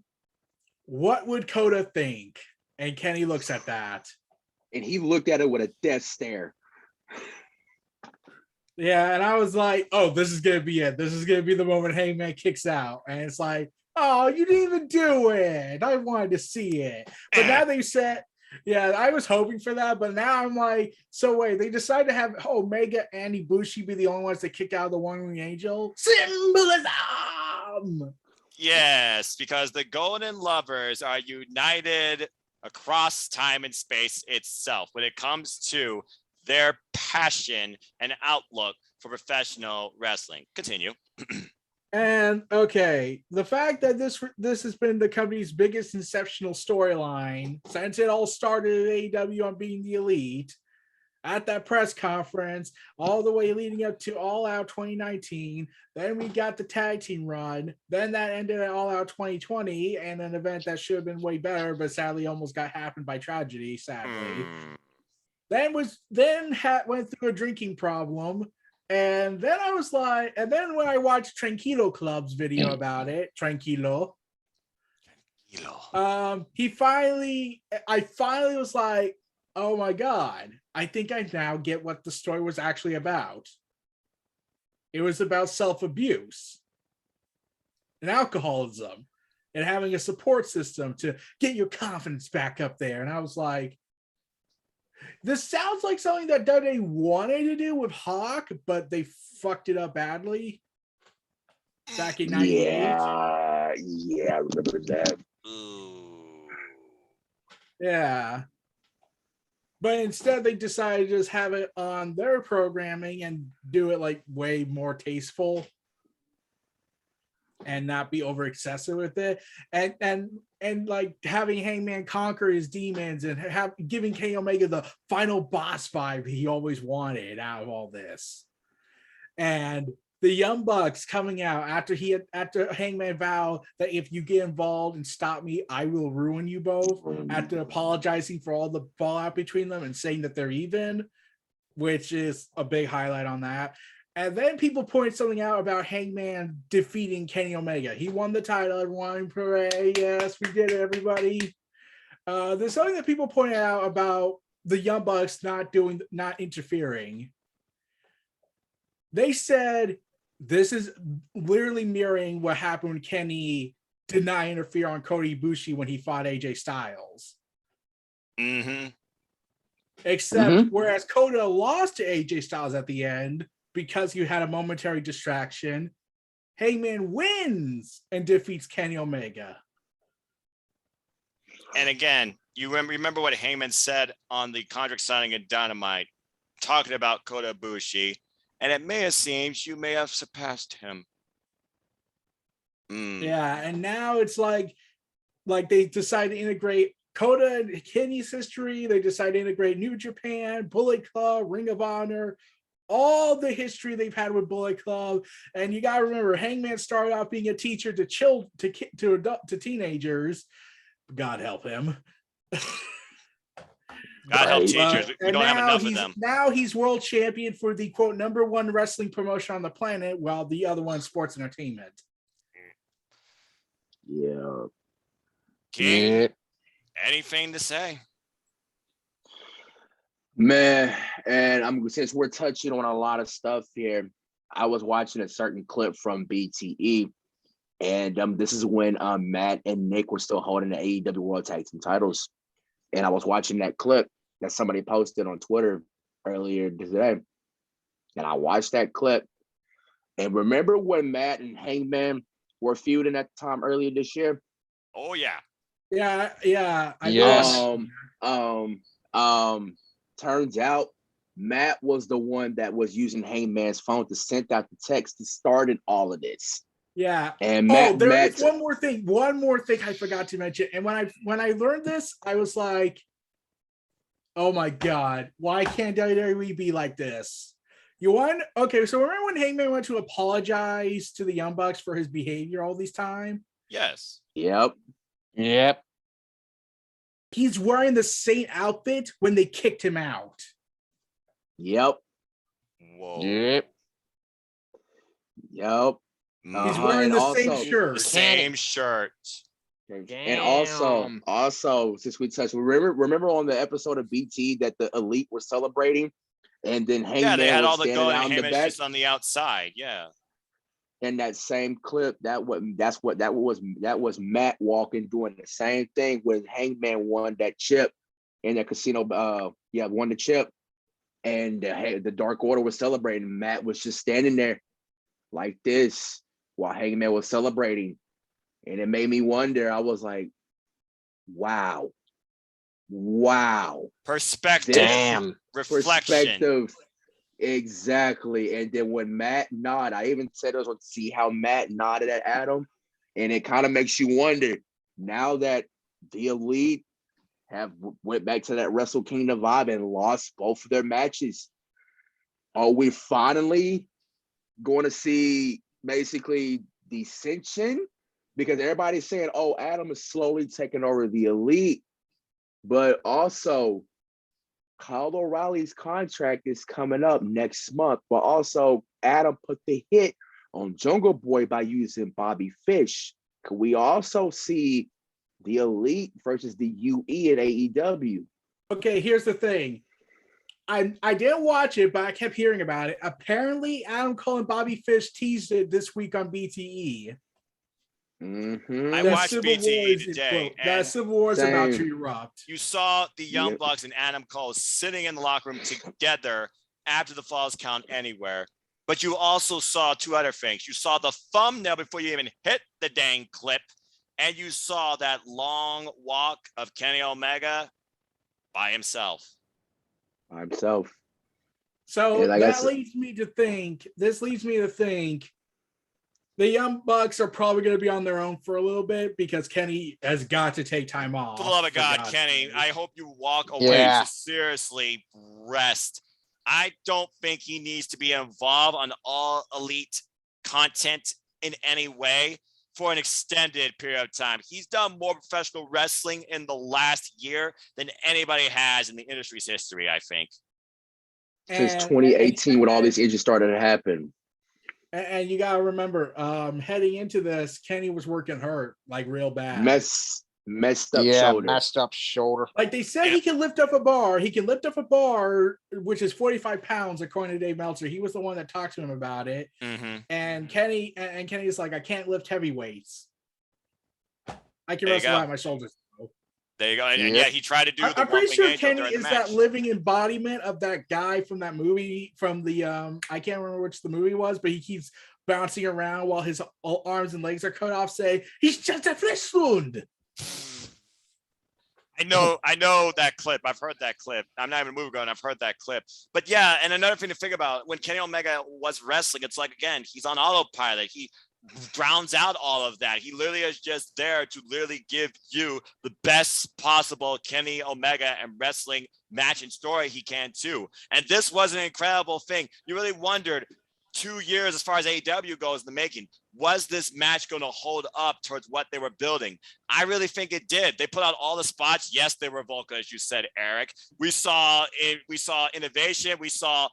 What would Coda think? And Kenny looks at that. And he looked at it with a death stare. Yeah, and I was like, oh, this is going to be it. This is going to be the moment Hangman kicks out. And it's like, oh, you didn't even do it. I wanted to see it. But now they said, yeah, I was hoping for that. But now I'm like, so wait, they decided to have Omega and Ibushi be the only ones that kick out the One Wing Angel? Symbolism! Yes, because the Golden Lovers are united across time and space itself when it comes to their passion and outlook for professional wrestling. Continue. And okay, the fact that this has been the company's biggest inceptional storyline since it all started at AEW on being the elite, at that press conference, all the way leading up to All Out 2019. Then we got the tag team run. Then that ended at All Out 2020, and an event that should have been way better, but sadly almost got happened by tragedy, sadly. Then went through a drinking problem. And then I was like, and then when I watched Tranquilo Club's video about it, Tranquilo. I finally was like, oh my God, I think I now get what the story was actually about. It was about self-abuse and alcoholism and having a support system to get your confidence back up there. And I was like, this sounds like something that WWE wanted to do with Hawk, but they fucked it up badly back in 98. Yeah, I remember that. Yeah. But instead, they decided to just have it on their programming and do it like way more tasteful and not be over excessive with it. And like having Hangman conquer his demons and giving Kenny Omega the final boss vibe he always wanted out of all this. And the Young Bucks coming out after Hangman vowed that if you get involved and stop me, I will ruin you both, after apologizing for all the fallout between them and saying that they're even, which is a big highlight on that. And then people pointed something out about Hangman defeating Kenny Omega. He won the title, everyone. Hooray. Yes, we did it, everybody. There's something that people pointed out about the Young Bucks not interfering. they said this is literally mirroring what happened when Kenny did not interfere on Kota Ibushi when he fought AJ Styles. Mm-hmm. Except whereas Kota lost to AJ Styles at the end because he had a momentary distraction, Hangman wins and defeats Kenny Omega. And again, you remember what Heyman said on the contract signing in Dynamite, talking about Kota Ibushi, and it may have seemed you may have surpassed him. Yeah, and now it's like they decide to integrate Kota and Kenny's history. They decide to integrate New Japan, Bullet Club, Ring of Honor, all the history they've had with Bullet Club. And you got to remember, Hangman started out being a teacher to teenagers. God help him. God help teachers. We don't have enough of them. Now he's world champion for the quote #1 wrestling promotion on the planet, while the other one sports entertainment. Yeah. King, anything to say? Man, and since we're touching on a lot of stuff here, I was watching a certain clip from BTE, and this is when Matt and Nick were still holding the AEW World Tag Team titles. And I was watching that clip that somebody posted on Twitter earlier today. And I watched that clip. And remember when Matt and Hangman were feuding at the time earlier this year? Oh, yeah. Yeah. Turns out Matt was the one that was using Hangman's phone to send out the text that started all of this. Yeah. And is one more thing I forgot to mention. And when I learned this, I was like, oh my God, why can't WWE be like this? So remember when Hangman went to apologize to the Young Bucks for his behavior all this time? Yes. Yep. He's wearing the same outfit when they kicked him out. Yep. Whoa. Yep. He's wearing the same shirt. The same shirt. And also, since we touched, remember on the episode of BT that the Elite were celebrating, and then Hangman they had was all the going on the back just on the outside. Yeah. In that same clip, that was Matt walking doing the same thing when Hangman won that chip in the casino. Won the chip, and the Dark Order was celebrating. Matt was just standing there like this while Hangman was celebrating, and it made me wonder. I was like, wow, perspective, damn, reflection. Exactly. And then when Matt nodded, I even said I was going to see how Matt nodded at Adam, and it kind of makes you wonder now that the Elite have went back to that Wrestle Kingdom vibe and lost both of their matches. Are we finally going to see basically dissension? Because everybody's saying, oh, Adam is slowly taking over the Elite, but also Kyle O'Reilly's contract is coming up next month, but also Adam put the hit on Jungle Boy by using Bobby Fish. Could we also see the Elite versus the UE at AEW? Okay, here's the thing. I didn't watch it, but I kept hearing about it. Apparently, Adam Cole and Bobby Fish teased it this week on BTE. I watched BTE today. That Civil War is about to erupt. You saw the Young Bucks and Adam Cole sitting in the locker room together after the Falls Count Anywhere. But you also saw two other things. You saw the thumbnail before you even hit the dang clip, and you saw that long walk of Kenny Omega by himself. So that leads me to think. The Young Bucks are probably going to be on their own for a little bit because Kenny has got to take time off. For the love of God, Kenny, I hope you walk away to seriously rest. I don't think he needs to be involved on all Elite content in any way for an extended period of time. He's done more professional wrestling in the last year than anybody has in the industry's history, I think. Since 2018, when all these injuries started to happen. And you gotta remember, heading into this, Kenny was working hurt like real bad. Messed up shoulder. Messed up shoulder. Like they said, he can lift up a bar. He can lift up a bar, which is 45 pounds, according to Dave Meltzer. He was the one that talked to him about it. Mm-hmm. And Kenny is like, I can't lift heavy weights. I can There you wrestle go. out my shoulders. There you go. And yeah, he tried to do the I'm pretty rolling sure angel Kenny during the is match. that living embodiment of that guy from that movie from the I can't remember which the movie was, but he keeps bouncing around while his arms and legs are cut off, saying he's just a flesh wound. I know that clip. I've heard that clip. I'm not even a movie going. I've heard that clip. But yeah, and another thing to think about, when Kenny Omega was wrestling, it's like, again, he's on autopilot. He drowns out all of that. He literally is just there to literally give you the best possible Kenny Omega and wrestling match and story he can too. And this was an incredible thing. You really wondered, 2 years as far as AEW goes in the making, was this match going to hold up towards what they were building? I really think it did. They put out all the spots. Yes, they were vocal, as you said, Eric. We saw innovation. We saw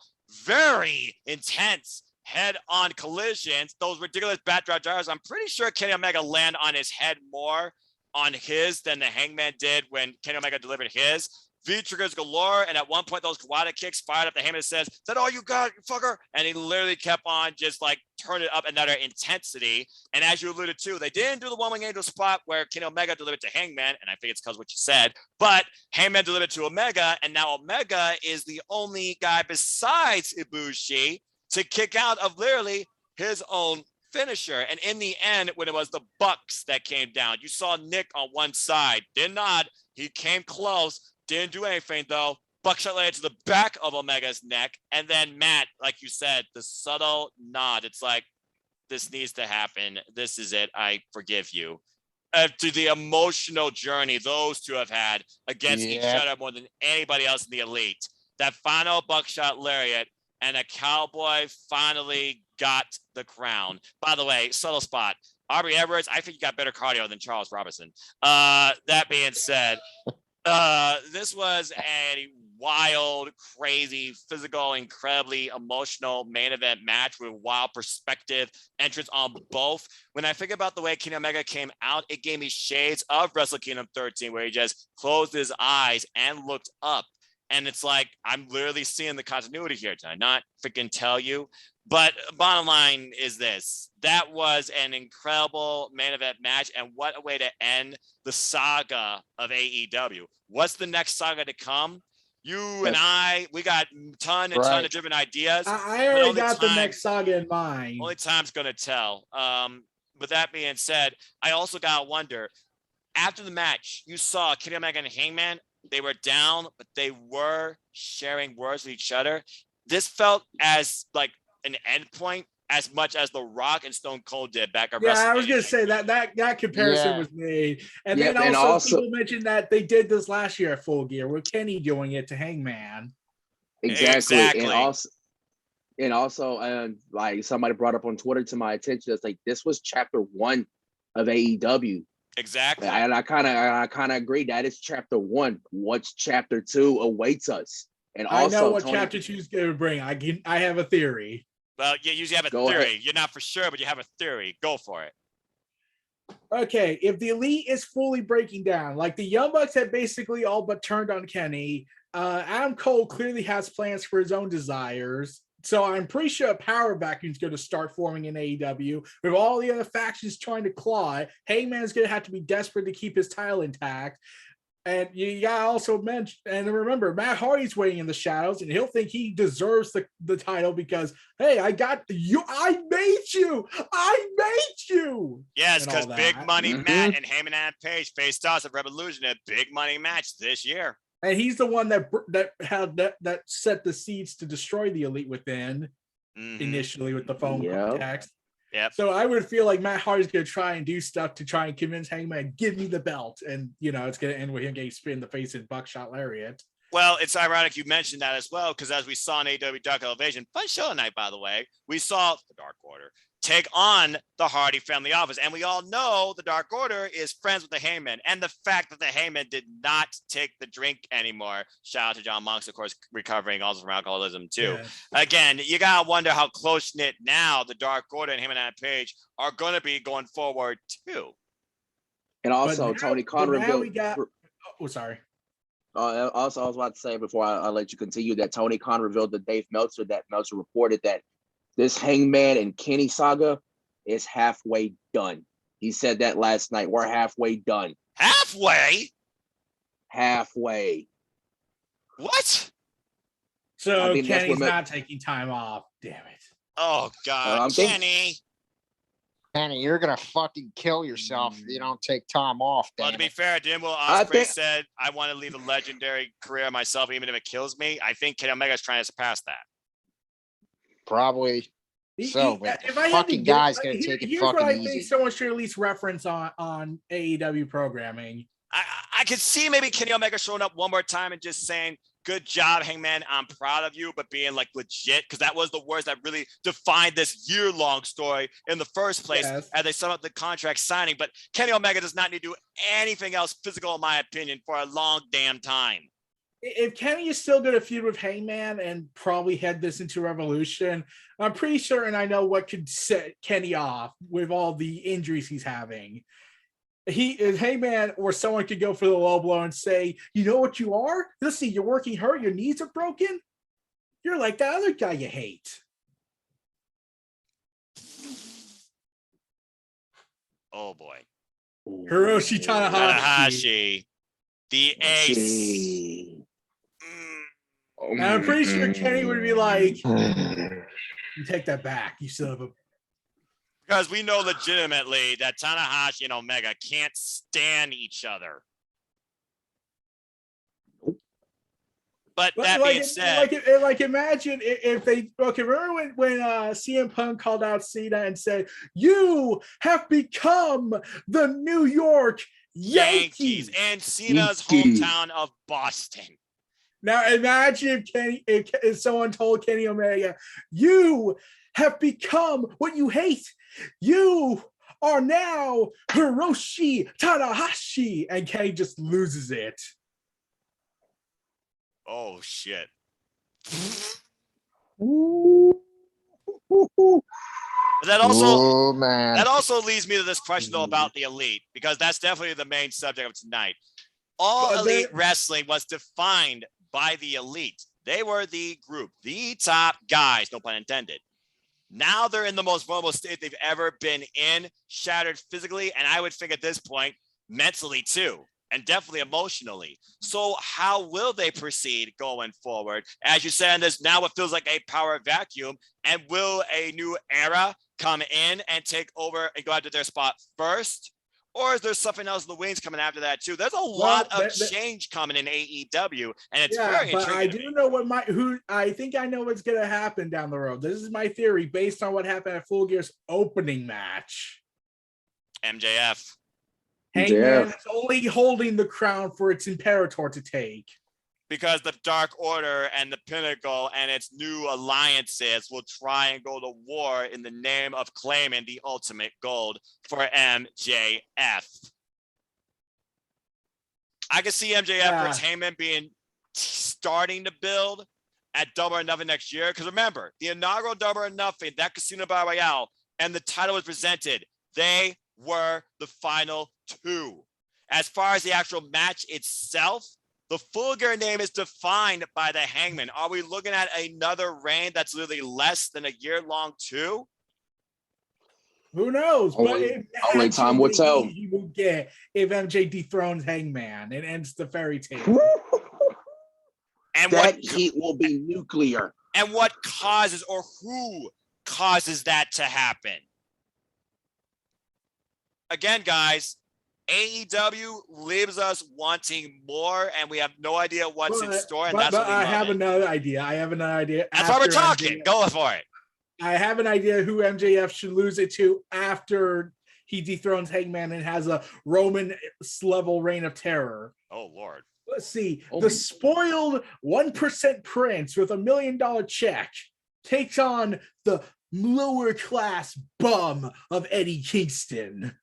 very intense head-on collisions. Those ridiculous backdrop drivers. I'm pretty sure Kenny Omega landed on his head more on his than the Hangman did when Kenny Omega delivered his. V-triggers galore, and at one point those Kawada kicks fired up. The Heyman says, "Is that all you got, you fucker?" And he literally kept on just like turning it up another intensity. And as you alluded to, they didn't do the one-wing angel spot where Kenny Omega delivered to Hangman, and I think it's because of what you said, but Hangman delivered to Omega, and now Omega is the only guy besides Ibushi to kick out of literally his own finisher. And in the end, when it was the Bucks that came down, you saw Nick on one side, did not, he came close, didn't do anything though. Buckshot led to the back of Omega's neck. And then Matt, like you said, the subtle nod. It's like, this needs to happen. This is it. I forgive you. To the emotional journey those two have had against each other more than anybody else in the elite. That final buckshot lariat, and a cowboy finally got the crown. By the way, subtle spot. Aubrey Edwards, I think you got better cardio than Charles Robinson. That being said, this was a wild, crazy, physical, incredibly emotional main event match with wild perspective entrance on both. When I think about the way Kenny Omega came out, it gave me shades of Wrestle Kingdom 13, where he just closed his eyes and looked up. And it's like, I'm literally seeing the continuity here. Did I not freaking tell you? But bottom line is this. That was an incredible main event match. And what a way to end the saga of AEW. What's the next saga to come? You and I, we got a ton of different ideas. I already got the next saga in mind. Only time's going to tell. With that being said, I also got to wonder, after the match, you saw Kenny Omega and Hangman. They were down, but they were sharing words with each other. This felt as like an endpoint as much as The Rock and Stone Cold did back at WrestleMania. I was gonna say that comparison was made, and then also people mentioned that they did this last year at Full Gear with Kenny doing it to Hangman. Exactly. And also, like somebody brought up on Twitter to my attention, it's like this was chapter 1 of AEW. Exactly. And I kind of agree. That is chapter 1. What's chapter 2 awaits us? And also, I know what chapter 2 is going to bring. I have a theory. Well, you usually have a theory. Ahead. You're not for sure, but you have a theory. Go for it. Okay, if the Elite is fully breaking down, like the Young Bucks have basically all but turned on Kenny, Adam Cole clearly has plans for his own desires. So I'm pretty sure a power vacuum is going to start forming in AEW with all the other factions trying to claw it. Hangman's going to have to be desperate to keep his title intact. And you got to also mention, and remember, Matt Hardy's waiting in the shadows, and he'll think he deserves the title because, hey, I got you. I made you. Yes, because Big Money Matt and Heyman and Page faced us at Revolution, a big money match this year. And he's the one that set the seeds to destroy the Elite within initially with the phone text. Yep. So I would feel like Matt Hardy's going to try and do stuff to try and convince Hangman, give me the belt. And, it's going to end with him getting spit in the face in buckshot lariat. Well, it's ironic you mentioned that as well, because as we saw in AEW Dark Elevation, fun show tonight, by the way, we saw the Dark Order take on the Hardy family office. And we all know the Dark Order is friends with the Heyman. And the fact that the Heyman did not take the drink anymore. Shout out to John Monks, of course, recovering also from alcoholism too. Yes. Again, you got to wonder how close-knit now the Dark Order and Heyman and Page are going to be going forward too. And also, now, Tony Khan revealed. Sorry. Also, I was about to say before I let you continue that Tony Khan revealed to Dave Meltzer that Meltzer reported that this Hangman and Kenny saga is halfway done. He said that last night. We're halfway done. Halfway? Halfway. What? So Kenny's not taking time off. Damn it. Oh, God. Kenny. Kenny, you're going to fucking kill yourself if you don't take time off. Well, to be fair, didn't Will Ospreay said, I want to leave a legendary career myself, even if it kills me? I think Kenny Omega's trying to surpass that. Probably. So, if I fucking guy's going to take it fucking what I easy. Think someone should at least reference on AEW programming. I could see maybe Kenny Omega showing up one more time and just saying, good job, Hangman, I'm proud of you, but being like legit, because that was the words that really defined this year-long story in the first place as they sum up the contract signing. But Kenny Omega does not need to do anything else physical, in my opinion, for a long damn time. If Kenny is still going to feud with Hangman and probably head this into Revolution, I'm pretty certain I know what could set Kenny off with all the injuries he's having. If Hangman or someone could go for the low blow and say, you know what you are? Let's see, you're working hurt, your knees are broken. You're like that other guy you hate. Oh boy. Hiroshi Tanahashi. The ace. And I'm pretty sure Kenny would be like, you take that back, you son of a. Because we know legitimately that Tanahashi and Omega can't stand each other. But that being said, imagine if they remember when CM Punk called out Cena and said, "You have become the New York Yankees and Cena's hometown of Boston." Now imagine if someone told Kenny Omega, "You have become what you hate. You are now Hiroshi Tanahashi," and Kenny just loses it. Oh shit. That also leads me to this question though about the Elite, because that's definitely the main subject of tonight. All Elite Wrestling was defined by the Elite. They were the group, the top guys, no pun intended. Now they're in the most vulnerable state they've ever been in, shattered physically, and I would think at this point, mentally too, and definitely emotionally. So how will they proceed going forward? As you said, there's now what feels like a power vacuum, and will a new era come in and take over and go after their spot first? Or is there something else in the wings coming after that too? There's a lot of change coming in AEW, and it's very intriguing. But I do know I think I know what's going to happen down the road. This is my theory based on what happened at Full Gear's opening match. MJF. Hangman is only holding the crown for its Imperator to take. Because the Dark Order and the Pinnacle and its new alliances will try and go to war in the name of claiming the ultimate gold for MJF. I can see MJF versus Hangman starting to build at Double or Nothing next year. Because remember, the inaugural Double or Nothing, that Casino Battle Royale, and the title was presented. They were the final two. As far as the actual match itself, the Full Gear name is defined by the Hangman. Are we looking at another reign that's literally less than a year long too? Who knows? Only time will tell. He will get if MJ dethrones Hangman and ends the fairy tale. And that heat will be nuclear. And what causes or who causes that to happen? Again, guys, AEW leaves us wanting more, and we have no idea what's in store. And that's what we I have another idea. That's why we're talking. Go for it. I have an idea who MJF should lose it to after he dethrones Hangman and has a Roman level reign of terror. Oh Lord. Let's see. The spoiled 1% prince with $1 million check takes on the lower class bum of Eddie Kingston.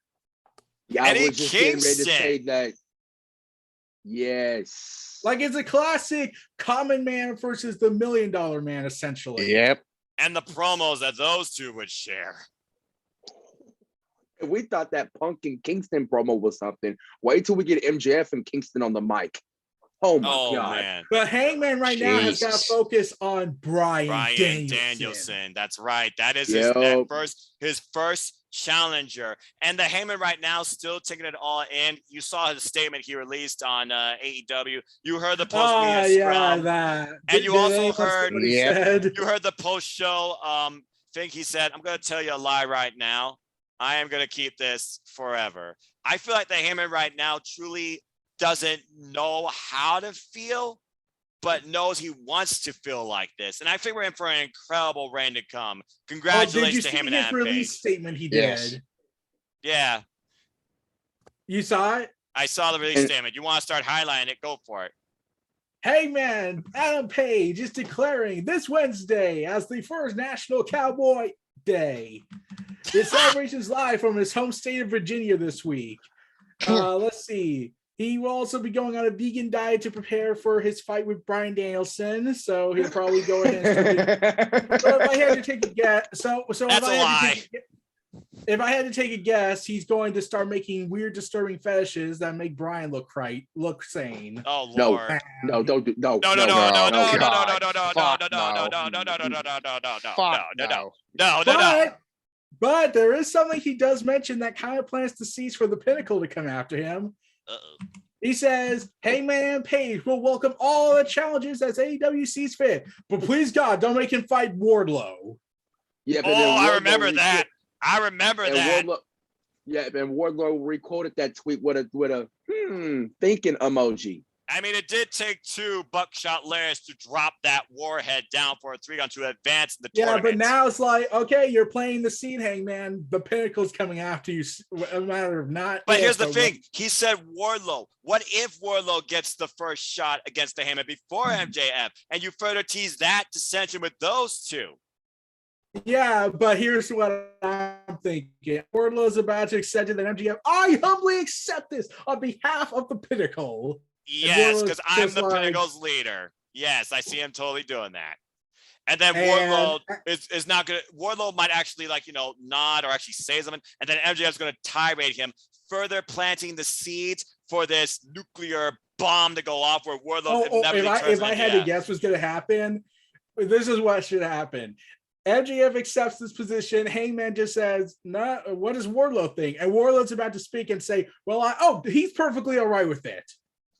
Yeah, I was just getting ready to say that. Yes. Like it's a classic common man versus the $1 million man, essentially. Yep. And the promos that those two would share. We thought that Punk and Kingston promo was something. Wait till we get MJF and Kingston on the mic. Oh my God. Man. But Hangman right now has got to focus on Bryan Danielson. That's right. That is his first challenger. And the Heyman right now still taking it all in. You saw his statement he released on AEW. You heard the post scrum. That. And you also heard what he said. You heard the post show thing he said. I'm going to tell you a lie right now. I am going to keep this forever. I feel like the Heyman right now truly doesn't know how to feel, but knows he wants to feel like this. And I think we're in for an incredible reign to come. Congratulations to him and that release statement he did. Yeah. You saw it? I saw the release statement. You want to start highlighting it? Go for it. Hey man, Adam Page is declaring this Wednesday as the first National Cowboy Day. The celebration's live from his home state of Virginia this week. Let's see. He will also be going on a vegan diet to prepare for his fight with Bryan Danielson. So he'll probably go ahead and but if I had to take a guess, if I had to take a guess, he's going to start making weird, disturbing fetishes that make Bryan look sane. Oh Lord! No, don't do no. But there is something he does mention that kind of plants the seeds for the Pinnacle to come after him. He says, Hangman Page will welcome all the challenges as AEW sees fit, but please God, don't make him fight Wardlow. Yeah, but I remember that. I remember that. And Wardlow requoted that tweet with a thinking emoji. I mean, it did take two buckshot layers to drop that warhead down for a 3-on-2 to advance in the tournament. Yeah, but now it's like, okay, you're playing the scene, Hangman. The Pinnacle's coming after you. A matter of not. But here's the thing. He said Wardlow. What if Wardlow gets the first shot against the Heyman before MJF? And you further tease that dissension with those two. Yeah, but here's what I'm thinking. Wardlow's about to accept it, that MJF, I humbly accept this on behalf of the Pinnacle. Yes, because I'm the Pinnacle's leader. Yes, I see him totally doing that. And then Wardlow is not going to, Wardlow might actually nod or actually say something. And then MJF's going to tirade him, further planting the seeds for this nuclear bomb to go off where Wardlow if I had to guess what's going to happen, this is what should happen. MJF accepts this position. Hangman just says, "Nah, what does Wardlow think?" And Wardlow's about to speak and say, "Well, he's perfectly all right with it."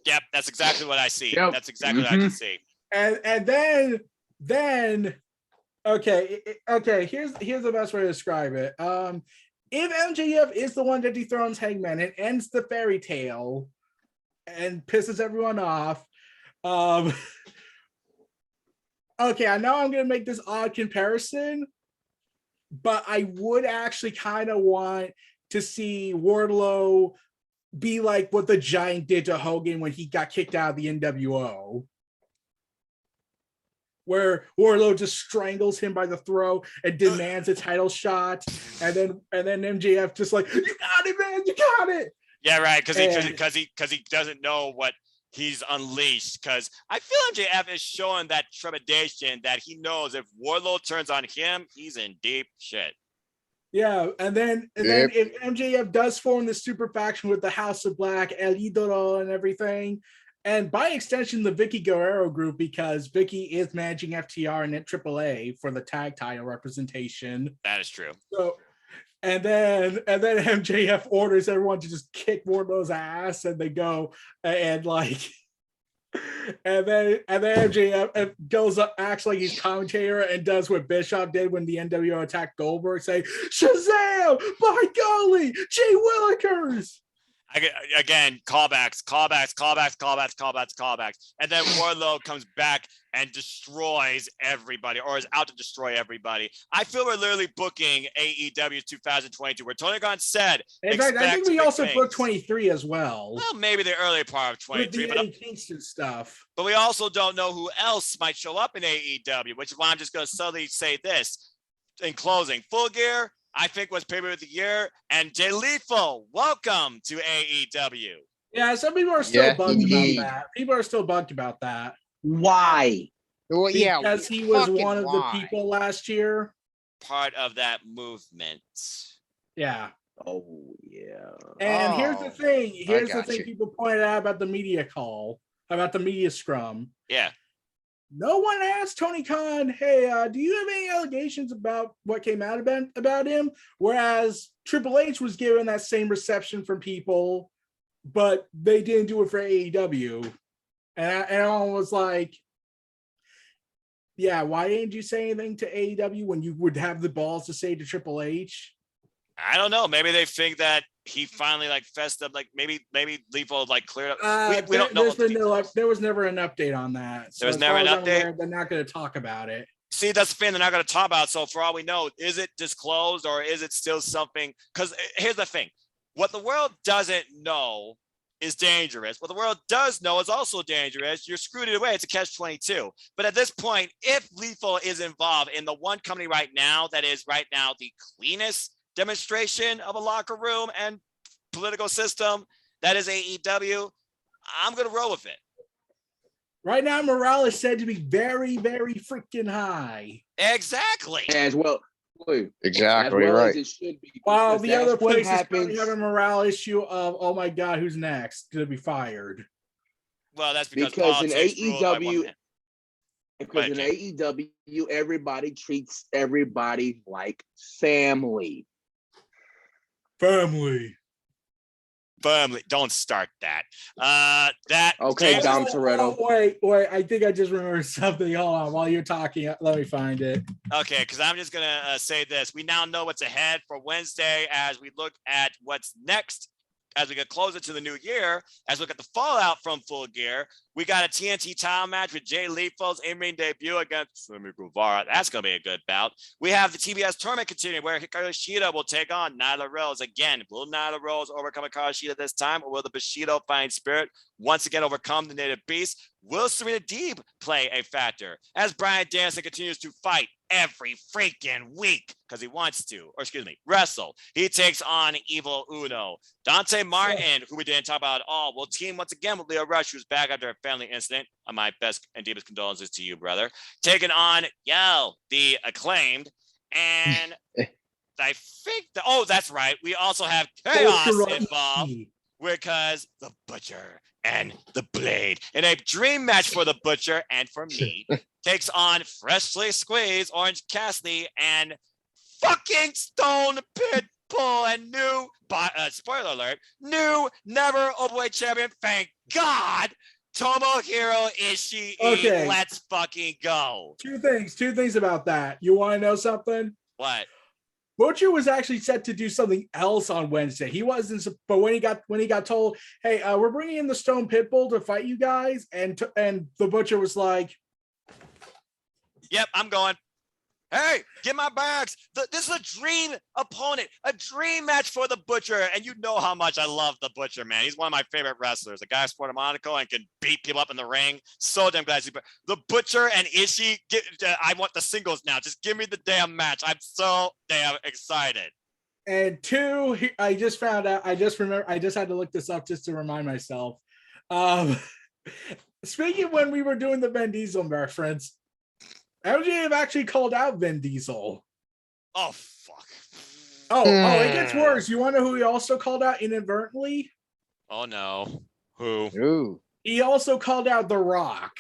Yep, that's exactly what I see. Yep. That's exactly what I can see. And then, okay. Here's the best way to describe it. If MJF is the one that dethrones Hangman and ends the fairy tale and pisses everyone off, okay, I know I'm going to make this odd comparison, but I would actually kind of want to see Wardlow be like what the Giant did to Hogan when he got kicked out of the NWO. Where Wardlow just strangles him by the throat and demands a title shot. And then MJF just like, you got it, man, you got it. Yeah, right, because he doesn't know what he's unleashed, because I feel MJF is showing that trepidation that he knows if Wardlow turns on him, he's in deep shit. Yeah, and then if MJF does form the super faction with the House of Black, El Idolo, and everything, and by extension the Vicky Guerrero group, because Vicky is managing FTR and at AAA for the tag title representation. That is true. So, and then MJF orders everyone to just kick Wardlow's ass, and they go and like. And then MJF goes up, acts like he's commentator, and does what Bischoff did when the NWO attacked Goldberg, say Shazam! By golly, Jay Willikers! Again, callbacks, and then Wardlow comes back and destroys everybody, or is out to destroy everybody. I feel we're literally booking AEW 2022, where Tony Khan said. In fact, I think we also booked 23 as well. Well, maybe the early part of 23, with the Kingston stuff. But we also don't know who else might show up in AEW, which is why I'm just going to subtly say this in closing: Full Gear, I think, was pay-per-view of the year, and Jay Lethal, welcome to AEW. Yeah, some people are still bugged about that. People are still bugged about that. Why? Well, because he was one of the people last year. Part of that movement. Yeah. Oh yeah. And here's the Oh, thing. Here's the got thing you. people pointed out about the media call, about the media scrum. Yeah. No one asked Tony Khan, hey, do you have any allegations about what came out about him? Whereas Triple H was given that same reception from people, but they didn't do it for AEW. And everyone was like, yeah, why didn't you say anything to AEW when you would have the balls to say to Triple H? I don't know. Maybe they think that he finally like fessed up. Like maybe Lethal like cleared up. We don't know. There was never an update on that. So There was as never far an as I'm update? aware, they're not going to talk about it. See, that's the thing they're not going to talk about. So for all we know, is it disclosed or is it still something? Because here's the thing. What the world doesn't know is dangerous. What the world does know is also dangerous. You're screwed either way. It's a catch-22. But at this point, if Lethal is involved in the one company right now that is right now the cleanest demonstration of a locker room and political system, that is AEW, I'm going to roll with it. Right now, morale is said to be very, very freaking high. Exactly. As well. Exactly as well right. as it should be. While because the other that's what places happens. probably have a morale issue of, oh my God, who's next to be fired? Well, that's because in politics ruled by one AEW, man. because in AEW, everybody treats everybody like family. Family. Don't start that. Okay, James Dom Toretto. Wait. I think I just remembered something. Hold on. While you're talking, let me find it. Okay, because I'm just going to say this. We now know what's ahead for Wednesday as we look at what's next as we get closer to the new year, as we look at the fallout from Full Gear. We got a TNT title match with Jay Lethal's in-ring debut against Sammy Guevara. That's going to be a good bout. We have the TBS tournament continuing where Hikaru Shida will take on Nyla Rose. Again, will Nyla Rose overcome Hikaru Shida this time, or will the Bushido Fighting Spirit once again overcome the Native Beast? Will Serena Deeb play a factor as Bryan Danielson continues to fight every freaking week because he wants to, or excuse me, wrestle? He takes on Evil Uno. Dante Martin, who we didn't talk about at all, will team once again with Leo Rush, who's back after a family incident. My best and deepest condolences to you, brother. Taking on the Acclaimed. And I think that's right. We also have Chaos involved because the Butcher and the Blade in a dream match for the Butcher and for me takes on freshly squeezed Orange Cassidy and fucking Stone Pitbull and new, spoiler alert, new never openweight champion. Thank God, Tomohiro Ishii. Okay. Let's fucking go. Two things about that. You want to know something? What? Butcher was actually set to do something else on Wednesday. He wasn't, but when he got told, "Hey, we're bringing in the Stone Pitbull to fight you guys," and the Butcher was like, "Yep, I'm going. Hey, get my bags. This is a dream opponent, a dream match for the Butcher. And you know how much I love the Butcher, man. He's one of my favorite wrestlers. A guy sporting a monocle and can beat people up in the ring. So damn glad. The Butcher and Ishii, I want the singles now. Just give me the damn match. I'm so damn excited." And two, I just found out, I just had to look this up just to remind myself. Speaking of when we were doing the Vin Diesel reference, MJF actually called out Vin Diesel. Oh, fuck. Oh, it gets worse. You want to know who he also called out inadvertently? Oh, no. Who? Ooh. He also called out The Rock.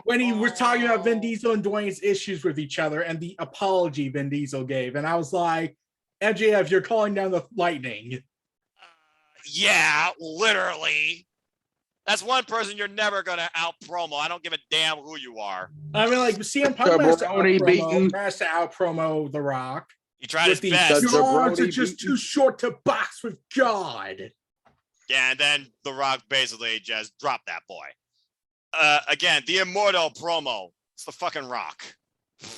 When he was talking about Vin Diesel and Dwayne's issues with each other and the apology Vin Diesel gave. And I was like, MJF, you're calling down the lightning. Yeah, literally. That's one person you're never going to out-promo. I don't give a damn who you are. I mean, like, CM Punk has to out-promo The Rock. He tried his best. Jaws are just too short to box with God. Yeah, and then The Rock basically just dropped that boy. Again, the immortal promo. It's the fucking Rock.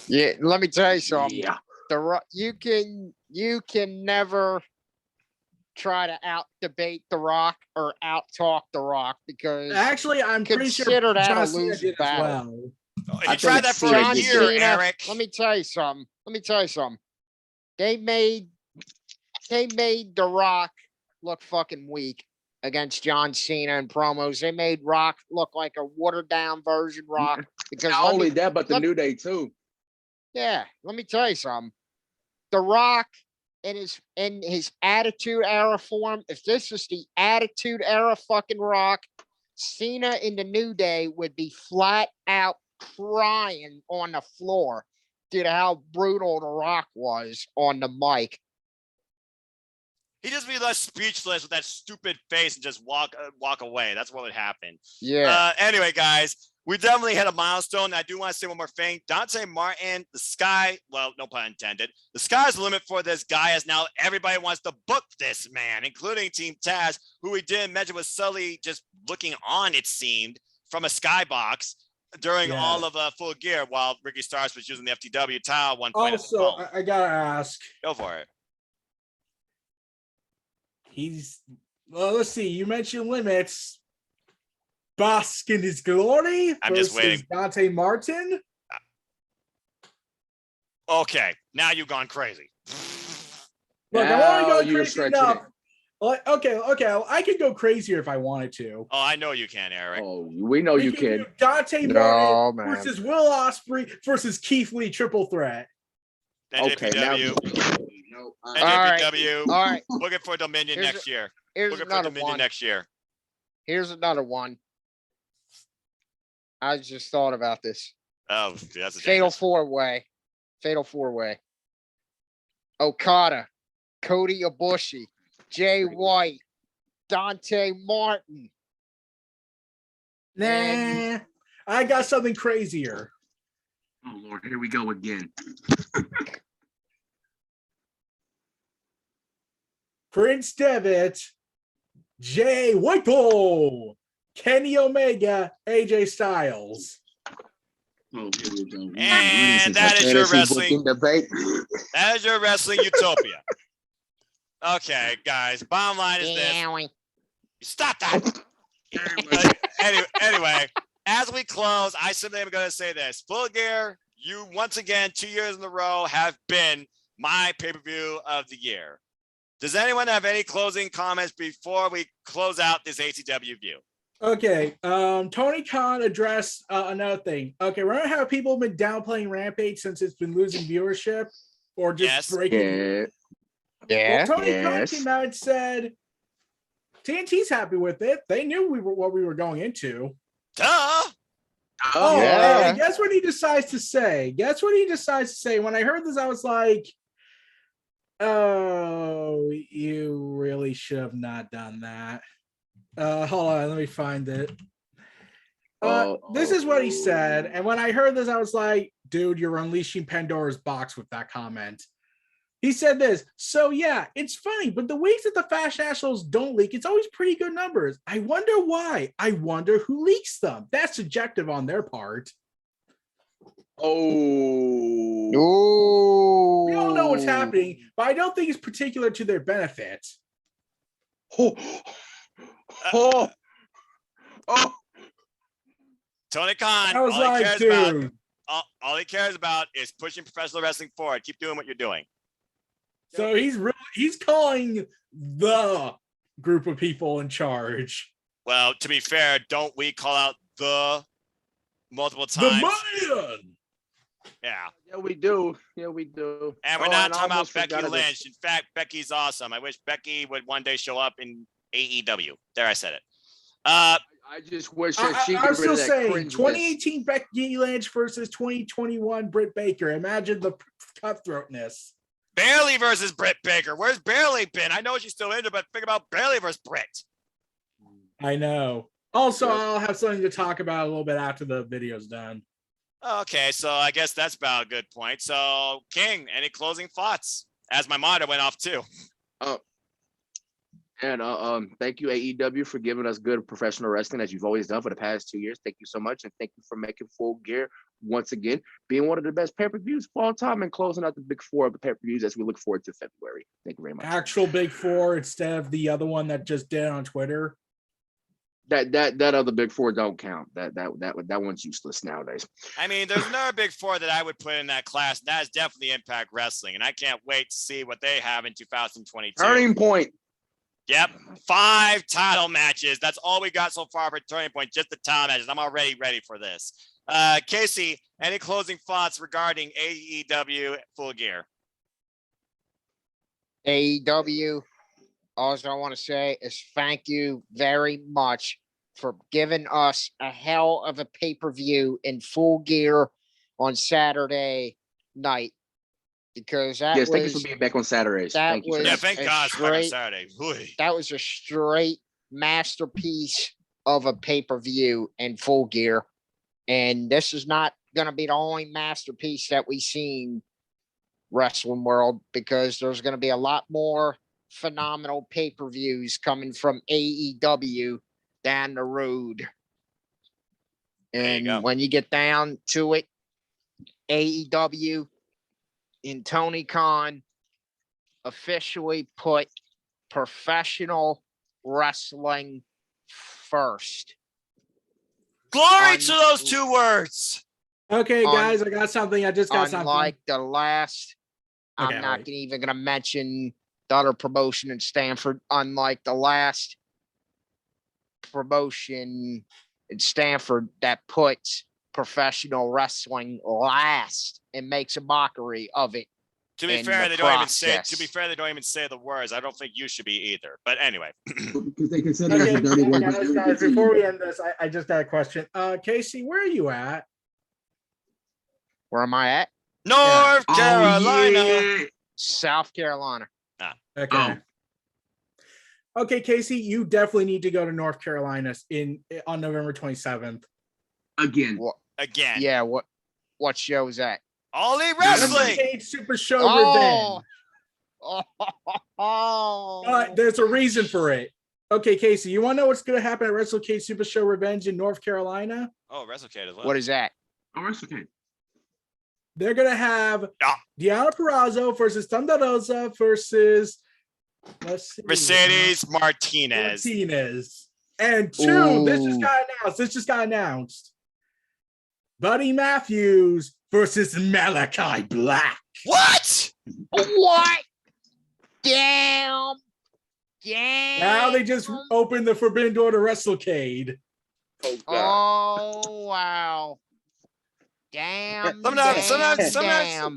Yeah, let me tell you something. Yeah. The Rock, you can never try to out-debate The Rock or out-talk The Rock because actually, I'm pretty sure that John a Cena losing did battle. Well. He tried that for a year, Eric. Let me tell you something. They made The Rock look fucking weak against John Cena in promos. They made Rock look like a watered-down version Rock. Because not only that, but the New Day too. Yeah, let me tell you something. The Rock in his Attitude Era form, if this was the Attitude Era fucking Rock, Cena in the New Day would be flat out crying on the floor due to how brutal The Rock was on the mic. He just be less speechless with that stupid face and just walk away. That's what would happen. Yeah. Anyway, guys, we definitely hit a milestone. I do want to say one more thing. Dante Martin, the sky, well, no pun intended. The sky's the limit for this guy, as now everybody wants to book this man, including Team Taz, who we didn't mention was Sully just looking on, it seemed, from a skybox during all of Full Gear while Ricky Starks was using the FTW towel at one point. Also, I gotta ask. Go for it. Let's see. You mentioned limits. Bask in his glory. I'm just waiting. Dante Martin. Okay, now you've gone crazy. Look, I'm only going crazy enough. Okay, I could go crazier if I wanted to. Oh, I know you can, Eric. Oh, we know you can. Dante Martin versus Will Ospreay versus Keith Lee triple threat. Okay, NJPW. NJPW. All right. Looking for Dominion next year. Here's another one. Next year. Here's another one. I just thought about this. Oh, that's a Fatal four-way. Okada, Cody Ibushi, Jay White, Dante Martin. Nah, I got something crazier. Oh Lord, here we go again. Prince Devitt, Jay White, Kenny Omega, AJ Styles. Oh, here we go. And that is your wrestling debate. That is your wrestling utopia. Okay, guys. Bottom line is this. Stop that. Anyway, as we close, I simply am going to say this. Full Gear, you once again, 2 years in a row, have been my pay-per-view of the year. Does anyone have any closing comments before we close out this ATW view? Okay, Tony Khan addressed another thing. Okay, remember how people have been downplaying Rampage since it's been losing viewership or just breaking? Yeah. Well, Tony Khan came out and said TNT's happy with it. They knew what we were going into. Duh. Oh, yeah. Hey, guess what he decides to say? When I heard this, I was like, oh, you really should have not done that. Hold on, let me find it. This is what he said. And when I heard this, I was like, dude, you're unleashing Pandora's box with that comment. He said this. So yeah, it's funny, but the weeks that the Fast Nationals don't leak, it's always pretty good numbers. I wonder why. I wonder who leaks them. That's subjective on their part. Oh. We all know what's happening, but I don't think it's particular to their benefit. Tony Khan, I was like, dude. All he cares about is pushing professional wrestling forward. Keep doing what you're doing. So he's calling the group of people in charge. Well, to be fair, don't we call out the multiple times? The man. Yeah. Yeah, we do. And we're not talking about Becky Lynch. In fact, Becky's awesome. I wish Becky would one day show up in AEW. There, I said it. I just wish that she could. I'm still saying 2018 Becky Lynch versus 2021 Britt Baker. Imagine the cutthroatness. Bailey versus Britt Baker. Where's Bailey been? I know she's still injured, but think about Bailey versus Britt. I know. Also, I'll have something to talk about a little bit after the video's done. Okay, so I guess that's about a good point. So, King, any closing thoughts? As my monitor went off too. Thank you AEW for giving us good professional wrestling as you've always done for the past 2 years. Thank you so much, and thank you for making Full Gear once again being one of the best pay-per-views of all time and closing out the big four of the pay-per-views as we look forward to February. Thank you very much. Actual big four instead of the other one that just did on Twitter. That other big four don't count. That one's useless nowadays. I mean, there's another big four that I would put in that class. And that is definitely Impact Wrestling, and I can't wait to see what they have in 2022. Turning Point. Yep, 5 title matches. That's all we got so far for Turning Point. Just the title matches. I'm already ready for this. Casey, any closing thoughts regarding AEW Full Gear? AEW, all I want to say is thank you very much for giving us a hell of a pay-per-view in Full Gear on Saturday night. Because that Yes, was, thank you for being back on Saturdays. that Thank you for was- Yeah, that. thank a God it's back on straight- Saturday. Whooey. that was a straight masterpiece of a pay-per-view in Full Gear. And this is not going to be the only masterpiece that we've seen wrestling world, because there's going to be a lot more phenomenal pay-per-views coming from AEW down the road. There you go. And when you get down to it, AEW and Tony Khan officially put professional wrestling first. Glory to those two words. Okay, On- guys, I got something. I just got something. Unlike the last, Okay, I'm not wait. even going to mention the other promotion in Stanford. Unlike the last promotion in Stanford that puts professional wrestling last and makes a mockery of it. To be in fair, the they don't even say. To process. be fair, they don't even say the words. I don't think you should be either. But anyway, Because they consider it Okay, a dirty word. but guys, they guys, continue. before we end this, I just got a question. Casey, where are you at? Where am I at? North Oh, Carolina. yeah. South Carolina. Okay. Okay, Casey, you definitely need to go to North Carolina on November 27th. Again. What? Again. Yeah. What show is that? All Elite Wrestling Wrestling. Cage Super Show Oh. Revenge. Oh. There's a reason for it. Okay, Casey, you want to know what's going to happen at Wrestle Cage Super Show Revenge in North Carolina? Oh, WrestleCade as well. What is that? Oh, that's okay. They're going to have Ah. Deanna Purrazzo versus Thunder Rosa versus, let's see, Mercedes Martinez. Martinez. And two, this just Ooh. got announced. This just got announced. Buddy Matthews versus Malachi Black. What? What? Damn. Damn. Now they just opened the Forbidden Door to WrestleCade. Oh, God. Oh, wow. Damn.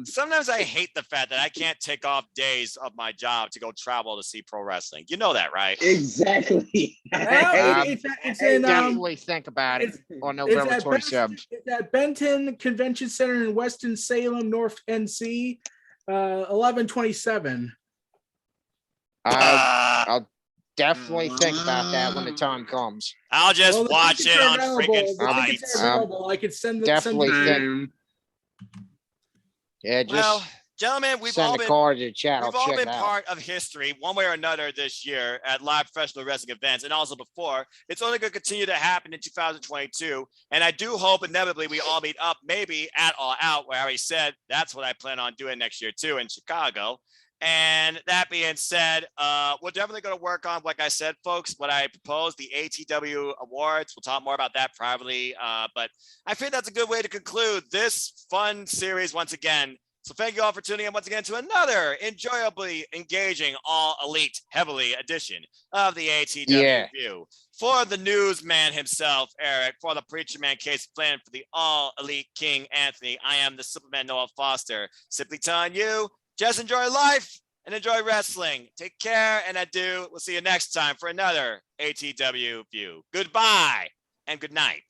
Sometimes I hate the fact that I can't take off days of my job to go travel to see pro wrestling. You know that, right? Exactly. Well, Um, it's in Definitely think about it it's- on November at 27th. It's at Benton Convention Center in Weston Salem, North NC, 11/27. I'll definitely think about that when the time comes. I'll just Well, the watch tickets it are on available. freaking The tickets flights. are available. I could send the Definitely send think- Um, Yeah, just Well, gentlemen, we've all send a been card to the chat. I'll We've all check been it out. part of history one way or another this year at live professional wrestling events and also before. It's only going to continue to happen in 2022. And I do hope inevitably we all meet up, maybe at All Out, where I already said that's what I plan on doing next year too in Chicago. And that being said, we're definitely going to work on, like I said, folks, what I proposed, the ATW Awards. We'll talk more about that privately. But I think that's a good way to conclude this fun series once again. So thank you all for tuning in once again to another enjoyably engaging all elite heavily edition of the ATW View. For the newsman himself, Eric, for the preacher man Case Flynn, for the all elite King Anthony, I am the Superman Noah Foster. Simply telling you, just enjoy life and enjoy wrestling. Take care and adieu. We'll see you next time for another ATW View. Goodbye and good night.